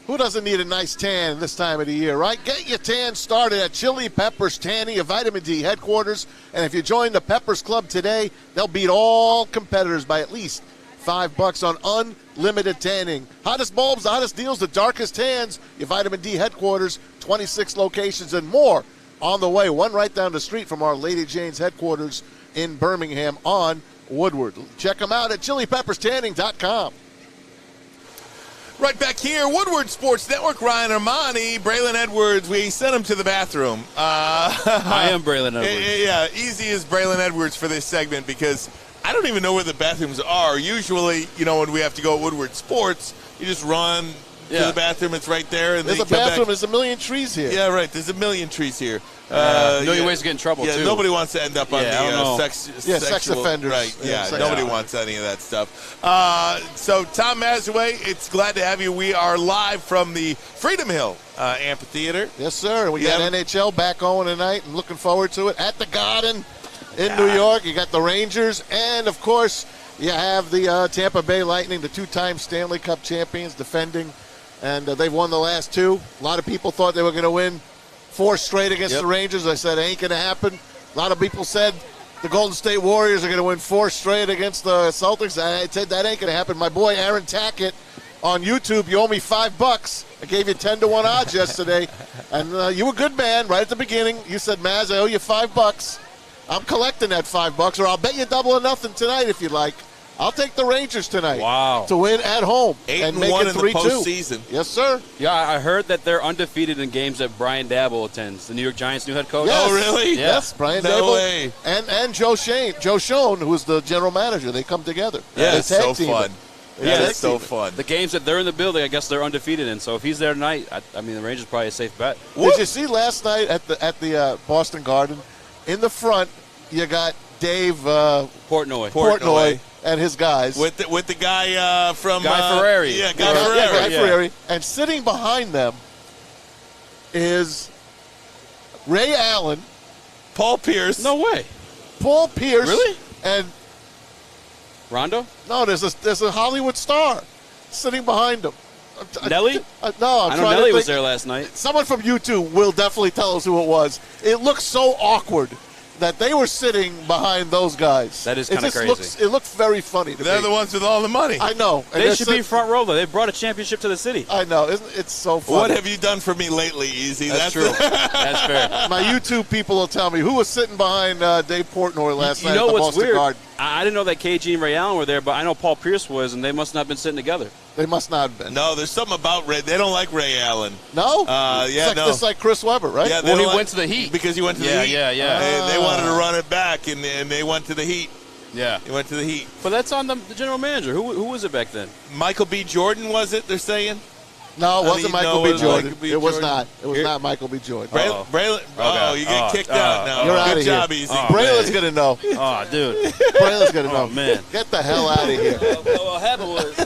Who doesn't need a nice tan this time of the year, right? Get your tan started at Chili Peppers Tanning, a vitamin D headquarters. And if you join the Peppers Club today, they'll beat all competitors by at least $5 on unlimited tanning. Hottest bulbs, the hottest deals, the darkest tans. Your vitamin D headquarters, 26 locations and more on the way. One right down the street from our Lady Jane's headquarters in Birmingham on Woodward. Check them out at chilipepperstanning.com. Right back here, Woodward Sports Network, Ryan Ermanni, Braylon Edwards. We sent him to the bathroom. I am Braylon Edwards. Yeah, easy as Braylon Edwards for this segment because I don't even know where the bathrooms are. Usually, when we have to go at Woodward Sports, you just run to the bathroom. It's right there. And there's a bathroom. There's a million trees here. Yeah, right. There's a million trees here. Million ways to get in trouble, too. Nobody wants to end up on the sex offenders. Right, nobody wants any of that stuff. So, Tom Mazawey, it's glad to have you. We are live from the Freedom Hill Amphitheater. Yes, sir. We got NHL back on tonight and looking forward to it. At the Garden in New York, you got the Rangers. And, of course, you have the Tampa Bay Lightning, the two-time Stanley Cup champions, defending. And they've won the last 2. A lot of people thought they were going to win 4 straight against the Rangers. I said, it ain't going to happen. A lot of people said the Golden State Warriors are going to win 4 straight against the Celtics. I said, that ain't going to happen. My boy Aaron Tackett on YouTube, you owe me $5. I gave you 10-1 odds yesterday. And you were a good man right at the beginning. You said, Maz, I owe you $5. I'm collecting that $5, or I'll bet you double or nothing tonight if you'd like. I'll take the Rangers tonight to win at home and make it 3-2. In the postseason. Yes, sir. Yeah, I heard that they're undefeated in games that Brian Daboll attends, the New York Giants' new head coach. Yes. Oh, really? Yeah. Yes, Brian Daboll. Way. And Joe Schoen, who's the general manager. They come together. Yeah, it's so fun. Yeah, it's so fun. The games that they're in the building, I guess they're undefeated in. So if he's there tonight, I mean, the Rangers are probably a safe bet. Did you see last night at the Boston Garden? In the front, you got Dave Portnoy. And his guys. With the guy from... Guy Ferrari. Yeah, Guy Ferrari. And sitting behind them is Ray Allen. Paul Pierce. No way. Paul Pierce. Really? And... Rondo? No, there's a Hollywood star sitting behind him. Nelly? No, I know Nelly was there last night. Someone from YouTube will definitely tell us who it was. It looks so awkward. that they were sitting behind those guys. That is kind of crazy. It looks very funny to me. They're the ones with all the money. I know. They should be front row, though. They brought a championship to the city. I know. It's so funny. What have you done for me lately, Easy? That's true. That's fair. My YouTube people will tell me who was sitting behind Dave Portnoy last night at the what's Boston weird? Garden. I didn't know that KG and Ray Allen were there, but I know Paul Pierce was, and they must not have been sitting together. They must not have been. No, there's something about Ray. They don't like Ray Allen. No? It's like Chris Webber, right? Yeah, he went to the Heat. Because he went to the Heat. Yeah. They wanted to run it back, and they went to the Heat. Yeah. He went to the Heat. But that's on the general manager. Who was it back then? Michael B. Jordan, was it, they're saying? No, it wasn't Michael B. Jordan. It was not. It was not Michael B. Jordan. Braylon, you get kicked out now. You're out Good of job, here. Easy. Braylon's going to know. Oh, dude. Braylon's going to know. Oh, man. Get the hell out of here. What happened was...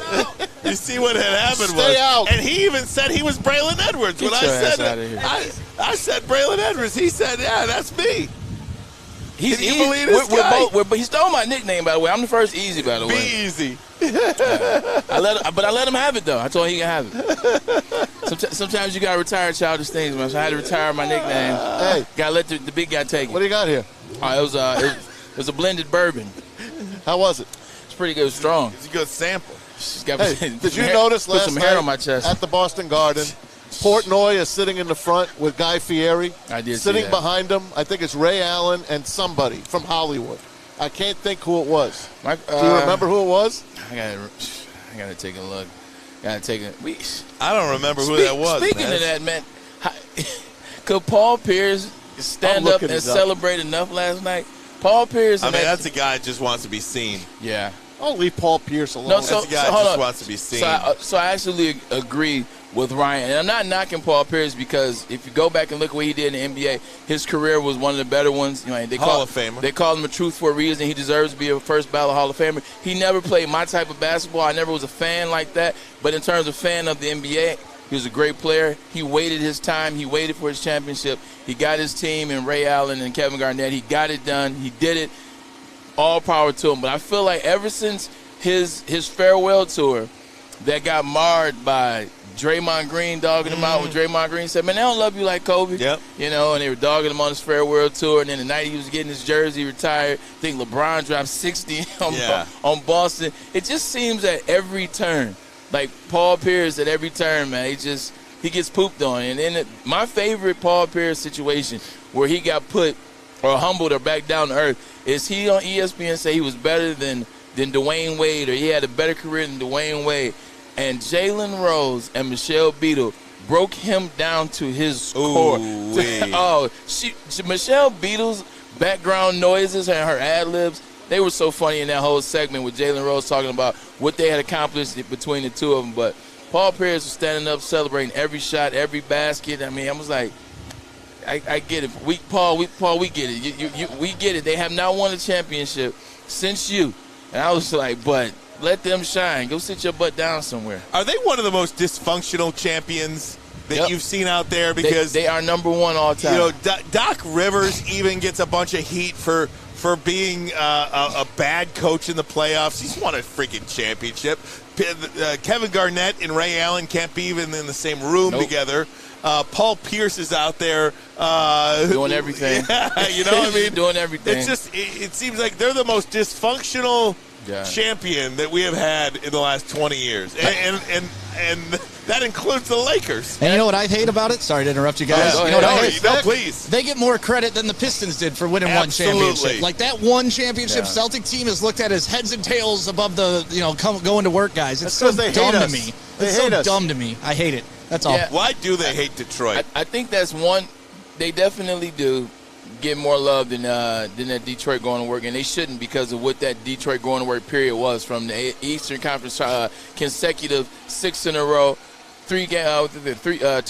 You see what had happened Stay out. And he even said he was Braylon Edwards. When I said Braylon Edwards, he said, yeah, that's me. Can you believe this guy? But he stole my nickname, by the way. I'm the first Easy, by the way. Be Easy. I let him have it, though. I told him he can have it. Sometimes you got to retire childish things, man. So I had to retire my nickname. Hey. Got to let the big guy take it. What do you got here? It was a blended bourbon. How was it? It's pretty good. Strong. It's a good sample. Did you notice last some night hair on my chest at the Boston Garden, Portnoy is sitting in the front with Guy Fieri. I did see Sitting that. behind him, I think it's Ray Allen and somebody from Hollywood. I can't think who it was. Do you remember who it was? I gotta take a look. I don't remember who that was. Speaking of that, man, could Paul Pierce stand up and celebrate enough last night? Paul Pierce. That's a guy that just wants to be seen. Yeah. Don't leave Paul Pierce alone. That's a guy that just wants to be seen. So I actually agree with Ryan. And I'm not knocking Paul Pierce because if you go back and look at what he did in the NBA, his career was one of the better ones. Hall of Famer. They call him a truth for a reason. He deserves to be a first ballot Hall of Famer. He never played my type of basketball. I never was a fan like that. But in terms of fan of the NBA, he was a great player. He waited his time. He waited for his championship. He got his team and Ray Allen and Kevin Garnett. He got it done. He did it. All power to him. But I feel like ever since his farewell tour that got marred by Draymond Green dogging him out when Draymond Green said, man, they don't love you like Kobe. Yep. And they were dogging him on his farewell tour. And then the night he was getting his jersey retired, I think LeBron dropped 60 on Boston. It just seems at every turn, like Paul Pierce at every turn, man, he gets pooped on. And in my favorite Paul Pierce situation where he got put or humbled or back down to earth is he on ESPN say he was better than Dwayne Wade, or he had a better career than Dwayne Wade. And Jalen Rose and Michelle Beadle broke him down to his core. Michelle Beadle's background noises and her ad-libs, they were so funny in that whole segment with Jalen Rose talking about what they had accomplished between the two of them. But Paul Pierce was standing up celebrating every shot, every basket. I mean, I was like, I get it. Paul, we get it. We get it. They have not won a championship since you. And I was like, but let them shine. Go sit your butt down somewhere. Are they one of the most dysfunctional champions that you've seen out there? Because they are number one all time. Doc Rivers even gets a bunch of heat for being a bad coach in the playoffs. He's won a freaking championship. Kevin Garnett and Ray Allen can't be even in the same room together. Paul Pierce is out there doing everything. Yeah, you know what I mean? Doing everything. It's just it seems like they're the most dysfunctional champion that we have had in the last 20 years, and that includes the Lakers. And you know what I hate about it? Sorry to interrupt you guys. Please. They get more credit than the Pistons did for winning one championship. Like that one championship Celtic team is looked at as heads and tails above the going to work guys. It's so dumb to me. It's so dumb to me. I hate it. That's all. Why do they hate Detroit? I think that's one. They definitely do get more love than that Detroit going to work, and they shouldn't because of what that Detroit going to work period was from the Eastern Conference consecutive 6 in a row, 2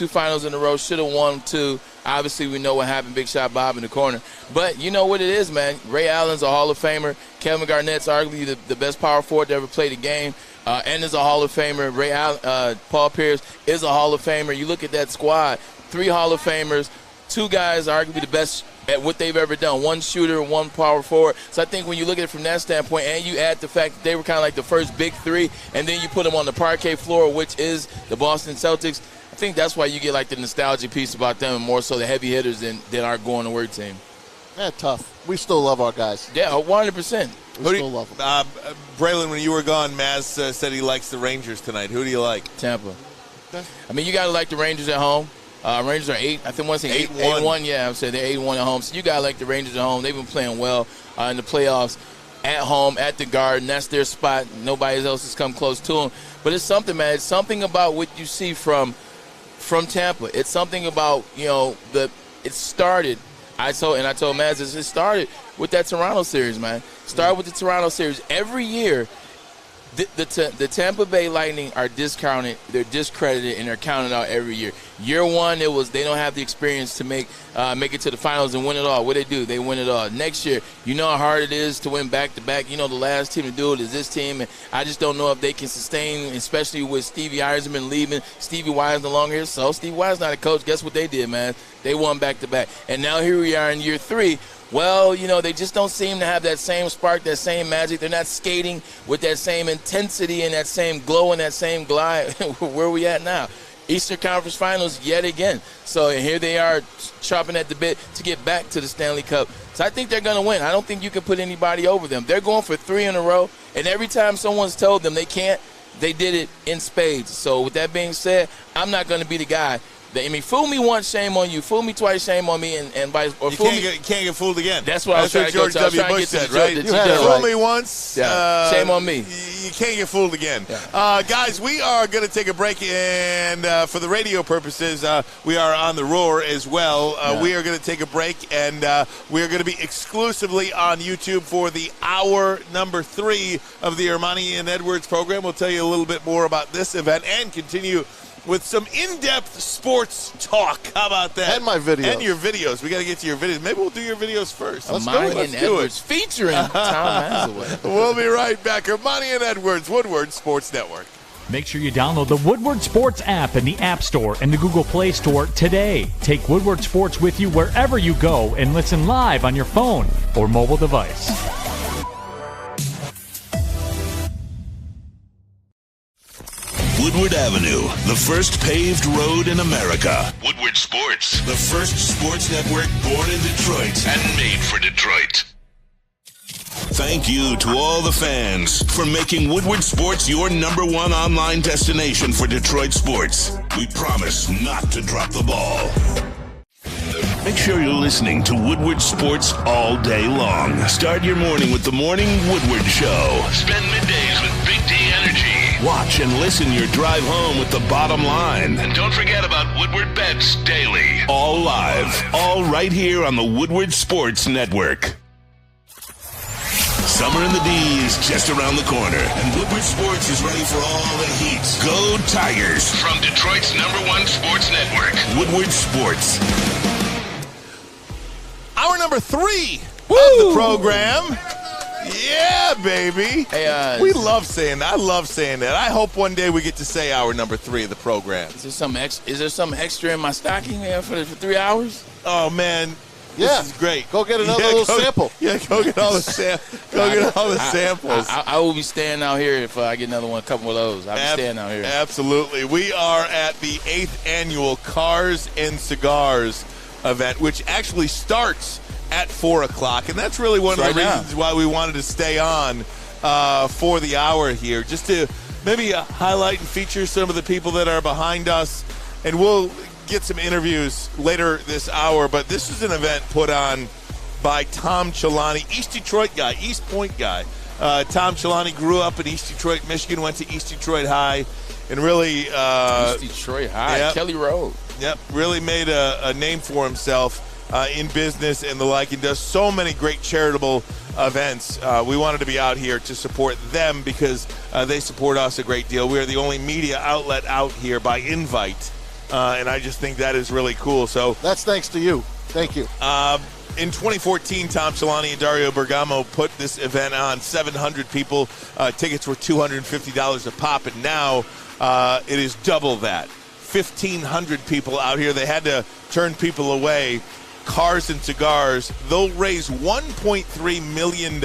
finals in a row. Should have won 2. Obviously, we know what happened. Big shot Bob in the corner. But you know what it is, man. Ray Allen's a Hall of Famer. Kevin Garnett's arguably the best power forward to ever play the game. And is a Hall of Famer. Paul Pierce is a Hall of Famer. You look at that squad, 3 Hall of Famers, 2 guys arguably the best at what they've ever done. 1 shooter, 1 power forward. So I think when you look at it from that standpoint, and you add the fact that they were kind of like the first big 3, and then you put them on the parquet floor, which is the Boston Celtics, I think that's why you get like the nostalgia piece about them, and more so the heavy hitters than our going to work team. Tough. We still love our guys. Yeah, 100%. We still love them. Braylon, when you were gone, Maz said he likes the Rangers tonight. Who do you like? Tampa. I mean, you got to like the Rangers at home. Rangers are 8. I think one thing 8-1. Yeah, I'm saying they're 8-1 at home. So you got to like the Rangers at home. They've been playing well in the playoffs at home, at the Garden. That's their spot. Nobody else has come close to them. But it's something, man. It's something about what you see from Tampa. It's something about, it started. I told Maz this. It started with that Toronto series, man. Started with the Toronto series. Every year, the Tampa Bay Lightning are discounted, they're discredited, and they're counted out every year. Year one, they don't have the experience to make it to the finals and win it all. What they do, they win it all. Next year, you know how hard it is to win back-to-back. The last team to do it is this team, and I just don't know if they can sustain, especially with Stevie Yzerman leaving. Stevie Y is no longer here, so Stevie Y is not a coach. Guess what they did, man? They won back-to-back. And now here we are in year 3. Well, they just don't seem to have that same spark, that same magic. They're not skating with that same intensity and that same glow and that same glide. Where are we at now? Eastern Conference Finals yet again. So here they are chopping at the bit to get back to the Stanley Cup. So I think they're going to win. I don't think you can put anybody over them. They're going for 3 in a row, and every time someone's told them they can't, they did it in spades. So with that being said, I'm not going to be the guy. Fool me once, shame on you. Fool me twice, shame on me, and vice versa. You can't get fooled again. That's what I was trying to George W. Bush said, right? Fool me once, shame on me. You can't get fooled again. Yeah. Guys, we are going to take a break, and for the radio purposes, we are on the Roar as well. We are going to take a break, and we are going to be exclusively on YouTube for the hour number 3 of the Ermanni and Edwards program. We'll tell you a little bit more about this event and continue with some in-depth sports talk. How about that? And my videos. And your videos. We got to get to your videos. Maybe we'll do your videos first. Ermanni and Edwards featuring Tom Mazawey. We'll be right back. Ermanni and Edwards, Woodward Sports Network. Make sure you download the Woodward Sports app in the App Store and the Google Play Store today. Take Woodward Sports with you wherever you go and listen live on your phone or mobile device. Woodward Avenue, the first paved road in America. Woodward Sports, the first sports network born in Detroit and made for Detroit. Thank you to all the fans for making Woodward Sports your #1 online destination for Detroit sports. We promise not to drop the ball. Make sure you're listening to Woodward Sports all day long. Start your morning with the Morning Woodward Show. Spend middays with Big D Energy. Watch and listen your drive home with the Bottom Line. And don't forget about Woodward Bets Daily. All live, all right here on the Woodward Sports Network. Summer in the D is just around the corner, and Woodward Sports is ready for all the heat. Go Tigers! From Detroit's #1 sports network, Woodward Sports. Hour number 3 of the program. Yeah, baby. Hey, we love saying that. I love saying that. I hope one day we get to say hour number 3 of the program. Is there some extra in my stocking, man, for 3 hours? Oh, man. This is great. Go get another little sample. Yeah, go get all the samples. I will be staying out here if I get another one, a couple of those. I'll be staying out here. Absolutely. We are at the 8th annual Cars and Cigars event, which actually starts at 4 o'clock, and that's really one of the reasons why we wanted to stay on for the hour here, just to maybe highlight and feature some of the people that are behind us, and we'll get some interviews later this hour. But this is an event put on by Tom Chelani, East Detroit guy, East Point guy. Tom Chelani grew up in East Detroit, Michigan, went to East Detroit High, and really East Detroit High, Kelly Road. Yep, really made a name for himself in business and the like, and does so many great charitable events. We wanted to be out here to support them because they support us a great deal. We are the only media outlet out here by invite, and I just think that is really cool. So that's thanks to you. Thank you. In 2014, Tom Chelani and Dario Bergamo put this event on. 700 people. Tickets were $250 a pop, and now it is double that. 1,500 people out here. They had to turn people away. Cars and Cigars, they'll raise $1.3 million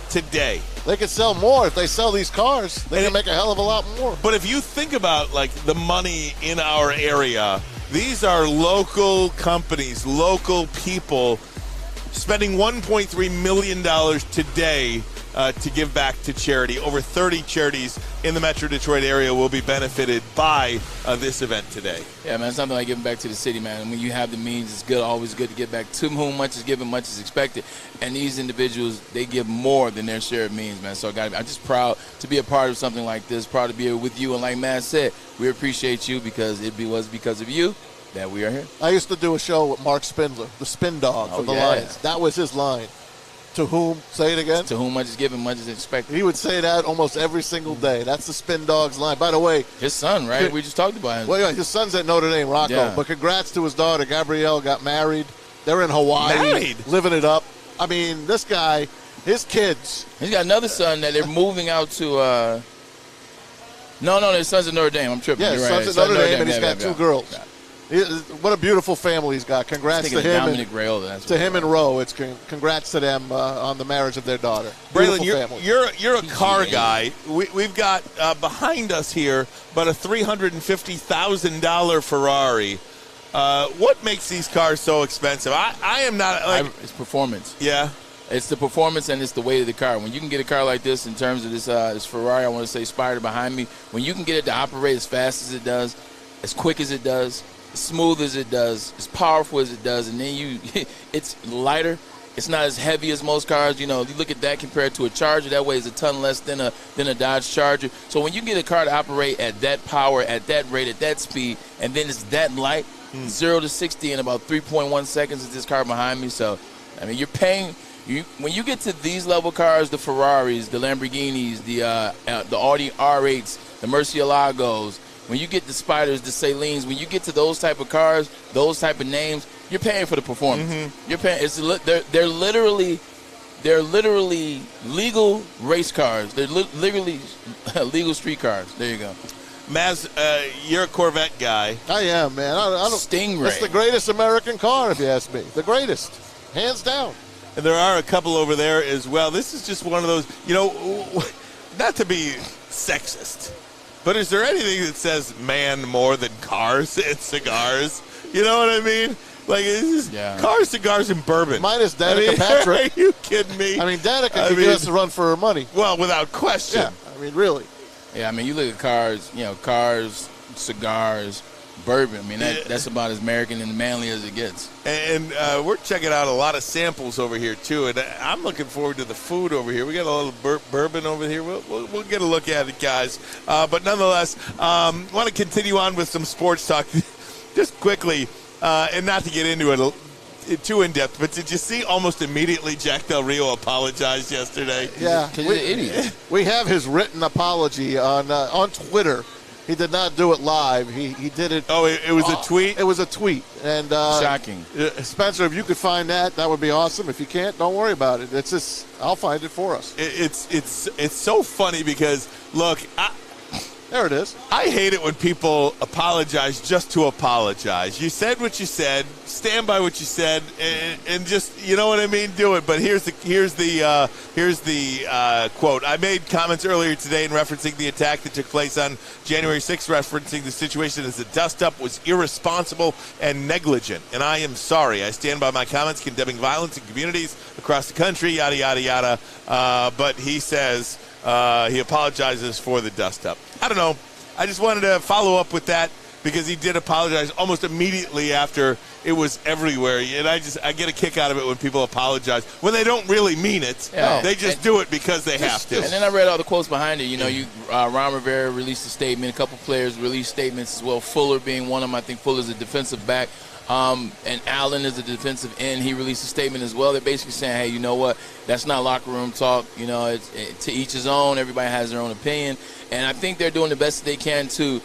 today. They could sell more if they sell these cars. They can make a hell of a lot more. But if you think about like the money in our area, these are local companies, local people spending $1.3 million today to give back to charity. Over 30 charities in the Metro Detroit area will be benefited by this event today. Yeah, man, something like giving back to the city, man. When you have the means, it's good, always good to give back. To whom much is given, much is expected. And these individuals, they give more than their share of means, man. So I'm just proud to be a part of something like this, proud to be here with you. And like Matt said, we appreciate you because it was because of you that we are here. I used to do a show with Mark Spindler, the Spin Dog from the Lions. That was his line. To whom, say it again? To whom much is given, much is expected. He would say that almost every single day. That's the Spin Dog's line. By the way, his son, right? We just talked about him. Well, yeah, his son's at Notre Dame, Rocco. Yeah. But congrats to his daughter, Gabrielle, got married. They're in Hawaii. Married? Living it up. I mean, this guy, his kids. He's got another son that they're moving out to. No, his son's at Notre Dame. I'm tripping. Yeah, You're his right. son's at Notre Dame, and he's got two girls. Yeah. What a beautiful family he's got. Congrats to him. Dominic Rayola, to him and Roe. It's congrats to them on the marriage of their daughter. Braylon, family. you're a car guy. We've got behind us here about a $350,000 Ferrari. What makes these cars so expensive? I am not like it's performance. Yeah. It's the performance and it's the weight of the car. When you can get a car like this in terms of this Ferrari, I want to say Spider behind me, when you can get it to operate as fast as it does, as quick as it does, as smooth as it does, as powerful as it does, and then it's lighter. It's not as heavy as most cars. You look at that compared to a Charger. That weighs a ton less than a Dodge Charger. So when you get a car to operate at that power, at that rate, at that speed, and then it's that light, 0 to 60 in about 3.1 seconds is this car behind me. So, I mean, you're paying. When you get to these level cars, the Ferraris, the Lamborghinis, the Audi R8s, the Murcielagos, when you get the Spiders, the Salines, when you get to those type of cars, those type of names, you're paying for the performance. Mm-hmm. You're paying. They're literally legal race cars. They're literally legal street cars. There you go. Maz, you're a Corvette guy. I am, man. I don't, Stingray. It's the greatest American car, if you ask me. The greatest, hands down. And there are a couple over there as well. This is just one of those, not to be sexist, but is there anything that says man more than cars and cigars? You know what I mean? Like, it's just cars, cigars, and bourbon. Minus Danica Patrick. Are you kidding me? I mean, Danica can give us a run for her money. Well, without question. Yeah, I mean, really. Yeah, I mean, you look at cars, cars, cigars, bourbon. I mean, that's about as American and manly as it gets. And we're checking out a lot of samples over here, too. And I'm looking forward to the food over here. We got a little bourbon over here. We'll get a look at it, guys. But nonetheless, want to continue on with some sports talk just quickly. And not to get into it too in-depth, but did you see almost immediately Jack Del Rio apologized yesterday? Yeah. Because he's an idiot. We have his written apology on Twitter. He did not do it live. He did it. Oh, it was a tweet? It was a tweet. And shocking. Spencer, if you could find that would be awesome. If you can't, don't worry about it. It's just, I'll find it for us. It's so funny because, look, there it is. I hate it when people apologize just to apologize. You said what you said, stand by what you said, and just, you know what I mean, do it. But here's the quote. I made comments earlier today in referencing the attack that took place on January 6th, referencing the situation as a dust-up was irresponsible and negligent, and I am sorry. I stand by my comments condemning violence in communities across the country, yada, yada, yada. But he says he apologizes for the dust-up. I don't know. I just wanted to follow up with that because he did apologize almost immediately after it was everywhere. And I get a kick out of it when people apologize when they don't really mean it. Yeah. They just do it because they have to. And then I read all the quotes behind it. Ron Rivera released a statement. A couple players released statements as well. Fuller being one of them. I think Fuller's a defensive back. And Allen is a defensive end. He released a statement as well. They're basically saying, hey, you know what? That's not locker room talk. It's to each his own. Everybody has their own opinion. And I think they're doing the best they can to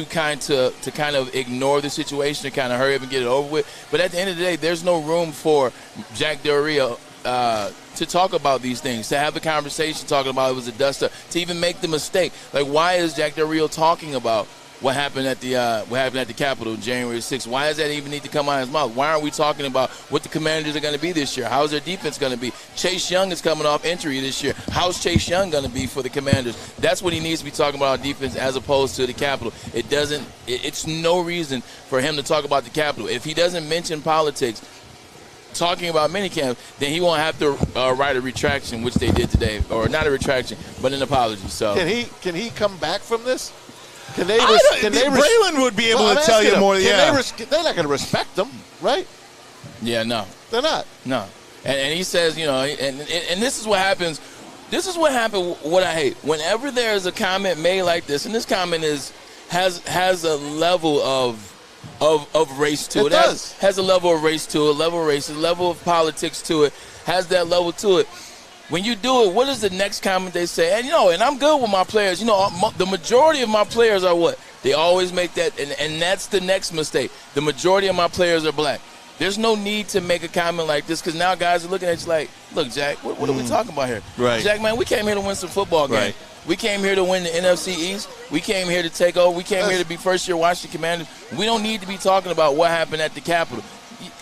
kind of ignore the situation, to kind of hurry up and get it over with. But at the end of the day, there's no room for Jack Del Rio to talk about these things, to have the conversation talking about it was a dust-up, to even make the mistake. Like, why is Jack Del Rio talking about what happened at the Capitol January 6th? Why does that even need to come out of his mouth? Why aren't we talking about what the Commanders are going to be this year? How's their defense going to be? Chase Young is coming off injury this year. How's Chase Young going to be for the Commanders? That's what he needs to be talking about on defense as opposed to the Capitol. It's no reason for him to talk about the Capitol. If he doesn't mention politics, talking about minicamp, then he won't have to write a retraction, which they did today, or not a retraction, but an apology. So can he come back from this? Can they? Braylon would be able to tell you more. They're not going to respect them, right? Yeah, no, they're not. No, and he says, you know, and this is what happens. This is what happened. What I hate whenever there's a comment made like this, and this comment has a level of race to it. Has a level of race to it, level of racism, level of politics to it. Has that level to it. When you do it, what is the next comment they say? And, you know, and I'm good with my players. You know, the majority of my players are what? They always make that, and that's the next mistake. The majority of my players are black. There's no need to make a comment like this because now guys are looking at you like, look, Jack, what are we talking about here? Right. Jack, man, we came here to win some football games. Right. We came here to win the NFC East. We came here to take over. We came here to be first-year Washington Commanders. We don't need to be talking about what happened at the Capitol.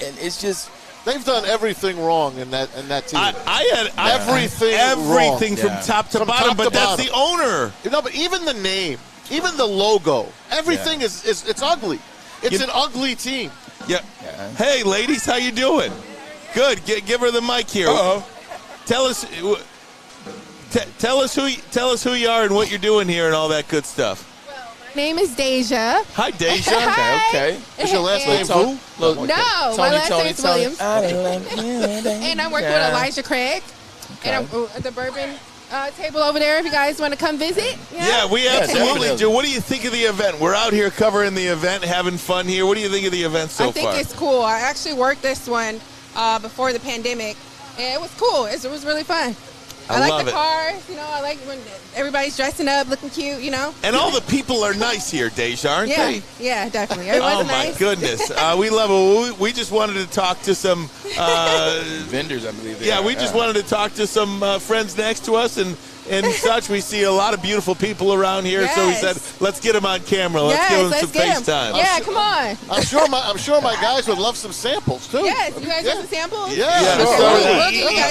And it's just – they've done everything wrong in that team. I had everything from top to bottom, but that's the owner. You know, but even the name, even the logo, everything is it's ugly. It's an ugly team. Yeah. Hey, ladies, how you doing? Good. Give her the mic here. Uh-oh. Tell us who you are and what you're doing here and all that good stuff. Name is Deja. Hi, Deja. Okay. What's your last name? Who? No, my last name is Williams. And I'm working with Elijah Craig. And I'm at the bourbon table over there if you guys want to come visit. Yeah, we absolutely do. What do you think of the event? We're out here covering the event, having fun here. What do you think of the event so far? I think it's cool. I actually worked this one before the pandemic, and it was cool. It was really fun. I like the cars, you know. I like when everybody's dressing up, looking cute, you know. And all the people are nice here, Deja, aren't they? Yeah, definitely. Everybody's nice. My goodness. We love it. We just wanted to talk to some vendors, I believe. We just wanted to talk to some friends next to us and such. We see a lot of beautiful people around here, so we said, let's get them on camera. Let's give them some FaceTime. Yeah, come on. I'm sure my guys would love some samples too. Yes, you guys want some samples?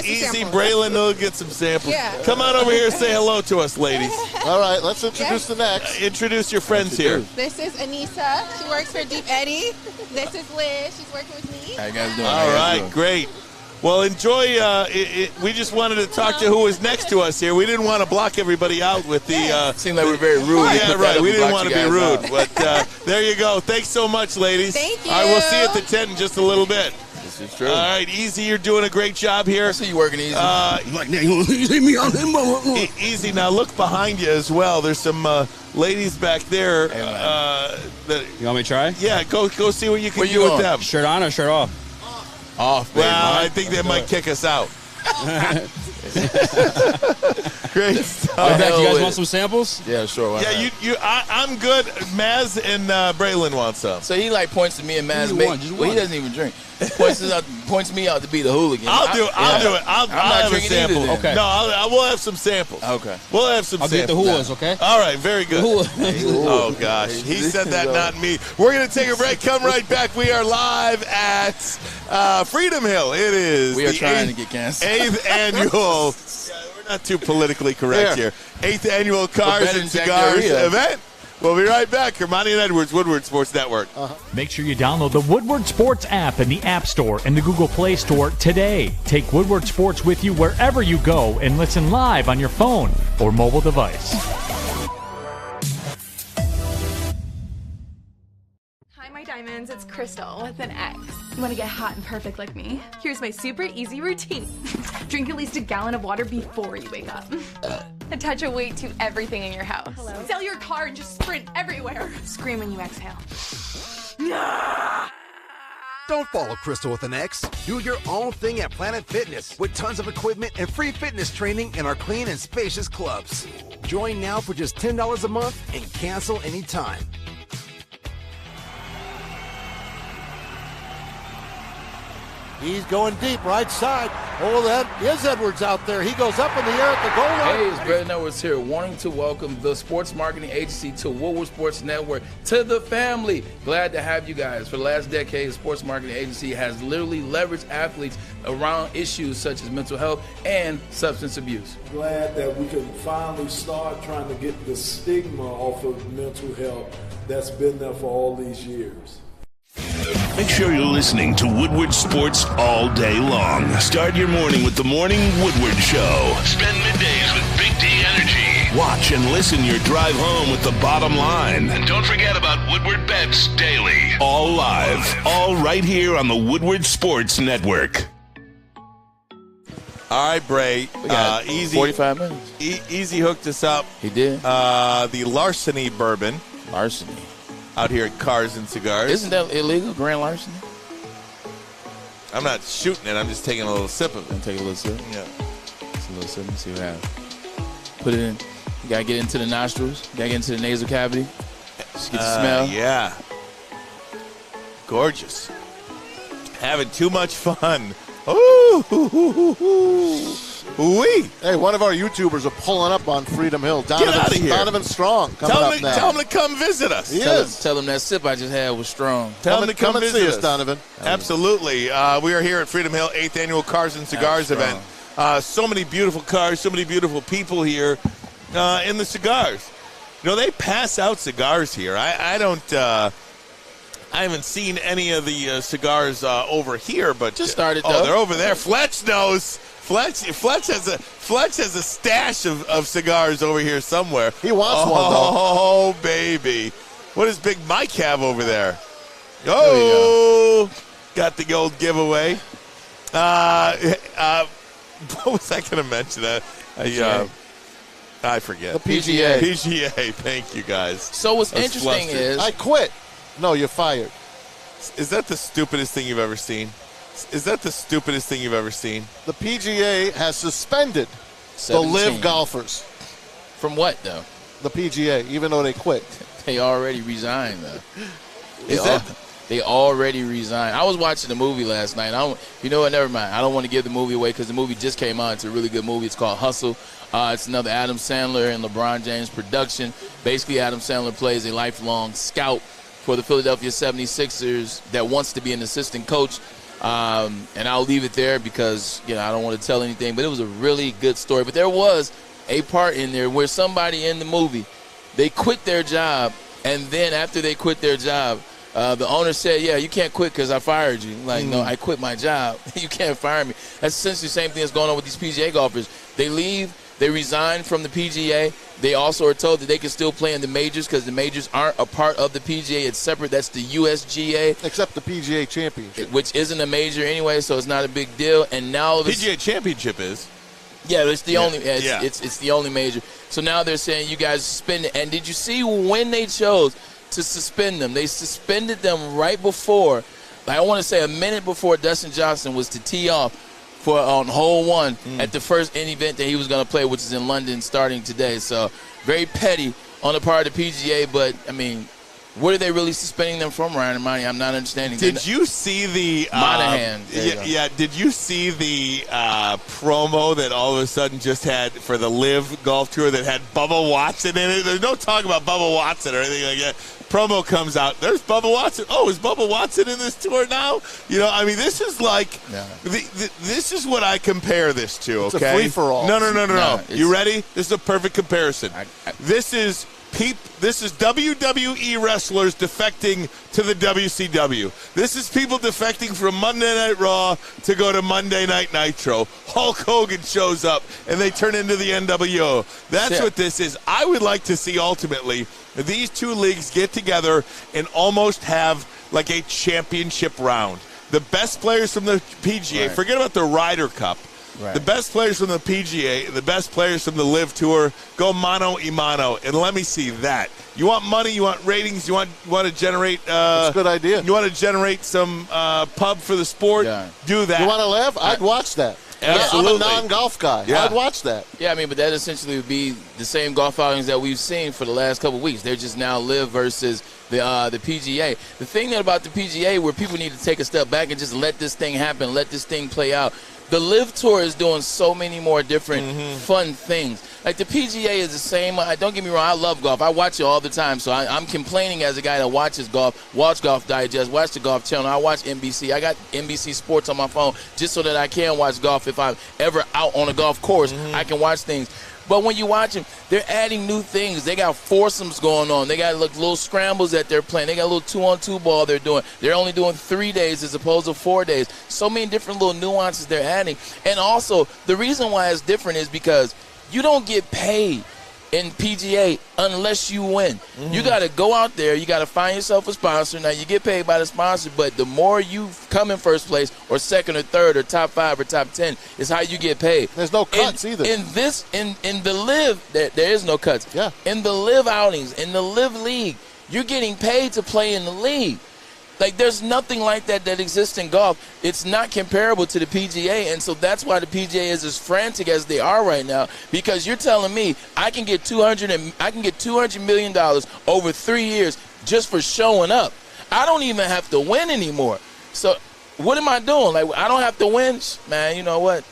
Easy, Braylon will get some samples. Yeah. Come on over here and say hello to us, ladies. All right, let's introduce the next. Introduce your friends here. This is Anissa. She works for Deep Eddy. This is Liz. She's working with me. How you guys doing? All right, great. Well, enjoy. We just wanted to talk to who was next to us here. We didn't want to block everybody out with the. Seemed like we're very rude. Yeah, right. We didn't want to be rude, but there you go. Thanks so much, ladies. Thank you. All right, we'll see you at the tent in just a little bit. This is true. All right, Easy, you're doing a great job here. I see you working easy. Easy. Now look behind you as well. There's some ladies back there. You want me to try? Yeah, go see what you can do with them. Shirt on or shirt off? Off. Well, I think they might kick us out. Great stuff. You guys want some samples? Yeah, sure. I'm good. Maz and Braylon want some. So he points to me and Maz. He doesn't even drink. Points me out to be the hooligan. I'll do it. I'll have a sample. Okay. No, we'll have some samples. Okay. We'll have some samples. I'll get the hoolas, okay? All right, very good. Oh, gosh. He said that, not me. We're going to take a break. Come right back. We are live at Freedom Hill. It is we are trying to get canceled. 8th annual. We're not too politically correct here. 8th annual Cars and Cigars event. We'll be right back. Ermanni and Edwards, Woodward Sports Network. Make sure you download the Woodward Sports app in the App Store and the Google Play Store today. Take Woodward Sports with you wherever you go and listen live on your phone or mobile device. Hi, my diamonds. It's Crystal with an X. You want to get hot and perfect like me? Here's my super easy routine. Drink at least a gallon of water before you wake up. Attach a weight to everything in your house. Sell your car and just sprint everywhere. Scream when you exhale. Don't follow Crystal with an X. Do your own thing at Planet Fitness with tons of equipment and free fitness training in our clean and spacious clubs. Join now for just $10 a month and cancel anytime. He's going deep, right side. Oh, that is Edwards out there. He goes up in the air at the goal line. Hey, it's Braylon Edwards here, wanting to welcome the sports marketing agency to Woodward Sports Network, to the family. Glad to have you guys. For the last decade, the sports marketing agency has literally leveraged athletes around issues such as mental health and substance abuse. Glad that we can finally start trying to get the stigma off of mental health that's been there for all these years. Make sure you're listening to Woodward Sports all day long. Start your morning with the Morning Woodward Show. Spend middays with Big D Energy. Watch and listen your drive home with the bottom line. And don't forget about Woodward Bets Daily. All live, all right here on the Woodward Sports Network. All right, Bray. Easy. 45 minutes. Easy hooked us up. He did. The Larceny bourbon. Larceny. Out here at Cars and Cigars. Isn't that illegal, grand larceny? I'm not shooting it. I'm just taking a little sip of it. Take a little sip. Yeah. Just a little sip and see what happens. Put it in. You got to get into the nostrils. You got to get into the nasal cavity. Just get the smell. Yeah. Gorgeous. Having too much fun. Ooh. Wee. Hey, one of our YouTubers are pulling up on Freedom Hill. Get out of here. Donovan Strong coming up now. Tell him to come visit us. Tell him that sip I just had was strong. Tell him to come and visit see us, Donovan. Absolutely. We are here at Freedom Hill 8th Annual Cars and Cigars event. So many beautiful cars, so many beautiful people here in the cigars. You know, they pass out cigars here. I haven't seen any of the cigars over here, but just started. Oh, they're over there. Fletch knows. Fletch has a stash of cigars over here somewhere. He wants one though. Oh baby, what does Big Mike have over there? Oh, got the gold giveaway. What was I going to mention? I forget. The PGA. PGA. Thank you guys. So what's interesting is I quit. No, you're fired. Is that the stupidest thing you've ever seen? The PGA has suspended 17. the live golfers. From what, though? The PGA, even though they quit. They already resigned, though. They already resigned. I was watching the movie last night. You know what? Never mind. I don't want to give the movie away because the movie just came out. It's a really good movie. It's called Hustle. It's another Adam Sandler and LeBron James production. Basically, Adam Sandler plays a lifelong scout for the Philadelphia 76ers that wants to be an assistant coach. And I'll leave it there because, I don't want to tell anything. But it was a really good story. But there was a part in there where somebody in the movie, they quit their job. And then after they quit their job, the owner said, yeah, you can't quit because I fired you. Like, no, I quit my job. You can't fire me. That's essentially the same thing that's going on with these PGA golfers. They leave. They resign from the PGA. They also are told that they can still play in the majors because the majors aren't a part of the PGA. It's separate. That's the USGA. Except the PGA Championship. Which isn't a major anyway, so it's not a big deal. And now PGA Championship is. Yeah, it's the only. It's the only major. So now they're saying you guys suspend it. And did you see when they chose to suspend them? They suspended them right before, I want to say a minute before Dustin Johnson was to tee off on hole one at the first event that he was going to play, which is in London starting today. So very petty on the part of the PGA, but, I mean, what are they really suspending them from, Ryan and Monty? I'm not understanding. Did you see the Monahan? Did you see the promo that all of a sudden just had for the Live Golf Tour that had Bubba Watson in it? There's no talk about Bubba Watson or anything like that. Promo comes out. There's Bubba Watson. Oh, is Bubba Watson in this tour now? This is like this is what I compare this to. Okay, it's a free for all. No. You ready? This is a perfect comparison. This is WWE wrestlers defecting to the WCW. This is people defecting from Monday Night Raw to go to Monday Night Nitro. Hulk Hogan shows up, and they turn into the NWO. That's what this is. I would like to see, ultimately, these two leagues get together and almost have like a championship round. The best players from the PGA, forget about the Ryder Cup. Right. The best players from the PGA, the best players from the Live Tour, go mano a mano, and let me see that. You want money, you want ratings, you want to generate. That's a good idea. You want to generate some pub for the sport. Yeah. Do that. You want to live? I'd watch that. Absolutely. I'm a non-golf guy. Yeah. I'd watch that. Yeah, I mean, but that essentially would be the same golf outings that we've seen for the last couple of weeks. They're just now Live versus the PGA. The thing about the PGA where people need to take a step back and just let this thing happen, let this thing play out. The Live Tour is doing so many more different fun things. Like the PGA is the same. Don't get me wrong, I love golf. I watch it all the time. So I'm complaining as a guy that watches golf, watch Golf Digest, watch the Golf Channel. I watch NBC. I got NBC Sports on my phone just so that I can watch golf. If I'm ever out on a golf course, I can watch things. But when you watch them, they're adding new things. They got foursomes going on. They got little scrambles that they're playing. They got a little 2-on-2 ball they're doing. They're only doing 3 days as opposed to 4 days. So many different little nuances they're adding. And also, the reason why it's different is because you don't get paid in PGA unless you win. You got to go out there. You got to find yourself a sponsor. Now, you get paid by the sponsor, but the more you come in first place or second or third or top 5 or top 10 is how you get paid. There's no cuts either. In the live, there is no cuts. Yeah. In the live outings, in the live league, you're getting paid to play in the league. Like, there's nothing like that exists in golf. It's not comparable to the PGA, and so that's why the PGA is as frantic as they are right now, because you're telling me I can get $200 million over 3 years just for showing up. I don't even have to win anymore. So what am I doing? Like, I don't have to win? Man, you know what?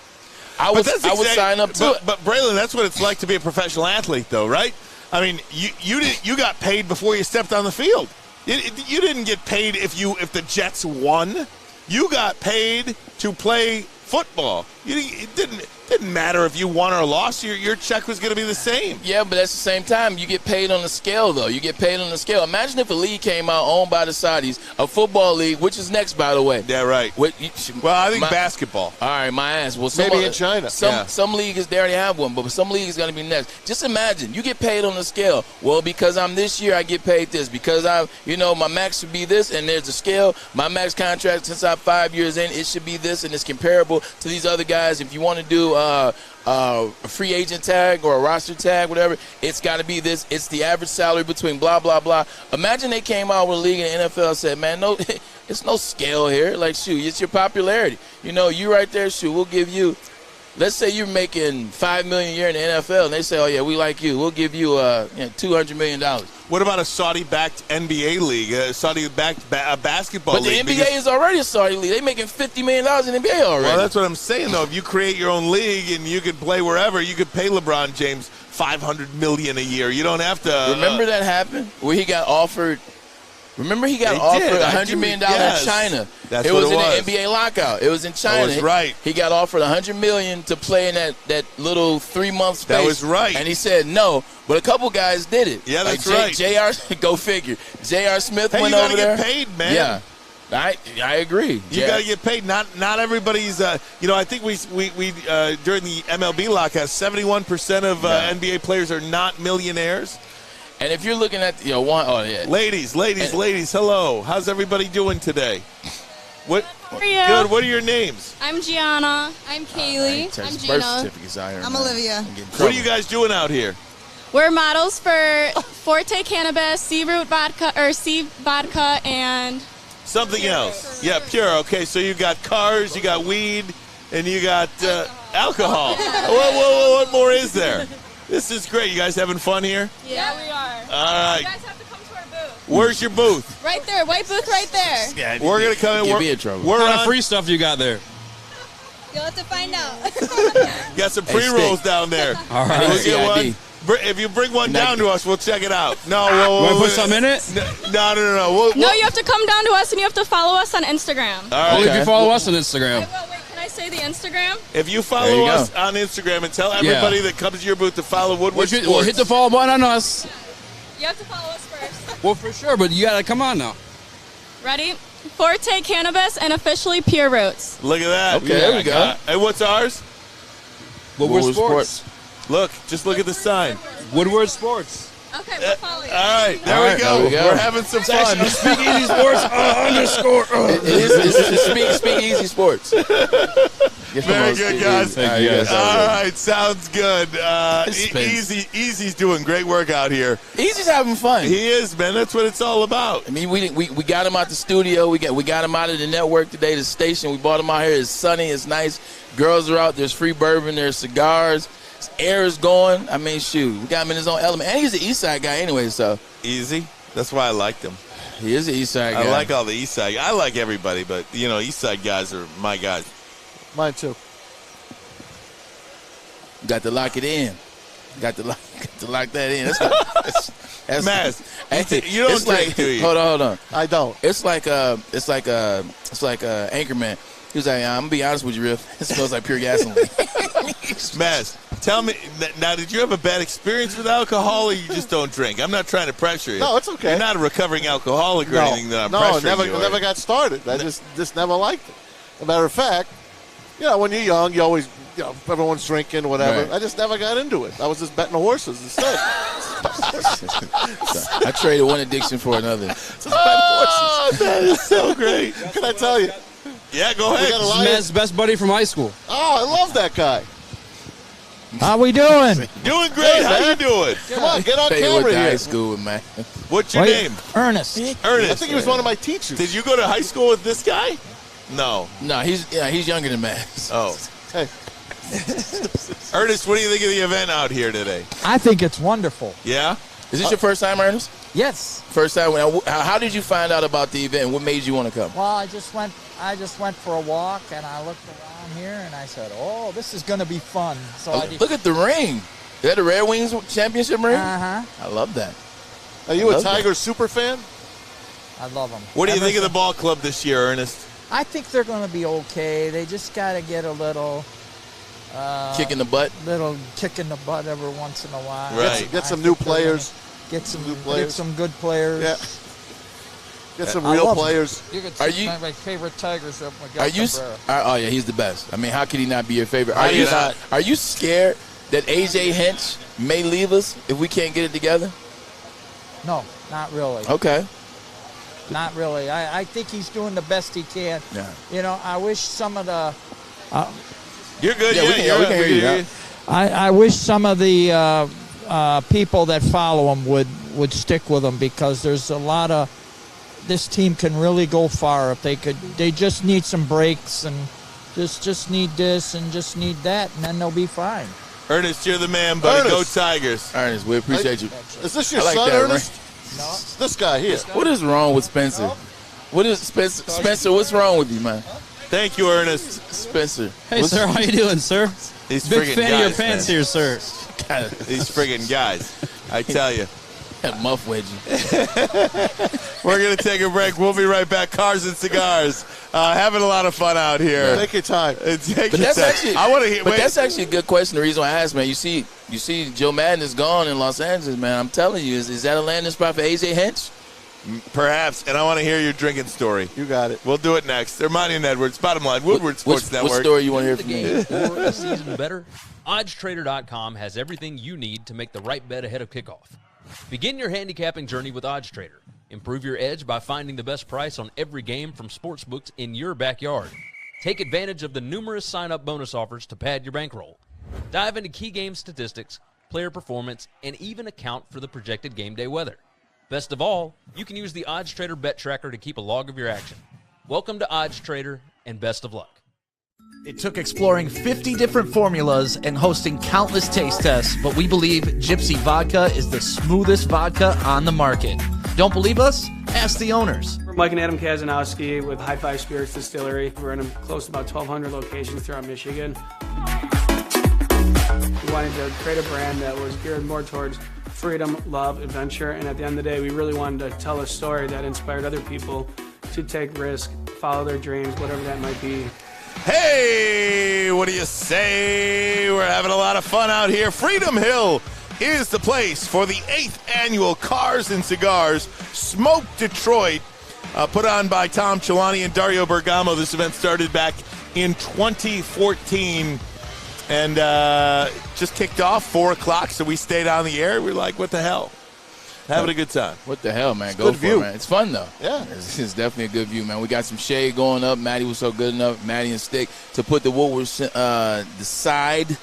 I would sign up to it. But Braylon, that's what it's like to be a professional athlete, though, right? I mean, you got paid before you stepped on the field. You didn't get paid if the Jets won. You got paid to play football. It didn't matter if you won or lost. Your check was going to be the same. Yeah, but at the same time, you get paid on the scale, though. You get paid on the scale. Imagine if a league came out owned by the Saudis, a football league, which is next, by the way. Yeah, right. Well, I think basketball. All right, my ass. Well, maybe in China. Some leagues, they already have one, but some league is going to be next. Just imagine, you get paid on the scale. Well, because I'm this year, I get paid this. Because my max should be this, and there's a scale. My max contract, since I'm 5 years in, it should be this, and it's comparable to these other guys. If you want to do a free agent tag or a roster tag, whatever, it's got to be this. It's the average salary between blah, blah, blah. Imagine they came out with a league in the NFL and said, man, no, it's no scale here. Like, shoot, it's your popularity. You right there, shoot, we'll give you, let's say you're making $5 million a year in the NFL, and they say, oh, yeah, we like you. We'll give you $200 million. What about a Saudi-backed NBA league, a Saudi-backed basketball league? But the NBA is already a Saudi league. They're making $50 million in the NBA already. Well, that's what I'm saying, though. If you create your own league and you can play wherever, you could pay LeBron James $500 million a year. You don't have to. Remember that happened where he got offered. Remember he got offered $100 million in China. That's what it was. In the NBA lockout. It was in China. That was right. He got offered $100 million to play in that little 3-month space. That was right. And he said no. But a couple guys did it. Yeah, that's right. Go figure. J.R. Smith went over there. You got to get paid, man. Yeah. I agree. You got to get paid. Not everybody's. I think we during the MLB lockout, 71% of NBA players are not millionaires. And if you're looking at ladies, hello. How's everybody doing today? What? How are you? Good. What are your names? I'm Gianna. I'm Kaylee. I'm Gina. I'm Olivia. What are you guys doing out here? We're models for Forte Cannabis, Sea Vodka, and something else. Yeah, Pure. Okay, so you got cars, you got weed, and you got alcohol. What more is there? This is great. You guys having fun here? Yeah, we are. All right. You guys have to come to our booth. Where's your booth? Right there. White booth right there. Yeah, we're going to come in. Get me in trouble. What kind of free stuff you got there? You'll have to find out. Got some pre-rolls down there. All right. We'll get one. If you bring one down to us, we'll check it out. No, want to put some in it? No. No, you have to come down to us, and you have to follow us on Instagram. All right. Only if you follow us on Instagram. Wait, can I say the Instagram? If you follow us on Instagram and tell everybody that comes to your booth to follow Woodward Sports. Well, hit the follow button on us. You have to follow us first. Well, for sure, but you got to come on now. Ready? Forte Cannabis and officially Pure Roots. Look at that. Okay, there we go. Hey, what's ours? Woodward Sports. Look, just look at the sign. Woodward Sports. Okay, we'll follow you. All right, there we go. We're having some fun. Speak Easy Sports underscore. It's Speak Easy Sports. Very good, guys. Thank you, guys. All right, sounds good. Easy's doing great work out here. Easy's having fun. He is, man. That's what it's all about. I mean, we got him out the studio. We got him out of the network today, the station. We brought him out here. It's sunny. It's nice. Girls are out. There's free bourbon. There's cigars. Air is going. I mean, shoot. We got him in his own element. And he's an East Side guy anyway, so. Easy. That's why I liked him. He is an East Side guy. I like all the East Side. I like everybody, but, East Side guys are my guys. Mine too. Got to lock it in. Got to lock that in. That's Maz, you don't drink, do you? Hold on. I don't. It's like Anchorman. He was like, I'm gonna be honest with you, Riff. It smells like pure gasoline. Maz, Tell me, now, did you have a bad experience with alcohol, or you just don't drink? I'm not trying to pressure you. No, it's okay. You're not a recovering alcoholic or anything that I'm pressuring you. No, never got started. I just never liked it. As a matter of fact, when you're young, you always, everyone's drinking, whatever. Right. I just never got into it. I was just betting the horses instead. I traded one addiction for another. That is so great. Can I tell you? Yeah, go ahead. Mez's best buddy from high school. Oh, I love that guy. How we doing? Doing great. How you doing? Come on, get on Tell you camera what, here. high school, man. What's your name? Ernest. Ernest. I think he was one of my teachers. Did you go to high school with this guy? No. No, he's younger than Matt. Oh. Hey. Ernest, what do you think of the event out here today? I think it's wonderful. Yeah? Is this your first time, Ernest? Yes. First time. How did you find out about the event? What made you want to come? Well, I just went for a walk, and I looked around here, and I said, "Oh, this is going to be fun." So Look at the ring. Is that the Red Wings championship ring? Uh-huh. I love that. Are you a Tigers super fan? I love them. What do you think of the ball club this year, Ernest? I think they're going to be okay. They just got to get a little kick in the butt. Little kick in the butt every once in a while. Right. Get some new players. Get some new players. Get some good players. Yeah. Get some real players. You could Are see you- my favorite Tigers up with Are you? Oh yeah, he's the best. I mean, how could he not be your favorite? Are you scared that AJ Hinch may leave us if we can't get it together? No, not really. Okay. Not really. I think he's doing the best he can. Yeah. I wish some of the. You're good. Yeah, we can hear you. Yeah. I wish some of the people that follow him would stick with him, because there's a lot of. This team can really go far if they could. They just need some breaks and just need this and just need that, and then they'll be fine. Ernest, you're the man, buddy. Ernest. Go Tigers. Ernest, we appreciate you. Is this your I like son, that, Ernest? No. This guy here. What is wrong with Spencer? What is Spencer? What's wrong with you, man? Thank you, Ernest. Spencer. Hey, sir, how you doing, sir? These Big friggin' fan guys, of your pants man. here, sir. These friggin' guys. I tell you. That muff wedgie. We're going to take a break. We'll be right back. Cars and Cigars. Having a lot of fun out here. Take your time. Take But your that's time. actually. I want to hear. But Wait. that's actually a good question. The reason why I asked, man, you see, Joe Madden is gone in Los Angeles, man. I'm telling you, is that a landing spot for AJ Hinch? Perhaps. And I want to hear your drinking story. You got it. We'll do it next. Ermanni Edwards. Bottom line. Woodward Sports Network. What story you want to hear The from game me? or a season better? OddsTrader.com has everything you need to make the right bet ahead of kickoff. Begin your handicapping journey with OddsTrader. Improve your edge by finding the best price on every game from sportsbooks in your backyard. Take advantage of the numerous sign-up bonus offers to pad your bankroll. Dive into key game statistics, player performance, and even account for the projected game day weather. Best of all, you can use the OddsTrader bet tracker to keep a log of your action. Welcome to OddsTrader, and best of luck. It took exploring 50 different formulas and hosting countless taste tests, but we believe Gypsy Vodka is the smoothest vodka on the market. Don't believe us? Ask the owners. We're Mike and Adam Kazanowski with High Five Spirits Distillery. We're in close to about 1,200 locations throughout Michigan. We wanted to create a brand that was geared more towards freedom, love, adventure, and at the end of the day, we really wanted to tell a story that inspired other people to take risk, follow their dreams, whatever that might be. Hey, what do you say? We're having a lot of fun out here. Freedom Hill is the place for the 8th annual Cars and Cigars Smoke Detroit, put on by Tom Chelani and Dario Bergamo. This event started back in 2014 and just kicked off 4 o'clock, so we stayed on the air. We're like, what the hell? Having a good time. What the hell, man? It's Go good for view. it, man. It's fun, though. Yeah. It's definitely a good view, man. We got some shade going up. Maddie was so good enough, Maddie and Stick, to put the Woodward, the side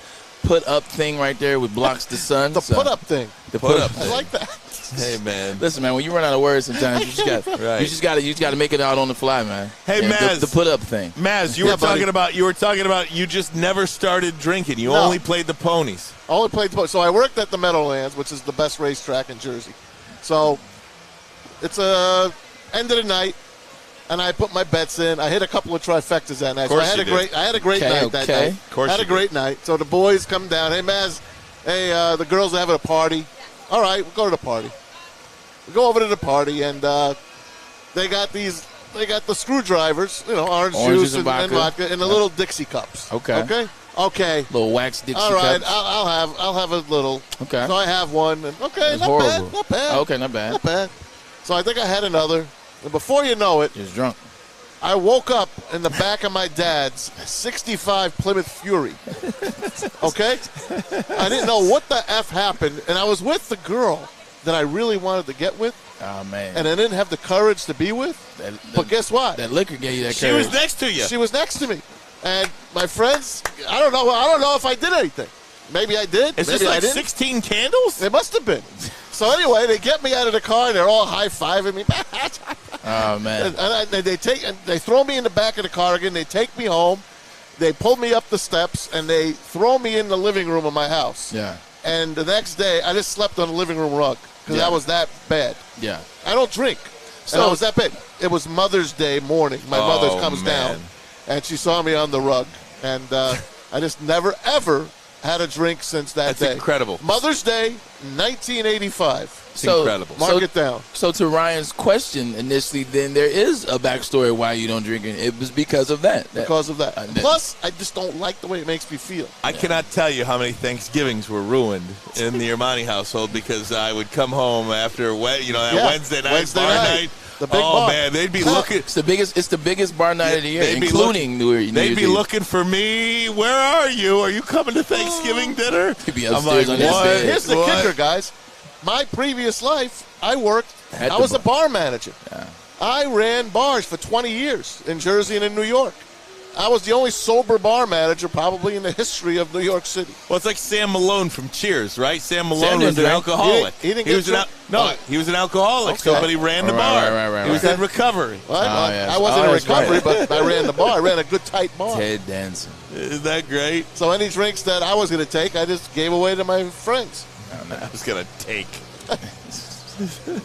put-up thing right there, which blocks the sun. The put-up thing. The put-up I thing. like that. Hey, man. Listen, man, when you run out of words sometimes, you just got to make it out on the fly, man. Hey, And Maz. the put-up thing. Maz, you were talking about you just never started drinking. You only played the ponies. I only played the ponies. So I worked at the Meadowlands, which is the best racetrack in Jersey. So it's end of the night, and I put my bets in. I hit a couple of trifectas that night. So I had a great night that night. Of course I had a great night. So the boys come down. Hey, Maz, the girls are having a party. All right, we'll go to the party. We go over to the party, and they got the screwdrivers, orange Oranges juice and vodka in the little Dixie cups. Okay. Okay? Okay. Little wax Dixie All right, cups. I'll have a little. Okay. So I have one. And, okay, That's not horrible. bad. Not bad. Okay, not bad. Not bad. So I think I had another. And before you know it, Just drunk. I woke up in the back of my dad's 65 Plymouth Fury. Okay? I didn't know what the F happened, and I was with the girl that I really wanted to get with. Oh, man. And I didn't have the courage to be with. But guess what? That liquor gave you that She courage. was next to you. She was next to me. And my friends, I don't know if I did anything. Maybe I did. Is Maybe this I like didn't. 16 candles? It must have been. So anyway, they get me out of the car, and they're all high-fiving me. Oh, man. And they throw me in the back of the car again. They take me home. They pull me up the steps, and they throw me in the living room of my house. Yeah. And the next day, I just slept on the living room rug because I was that bad. Yeah. I don't drink. So I was that bad. It was Mother's Day morning. My mother comes down, and she saw me on the rug. And I just never, ever had a drink since that day. That's incredible. Mother's Day, 1985. It's incredible. Mark it down. So to Ryan's question initially, then there is a backstory why you don't drink it. It was because of that. Because of that. Plus, I just don't like the way it makes me feel. I cannot tell you how many Thanksgivings were ruined in the Ermanni household because I would come home after Wednesday night, bar night. The big oh bar. Man, they'd be looking. It's the biggest bar night of the year, They'd be including New Year's They'd be Eve. looking for me. Where are you? Are you coming to Thanksgiving dinner? He'd be I'm upstairs like, on his what? bed. Here's the What? kicker, guys. My previous life, I At was the a bar manager. Yeah. I ran bars for 20 years in Jersey and in New York. I was the only sober bar manager probably in the history of New York City. Well, it's like Sam Malone from Cheers, right? Sam Malone Sam didn't was an drink. alcoholic. He didn't get was drunk? he was an alcoholic, Okay. but he ran the Right, bar. right, He was in recovery. Well, yes. I wasn't in that's recovery, right. but I ran the bar. I ran a good, tight bar. Ted Danson. Isn't that great? So any drinks that I was going to take, I just gave away to my friends. I was going to take.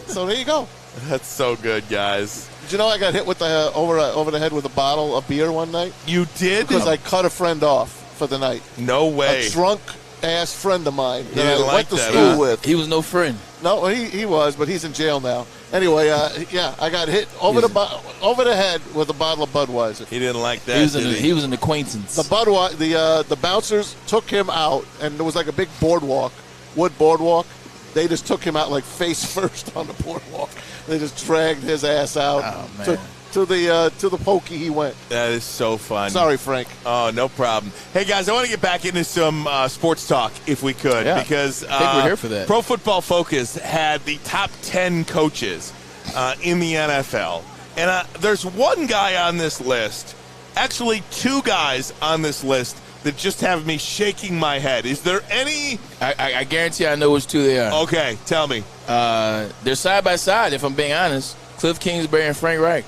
So there you go. That's so good, guys. Did you know I got hit with the over the head with a bottle of beer one night? You did? Because I cut a friend off for the night. No way. A drunk-ass friend of mine that didn't I like went to that, school huh? with. He was no friend. No, he was, but he's in jail now. Anyway, I got hit over the head with a bottle of Budweiser. He didn't like that, He was an acquaintance. The bouncers took him out, and there was like a big boardwalk, wood boardwalk. They just took him out like face first on the boardwalk. They just dragged his ass out. Oh, man. To the pokey he went. That is so fun. Sorry, Frank. Oh, no problem. Hey, guys, I want to get back into some sports talk, if we could, Yeah. because I think we're here for that. Pro Football Focus had the top 10 coaches in the NFL. And there's one guy on this list, actually two guys on this list, that just have me shaking my head. Is there any... I guarantee I know which two they are. Okay, tell me. They're side by side, if I'm being honest. Cliff Kingsbury and Frank Reich.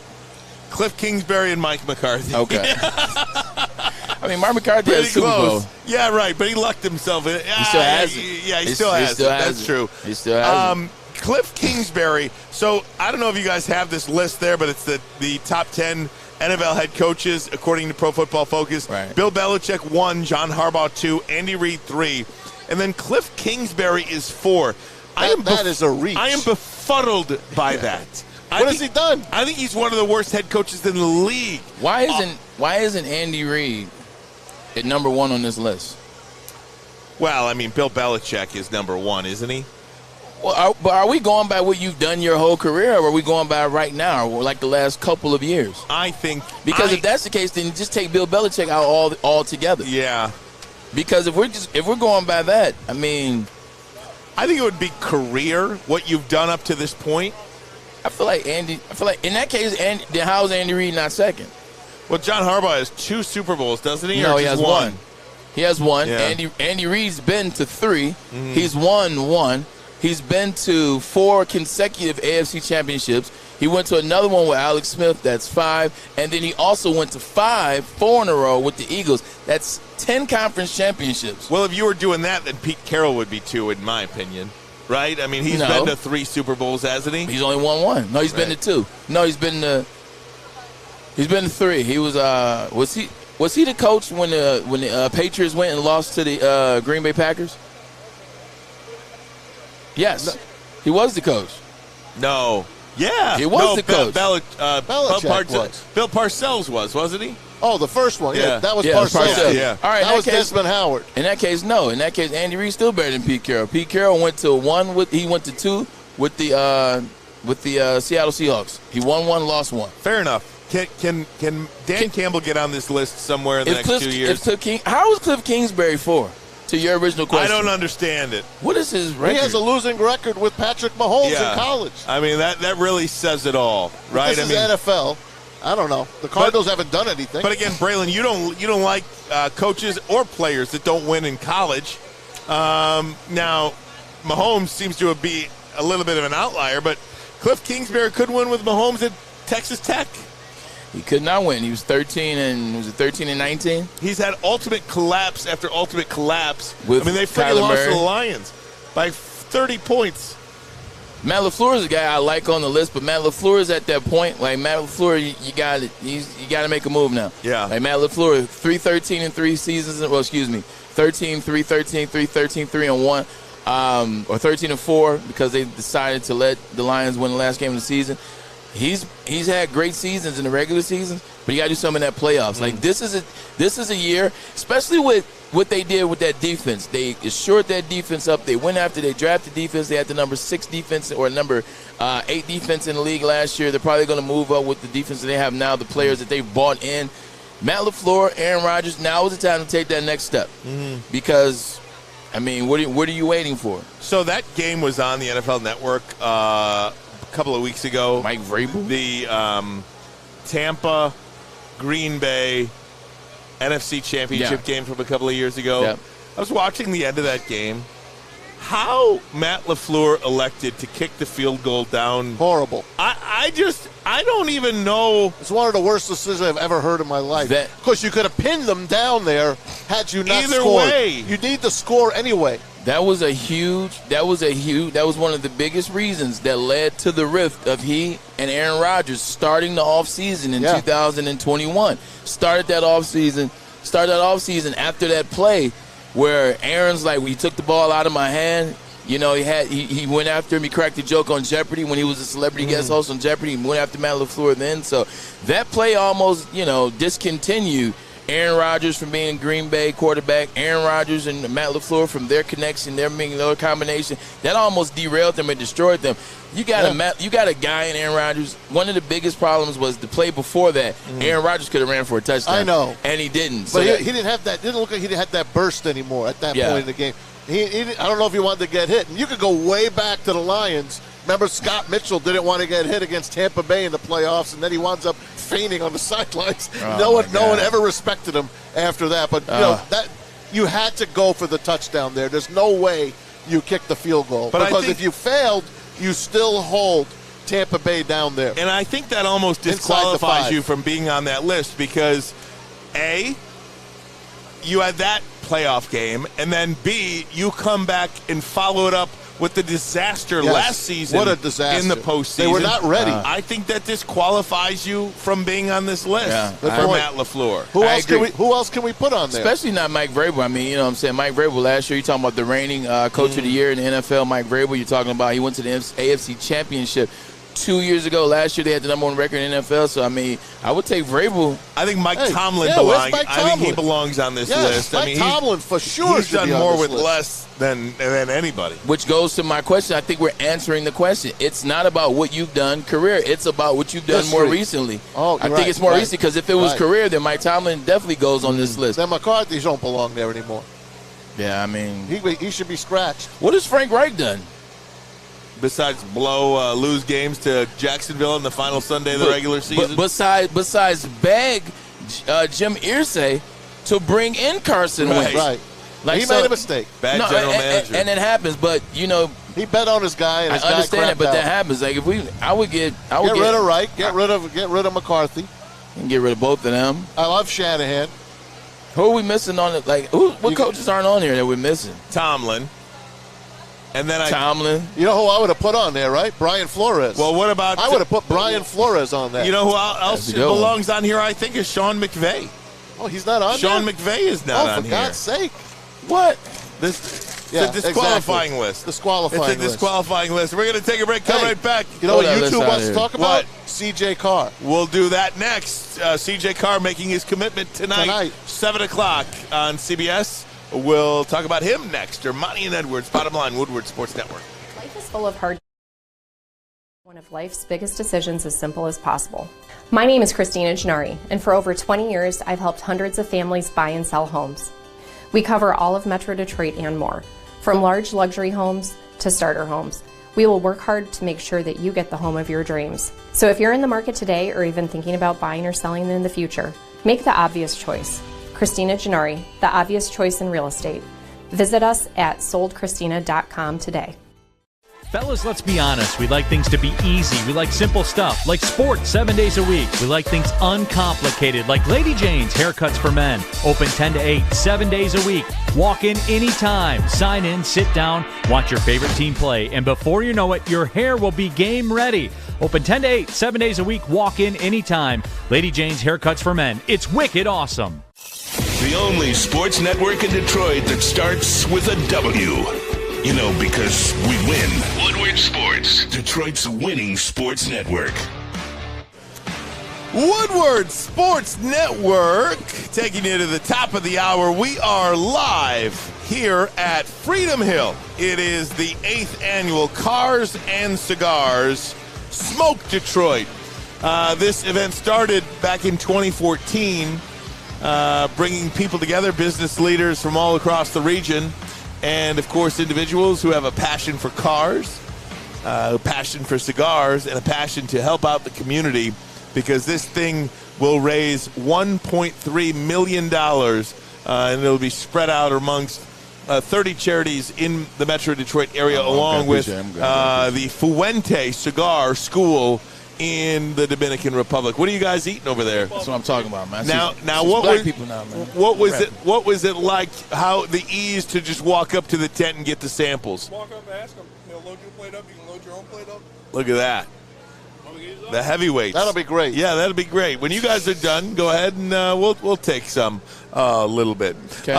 Cliff Kingsbury and Mike McCarthy. Okay. I mean, Mark McCarthy Pretty has Super Bowl. close. Yeah, right, but he lucked himself in it. He still has it. Yeah, he still has it. That's true. He still has it. Cliff Kingsbury. So I don't know if you guys have this list there, but it's the top 10 NFL head coaches according to Pro Football Focus. Right. Bill Belichick 1, John Harbaugh 2, Andy Reid 3, and then Cliff Kingsbury is 4. That is a reach. I am befuddled by that. What has he done? I think he's one of the worst head coaches in the league. Why isn't Andy Reid at number 1 on this list? Well, I mean, Bill Belichick is number 1, isn't he? Well, but are we going by what you've done your whole career, or are we going by right now, or like the last couple of years? I think because if that's the case, then just take Bill Belichick out all together. Yeah. Because if we're going by that, I mean, I think it would be career what you've done up to this point. I feel like in that case, then how is Andy Reid not second? Well, John Harbaugh has 2 Super Bowls, doesn't he? No, or he just has one. He has one. Yeah. Andy Reid's been to 3. Mm-hmm. He's won 1. He's been to 4 consecutive AFC championships. He went to another one with Alex Smith. That's 5. And then he also went to 4 in a row with the Eagles. That's 10 conference championships. Well, if you were doing that, then Pete Carroll would be 2, in my opinion. Right? I mean, he's been to 3 Super Bowls, hasn't he? He's only won 1. No, he's been to 2. No, he's been to 3. He was was he the coach when the Patriots went and lost to the Green Bay Packers? Yes. He was the coach. No. Yeah. He was the coach. Belichick was. Bill Parcells wasn't he? Oh, the first one. Yeah, that was Parcells. Parcells. All right, that was Desmond Howard. In that case, no. In that case, Andy Reid's still better than Pete Carroll. Pete Carroll went to 2 with the Seattle Seahawks. He won 1, lost 1. Fair enough. Can Dan Campbell get on this list somewhere in the next 2 years? How was Cliff Kingsbury for? To your original question. I don't understand it. What is his record? He has a losing record with Patrick Mahomes in college. I mean, that really says it all, right? This is NFL. I don't know. The Cardinals haven't done anything. But again, Braylon, you don't like coaches or players that don't win in college. Now, Mahomes seems to be a little bit of an outlier, but Cliff Kingsbury could win with Mahomes at Texas Tech. He could not win. He was 13 and 19? He's had ultimate collapse after ultimate collapse. With they freaking lost to the Lions by 30 points. Matt LaFleur is a guy I like on the list, but Matt LaFleur is at that point. Like Matt LaFleur, you got to make a move now. Yeah. Like Matt LaFleur, 3-13 in 3 seasons. Well, excuse me, 13-3-13, 3-13, 3-1, or 13-4 because they decided to let the Lions win the last game of the season. He's had great seasons in the regular season, but you got to do something in that playoffs. Like this is a year, especially with what they did with that defense. They assured that defense up. They went after, they drafted defense. They had the number 6 defense or number 8 defense in the league last year. They're probably going to move up with the defense that they have now, the players that they've bought in. Matt LaFleur, Aaron Rodgers, now is the time to take that next step. Because, I mean, what are you waiting for? So that game was on the NFL Network a couple of weeks ago. Mike Vrabel? The Tampa, Green Bay NFC Championship game from a couple of years ago. Yeah. I was watching the end of that game. How Matt LaFleur elected to kick the field goal down. Horrible. I don't even know. It's one of the worst decisions I've ever heard in my life. Because you could have pinned them down there had you not Either scored. way. You need to score anyway. That was one of the biggest reasons that led to the rift of he and Aaron Rodgers starting the offseason in 2021. Started that offseason after that play where Aaron's like, we took the ball out of my hand. You know, he went after him. He cracked a joke on Jeopardy when he was a celebrity guest host on Jeopardy. He went after Matt LaFleur then. So that play almost, discontinued Aaron Rodgers from being Green Bay quarterback, Aaron Rodgers and Matt LaFleur from their connection, their combination. That almost derailed them and destroyed them. You got a guy in Aaron Rodgers. One of the biggest problems was the play before that. Aaron Rodgers could have ran for a touchdown. I know. And he didn't. But he didn't have that. Didn't look like he had that burst anymore at that point in the game. I don't know if he wanted to get hit. And you could go way back to the Lions. Remember, Scott Mitchell didn't want to get hit against Tampa Bay in the playoffs, and then he winds up fainting on the sidelines. No one ever respected him after that. But you had to go for the touchdown there. There's no way you kick the field goal. But because if you failed, you still hold Tampa Bay down there. And I think that almost disqualifies you from being on that list because, A, you had that playoff game, and then B, you come back and follow it up with the disaster last season. What a disaster. In the postseason. They were not ready. I think that disqualifies you from being on this list for Matt LaFleur. Who else can we put on there? Especially not Mike Vrabel. I mean, you know what I'm saying? Mike Vrabel last year, you're talking about the reigning coach of the year in the NFL, Mike Vrabel. You're talking about he went to the AFC Championship 2 years ago. Last year they had the number 1 record in the NFL. So, I mean, I would take Vrabel. I think Mike Tomlin belongs. I think he belongs on this list. Mike Tomlin for sure. He's done more with less than anybody. Which goes to my question. I think we're answering the question. It's not about what you've done career. It's about what you've done more recently. I think it's more recent because if it was career, then Mike Tomlin definitely goes on this list. Then McCarthy don't belong there anymore. Yeah, I mean. He should be scratched. What has Frank Reich done? Besides lose games to Jacksonville in the final Sunday of the regular season? Besides beg Jim Irsay to bring in Carson Wentz. Right. Like, he made a mistake. Bad general manager. And it happens, but, you know. He bet on his guy, and his guy understand crapped it, but out. that happens. Like, I would get rid of Reich, get rid of McCarthy. And get rid of both of them. I love Shanahan. Who are we missing on it? Like, what coaches aren't on here that we're missing? Tomlin. And then Tomlin. You know who I would have put on there, right? Brian Flores. Well, what about... I would have put Brian Flores on there. You know who else belongs on here, I think, is Sean McVay. Oh, he's not on Sean McVay is not on here. For God's sake. What? It's a disqualifying list. Disqualifying It's a disqualifying list. We're going to take a break. Come right back. You know what YouTube wants to talk about? CJ Carr. We'll do that next. CJ Carr making his commitment tonight. 7 o'clock on CBS. We'll talk about him next. Ermanni and Edwards, Bottom Line, Woodward Sports Network. Life is full of hard. One of life's biggest decisions as simple as possible. My name is Christina Gennari, and for over 20 years, I've helped hundreds of families buy and sell homes. We cover all of Metro Detroit and more, from large luxury homes to starter homes. We will work hard to make sure that you get the home of your dreams. So if you're in the market today or even thinking about buying or selling in the future, make the obvious choice. Christina Gennari, the obvious choice in real estate. Visit us at soldchristina.com today. Fellas, let's be honest. We like things to be easy. We like simple stuff, like sports 7 days a week. We like things uncomplicated, like Lady Jane's Haircuts for Men. Open 10 to 8, 7 days a week. Walk in anytime. Sign in, sit down, watch your favorite team play. And before you know it, your hair will be game ready. Open 10 to 8, 7 days a week. Walk in anytime. Lady Jane's Haircuts for Men. It's wicked awesome. The only sports network in Detroit that starts with a W. You know, because we win. Woodward Sports, Detroit's winning sports network. Woodward Sports Network, taking you to the top of the hour. We are live here at Freedom Hill. It is the 8th annual Cars and Cigars Smoke Detroit. This event started back in 2014, bringing people together, business leaders from all across the region. And, of course, individuals who have a passion for cars, a passion for cigars, and a passion to help out the community, because this thing will raise $1.3 million, and it'll be spread out amongst 30 charities in the Metro Detroit area, along with the Fuente Cigar School in the Dominican Republic. What are you guys eating over there? That's what I'm talking about, man. Now, what was it like? How the ease to just walk up to the tent and get the samples? Walk up, ask them. They'll load your plate up. You can load your own plate up. Look at that. The heavyweights. That'll be great. Yeah, that'll be great. When you guys are done, go ahead and we'll take some a little bit. Okay.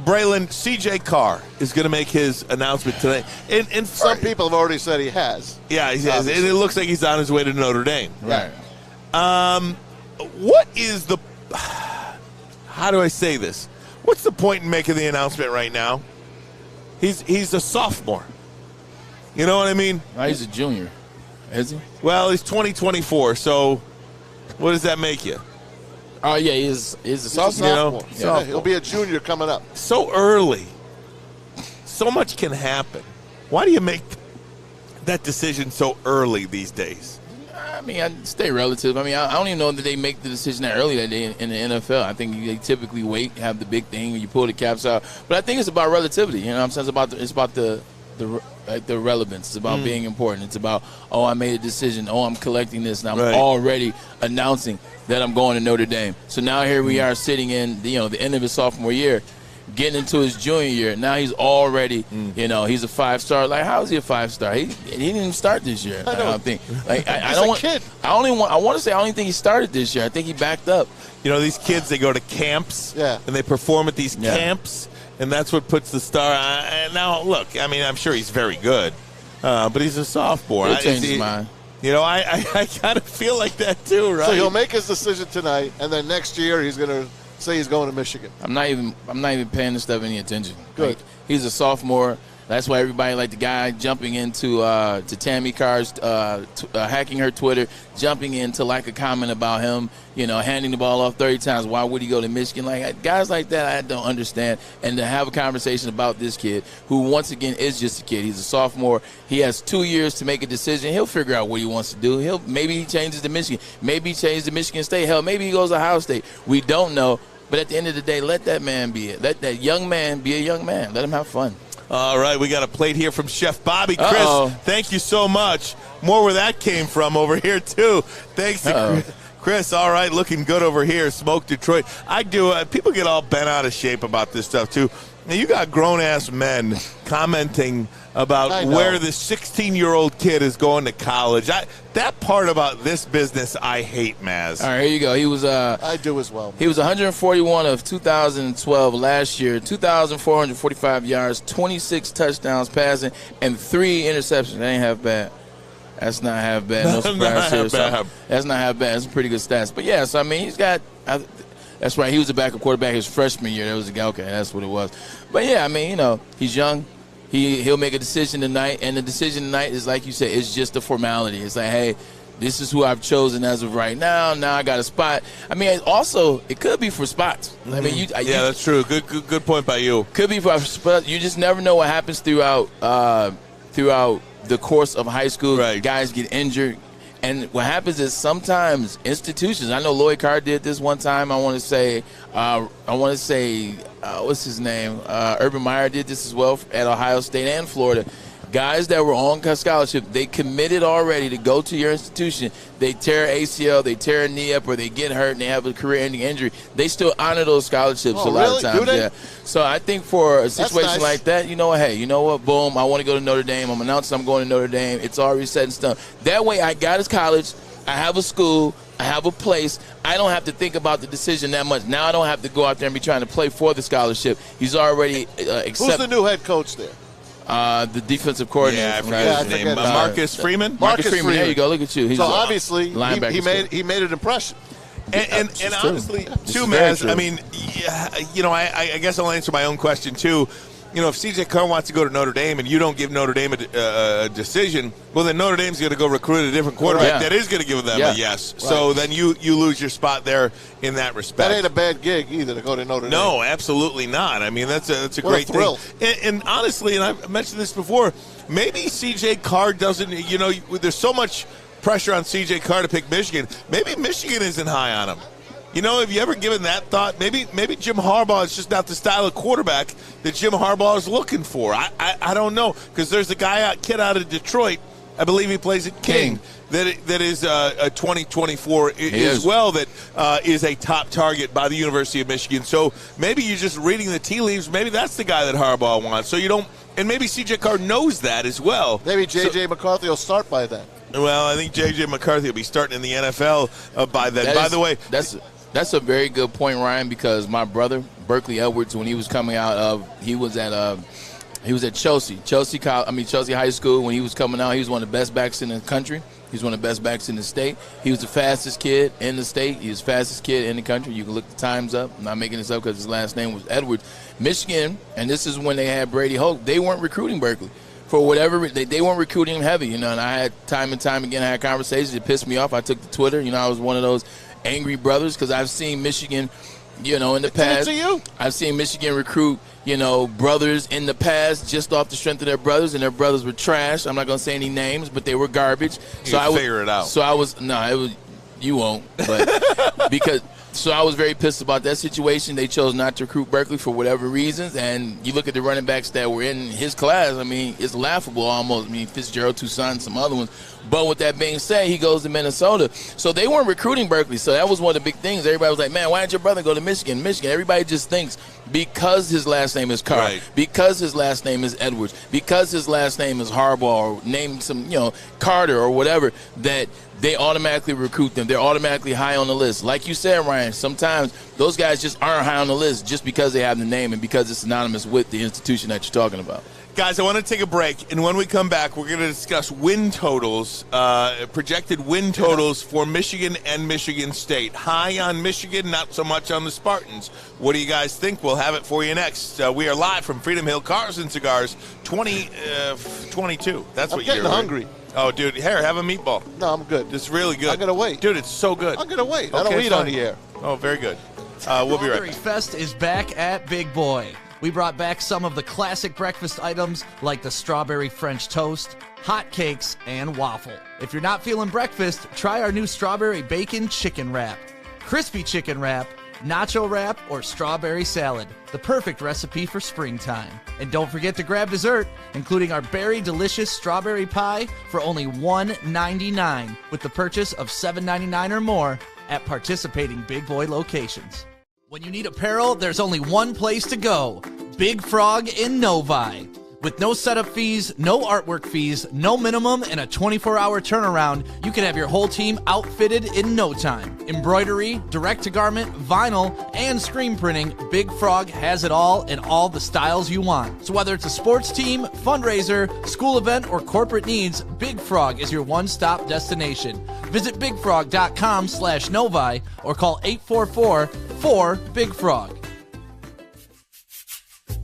Braylon, CJ Carr is going to make his announcement today. And some people have already said he has. Yeah, he has. And it looks like he's on his way to Notre Dame. Right. What is the – how do I say this? What's the point in making the announcement right now? He's a sophomore. You know what I mean? No, he's a junior. Is he? Well, he's 2024, so what does that make you? Oh, yeah, he's a sophomore. You know? Yeah, he'll be a junior coming up. So early. So much can happen. Why do you make that decision so early these days? I mean, I stay relative. I mean, I don't even know that they make the decision that early that day in the NFL. I think they typically wait, have the big thing, you pull the caps out. But I think it's about relativity. You know what I'm saying? It's about the relevance. It's about being important. It's about, I made a decision. I'm collecting this, and I'm already announcing that I'm going to Notre Dame. So now here we are sitting in the end of his sophomore year, getting into his junior year. Now he's already, he's a 5-star. Like, how is he a 5-star? He didn't even start this year. I don't think. Like, I don't want. Kid. I want to say I don't even think he started this year. I think he backed up. You know, these kids, they go to camps and they perform at these camps, and that's what puts the star. And now, look, I mean, I'm sure he's very good, but he's a sophomore. He'll change his mind. You know, I kind of feel like that too, right? So he'll make his decision tonight, and then next year he's going to say he's going to Michigan. I'm not even paying this stuff any attention. Good. Like, he's a sophomore. That's why everybody, like the guy jumping into to Tammy Carr's hacking her Twitter, jumping into like a comment about him, handing the ball off 30 times. Why would he go to Michigan? Like, guys like that, I don't understand. And to have a conversation about this kid, who once again is just a kid. He's a sophomore. He has 2 years to make a decision. He'll figure out what he wants to do. Maybe he changes to Michigan. Maybe he changes to Michigan State. Hell, maybe he goes to Ohio State. We don't know. But at the end of the day, let that man be it. Let that young man be a young man. Let him have fun. All right, we got a plate here from Chef Bobby. Chris, thank you so much. More where that came from over here, too. Thanks to Chris. All right, looking good over here. Smoke Detroit. I do. People get all bent out of shape about this stuff, too. Now, you got grown-ass men commenting about where this 16-year-old kid is going to college. That part about this business I hate, Maz. All right, here you go. He was I do as well. He was 141 of 2012 last year, 2,445 yards, 26 touchdowns passing, and 3 interceptions. That ain't half bad. That's not half bad. No surprise here. So that's not half bad. That's some pretty good stats. But, yes, I mean, he's got that's right. He was a backup quarterback his freshman year. That was a guy. Okay, that's what it was. But, yeah, I mean, you know, he's young. He'll make a decision tonight, and the decision tonight is, like you said, it's just a formality. It's like, hey, this is who I've chosen as of right now. Now I got a spot. I mean, also, it could be for spots. I mean, that's true. Good point by you. Could be for spots. You just never know what happens throughout the course of high school. Right. Guys get injured. And what happens is sometimes institutions, I know Lloyd Carr did this one time. I want to say, what's his name? Urban Meyer did this as well at Ohio State and Florida. Guys that were on scholarship, they committed already to go to your institution. They tear ACL, they tear a knee up, or they get hurt and they have a career-ending injury. They still honor those scholarships a lot of times. Do they? Yeah. So I think for a situation like that, you know what? Hey, you know what? Boom! I want to go to Notre Dame. I'm announcing I'm going to Notre Dame. It's already set in stone. That way, I got his college. I have a school. I have a place. I don't have to think about the decision that much. Now I don't have to go out there and be trying to play for the scholarship. He's already accepted. Who's the new head coach there? The defensive coordinator. Yeah, I forget his name. Marcus Freeman? Marcus Freeman. There you go. Look at you. He's so obviously he made an impression. And honestly, too, Maz, I mean, you know, I guess I'll answer my own question, too. You know, if C.J. Carr wants to go to Notre Dame and you don't give Notre Dame a decision, well, then Notre Dame's going to go recruit a different quarterback that is going to give them a yes. Right. So then you lose your spot there in that respect. That ain't a bad gig either to go to Notre Dame. No, absolutely not. I mean, that's a great thing. And honestly, and I've mentioned this before, maybe C.J. Carr doesn't, you know, there's so much pressure on C.J. Carr to pick Michigan. Maybe Michigan isn't high on him. You know, have you ever given that thought? Maybe Jim Harbaugh is just not the style of quarterback that Jim Harbaugh is looking for. I don't know, because there's a kid out of Detroit, I believe he plays at King, that is a 2024 as well, that is a top target by the University of Michigan. So maybe you're just reading the tea leaves. Maybe that's the guy that Harbaugh wants. So you don't, and maybe C.J. Carr knows that as well. Maybe J.J. McCarthy will start by then. Well, I think J.J. McCarthy will be starting in the NFL by then. By the way, that's a very good point, Ryan, because my brother, Berkeley Edwards, when he was coming out of, he was at Chelsea High School. When he was coming out, he was one of the best backs in the country. He was one of the best backs in the state. He was the fastest kid in the state. He was the fastest kid in the country. You can look the times up. I'm not making this up because his last name was Edwards. Michigan, and this is when they had Brady Hoke, they weren't recruiting Berkeley. For whatever, they weren't recruiting him heavy, you know, and I had time and time again, I had conversations. It pissed me off. I took to Twitter. You know, I was one of those angry brothers because I've seen Michigan, you know, in the past. I've seen Michigan recruit, you know, brothers in the past just off the strength of their brothers, and their brothers were trash. I'm not going to say any names, but they were garbage. So I figure it out. So I was, you won't, but because. So I was very pissed about that situation. They chose not to recruit Berkeley for whatever reasons. And you look at the running backs that were in his class, I mean, it's laughable almost. I mean, Fitzgerald, Toussaint, some other ones. But with that being said, he goes to Minnesota. So they weren't recruiting Berkeley. So that was one of the big things. Everybody was like, man, why didn't your brother go to Michigan? Everybody just thinks because his last name is Carr, because his last name is Edwards, because his last name is Harbaugh, or name some, you know, Carter or whatever, that they automatically recruit them. They're automatically high on the list. Like you said, Ryan, sometimes those guys just aren't high on the list just because they have the name and because it's synonymous with the institution that you're talking about. Guys, I want to take a break, and when we come back, we're going to discuss win totals, projected win totals for Michigan and Michigan State. High on Michigan, not so much on the Spartans. What do you guys think? We'll have it for you next. We are live from Freedom Hill Cars and Cigars 2022. That's what you're getting hungry. Oh, dude, here, have a meatball. No, I'm good. It's really good. I'm going to wait. Dude, it's so good. I'm going to wait. I don't eat on the air. Oh, very good. We'll be right back. Fest is back at Big Boy. We brought back some of the classic breakfast items like the strawberry French toast, hot cakes, and waffle. If you're not feeling breakfast, try our new strawberry bacon chicken wrap, crispy chicken wrap, nacho wrap, or strawberry salad. The perfect recipe for springtime. And don't forget to grab dessert, including our berry delicious strawberry pie for only $1.99 with the purchase of $7.99 or more at participating Big Boy locations. When you need apparel, there's only one place to go. Big Frog in Novi. With no setup fees, no artwork fees, no minimum, and a 24-hour turnaround, you can have your whole team outfitted in no time. Embroidery, direct-to-garment, vinyl, and screen printing, Big Frog has it all in all the styles you want. So whether it's a sports team, fundraiser, school event, or corporate needs, Big Frog is your one-stop destination. Visit bigfrog.com/Novi or call 844-4-BIG-FROG.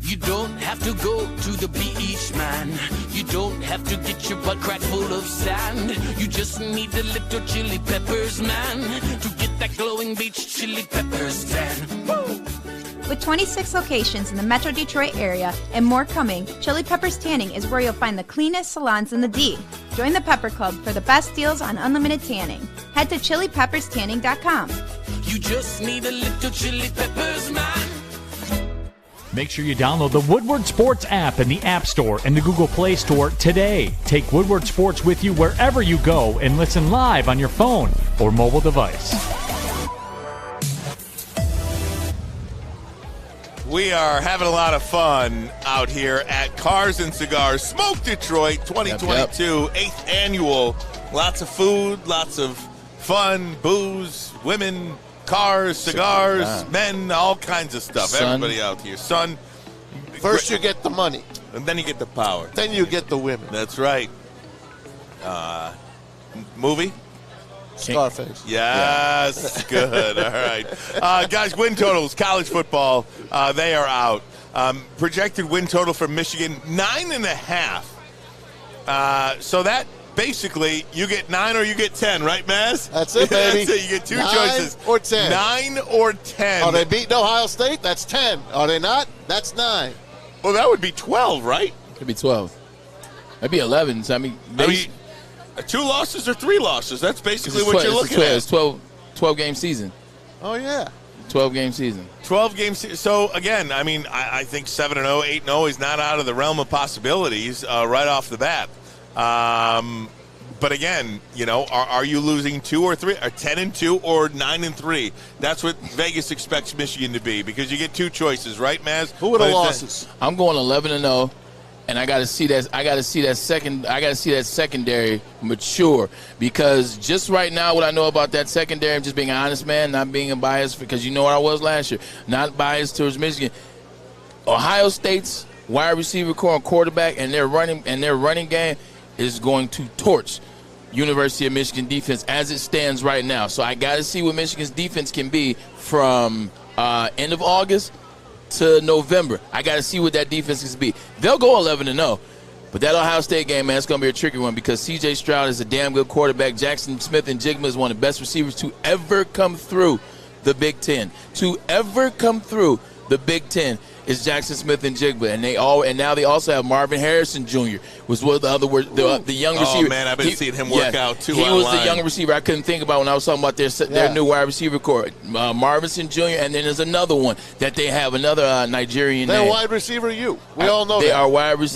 You don't have to go to the beach, man. You don't have to get your butt crack full of sand. You just need a little chili peppers, man, to get that glowing beach chili peppers tan. Woo! With 26 locations in the Metro Detroit area and more coming, Chili Peppers Tanning is where you'll find the cleanest salons in the D. Join the Pepper Club for the best deals on unlimited tanning. Head to chilipepperstanning.com. You just need a little chili peppers, man. Make sure you download the Woodward Sports app in the App Store and the Google Play Store today. Take Woodward Sports with you wherever you go and listen live on your phone or mobile device. We are having a lot of fun out here at Cars and Cigars Smoke Detroit 2022, 8th annual. Lots of food, lots of fun, booze, women, cars, cigars, men, all kinds of stuff. Sun. Everybody out here. Sun. First you get the money. And then you get the power. Then you get the women. That's right. Movie? Scarface. Yes. Good. All right. Guys, win totals, college football, they are out. Projected win total for Michigan, 9.5. So that basically, you get 9 or you get 10, right, Maz? That's it, baby. That's it. You get two 9 choices. or 10. 9 or 10. Are they beating Ohio State? That's 10. Are they not? That's 9. Well, that would be 12, right? Could be 12. That'd be 11. So, I mean 2 losses or 3 losses. That's basically what you're looking at. It's 12-game season. Oh, yeah. 12-game season. 12 games. So, again, I mean, I think 7-0, 8-0 is not out of the realm of possibilities right off the bat. But again, you know, are you losing 2 or 3, or 10-2 or 9-3? That's what Vegas expects Michigan to be, because you get 2 choices, right, Maz? Who are the losses? I'm going 11-0, and I got to see that. I got to see that secondary mature, because just right now, what I know about that secondary, I'm just being an honest man, not being biased, because you know what I was last year, not biased towards Michigan. Ohio State's wide receiver core and quarterback and their running game is going to torch University of Michigan defense as it stands right now. So I got to see what Michigan's defense can be from end of August to November. I got to see what that defense can be. They'll go 11-0. But that Ohio State game, man, it's going to be a tricky one, because C.J. Stroud is a damn good quarterback. Jackson Smith-Njigba is one of the best receivers to ever come through the Big Ten. To ever come through the Big Ten is Jackson Smith-Njigba, and now they also have Marvin Harrison Jr. was one of the young receiver. Oh man, I've been seeing him work out too. He online. was the young receiver I couldn't think about when I was talking about their new wide receiver core. Marvinson Jr. and then there's another one that they have, another Nigerian. They're name. wide receiver U. We all know they that. are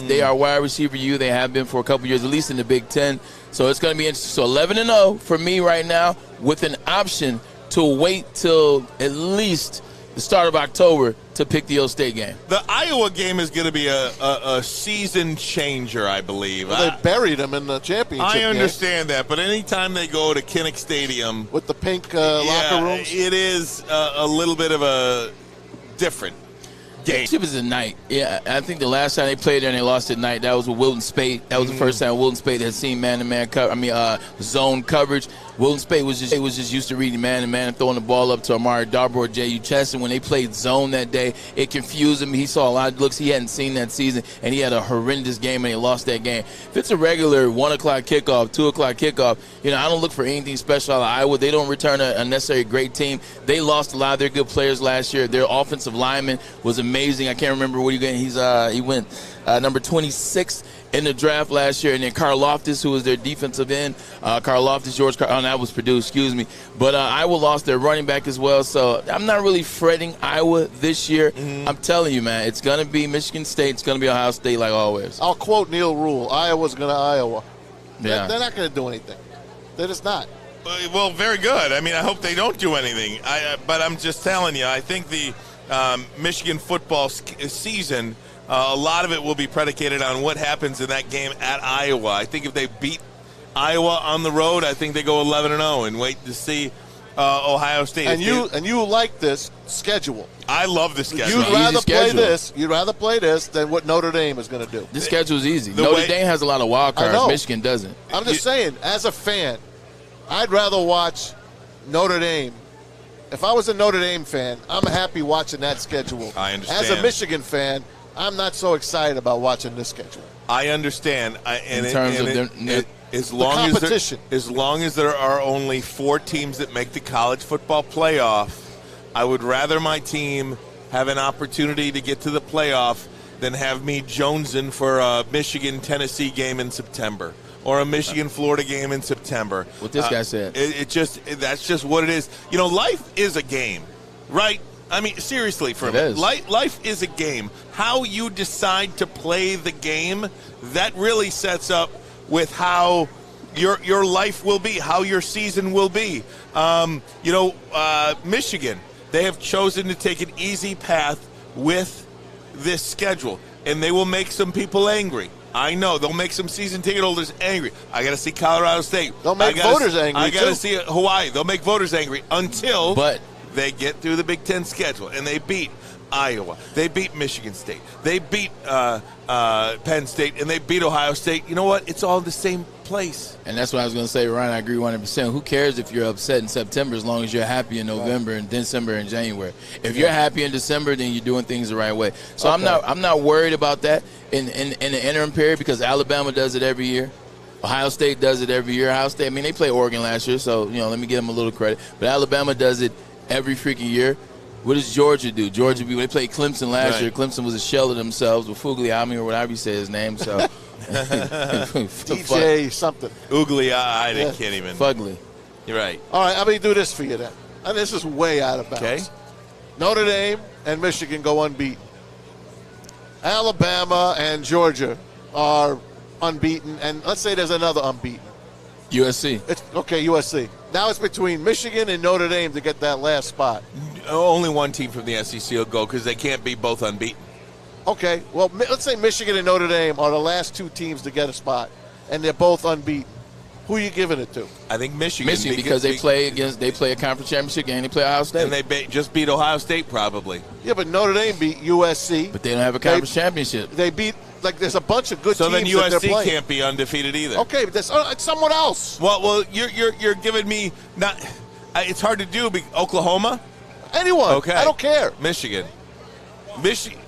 they are wide receiver U. They have been for a couple years, at least in the Big Ten. So it's going to be interesting. So 11-0 for me right now, with an option to wait till at least the start of October to pick the Ohio State game. The Iowa game is going to be a season changer, I believe. Well, they buried them in the championship I understand that, but anytime they go to Kinnick Stadium with the pink locker rooms, it is a little bit of a different game. It was a night. Yeah, I think the last time they played there and they lost at night, that was with Wilton Spate. That was the first time Wilton Spate had seen man-to-man zone coverage. Wilton Spate was just used to reading man-to-man and throwing the ball up to Amari Darbour or J.U. Cheston. When they played zone that day, it confused him. He saw a lot of looks he hadn't seen that season, and he had a horrendous game, and he lost that game. If it's a regular 1 o'clock kickoff, 2 o'clock kickoff, you know, I don't look for anything special out of Iowa. They don't return a necessarily great team. They lost a lot of their good players last year. Their offensive lineman was amazing. I can't remember what he went. He went number 26 in the draft last year, and then Carl Loftus, who was their defensive end. Carl Loftus, that was Purdue, excuse me. But Iowa lost their running back as well, so I'm not really fretting Iowa this year. I'm telling you, man, it's going to be Michigan State. It's going to be Ohio State like always. I'll quote Neil Rule, Iowa's going to Iowa. Yeah. They're not going to do anything. They're just not. Well, very good. I mean, I hope they don't do anything. But I'm just telling you, I think the Michigan football season, a lot of it will be predicated on what happens in that game at Iowa. I think if they beat Iowa on the road, I think they go 11-0 and wait to see Ohio State. And you like this schedule. I love the schedule. You'd rather play this than what Notre Dame is going to do. This schedule is easy. Notre Dame has a lot of wild cards. Michigan doesn't. I'm just saying, as a fan, I'd rather watch Notre Dame. If I was a Notre Dame fan, I'm happy watching that schedule. I understand. As a Michigan fan, I'm not so excited about watching this schedule. I understand. As long as there are only 4 teams that make the college football playoff, I would rather my team have an opportunity to get to the playoff than have me jonesing for a Michigan-Tennessee game in September or a Michigan-Florida game in September. What this guy said. That's just what it is. You know, life is a game, right? I mean, seriously, for a minute. Life is a game. How you decide to play the game, that really sets up with how your life will be, how your season will be. Michigan, they have chosen to take an easy path with this schedule, and they will make some people angry. I know. They'll make some season ticket holders angry. I got to see Colorado State. They'll make voters angry, I got to see Hawaii. They'll make voters angry until they get through the Big Ten schedule, and they beat Iowa. They beat Michigan State. They beat Penn State, and they beat Ohio State. You know what? It's all the same place. And that's what I was going to say, Ryan. I agree 100%. Who cares if you're upset in September as long as you're happy in November and December and January? If you're happy in December, then you're doing things the right way. So I'm not worried about that in the interim period because Alabama does it every year. Ohio State does it every year. Ohio State, I mean, they played Oregon last year, so, let me give them a little credit. But Alabama does it every freaking year. What does Georgia do? They played Clemson last year. Clemson was a shell of themselves with Fugliami or whatever you say his name. So DJ something. I can't even. Fugly. You're right. All right, I'm going to do this for you then. And this is way out of bounds. Okay. Notre Dame and Michigan go unbeaten. Alabama and Georgia are unbeaten. And let's say there's another unbeaten. USC. USC. Now it's between Michigan and Notre Dame to get that last spot. Only one team from the SEC will go because they can't be both unbeaten. Okay, well, let's say Michigan and Notre Dame are the last 2 teams to get a spot, and they're both unbeaten. Who are you giving it to? I think Michigan. Because they play a conference championship game. They play Ohio State. And they just beat Ohio State probably. Yeah, but Notre Dame beat USC. But they don't have a conference championship. They beat, there's a bunch of good teams. So then USC that USC can't be undefeated either. Okay, but it's someone else. Well, you're giving me not. It's hard to do. Oklahoma. Anyone. Okay. I don't care. Michigan.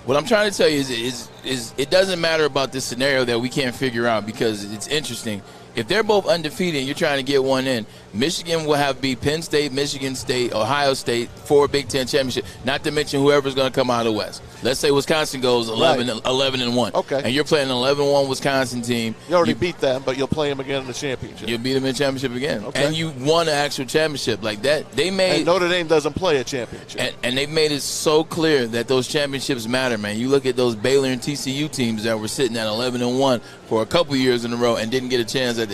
What I'm trying to tell you is it doesn't matter about this scenario that we can't figure out because it's interesting. If they're both undefeated and you're trying to get one in, Michigan will have beat Penn State, Michigan State, Ohio State for a Big Ten championship, not to mention whoever's going to come out of the West. Let's say Wisconsin goes 11-1. Okay. And you're playing an 11-1 Wisconsin team. You already beat them, but you'll play them again in the championship. You'll beat them in the championship again. Okay. And you won an actual championship like that. And Notre Dame doesn't play a championship. And they've made it so clear that those championships matter, man. You look at those Baylor and TCU teams that were sitting at 11-1 for a couple years in a row and didn't get a chance at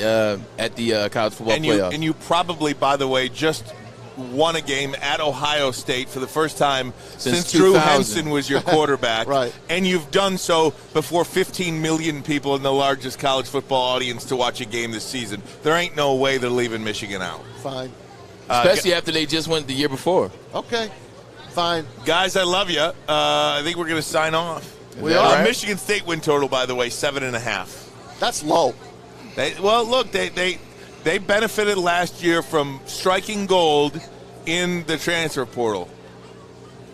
the college football playoff. And you probably, by the way, just won a game at Ohio State for the first time since Drew Henson was your quarterback. Right. And you've done so before 15 million people in the largest college football audience to watch a game this season. There ain't no way they're leaving Michigan out. Fine. Especially after they just went the year before. Okay. Fine. Guys, I love you. I think we're going to sign off. We are. Right? Michigan State win total, by the way, 7.5. That's low. They benefited last year from striking gold in the transfer portal.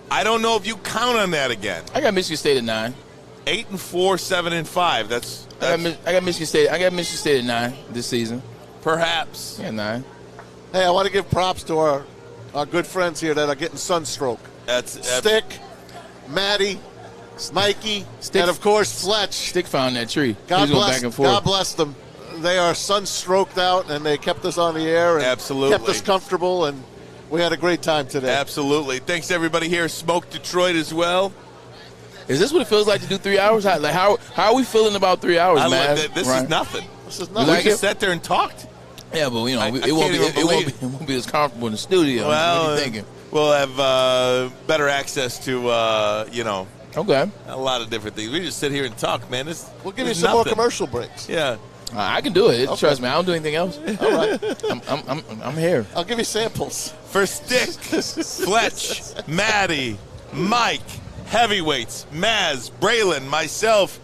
I don't know if you count on that again. I got Michigan State at 9. 8-4, 7-5. That's I got Michigan State. I got Michigan State at 9 this season. Perhaps. Yeah, 9. Hey, I want to give props to our good friends here that are getting sunstroke. That's Stick, Maddie, Mikey, and of course Fletch. Stick found that tree. God bless. Back and forth. God bless them. They are sunstroked out, and they kept us on the air and kept us comfortable, and we had a great time today. Absolutely. Thanks to everybody here. Smoke Detroit as well. Is this what it feels like to do 3 hours? How are we feeling about 3 hours, man? This is nothing. This is nothing. We just sat there and talked. Yeah, but it won't be as comfortable in the studio. Well, what are you thinking? we'll have better access to, Okay. a lot of different things. We just sit here and talk, man. We'll give you some more commercial breaks. Yeah. I can do it. Okay. Trust me, I don't do anything else. All right. I'm here. I'll give you samples. For Stick, Fletch, Maddie, Mike, Heavyweights, Maz, Braylon, myself,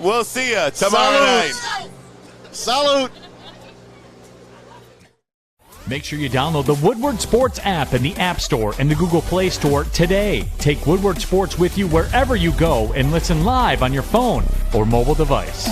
we'll see you tomorrow night. Salute. Make sure you download the Woodward Sports app in the App Store and the Google Play Store today. Take Woodward Sports with you wherever you go and listen live on your phone or mobile device.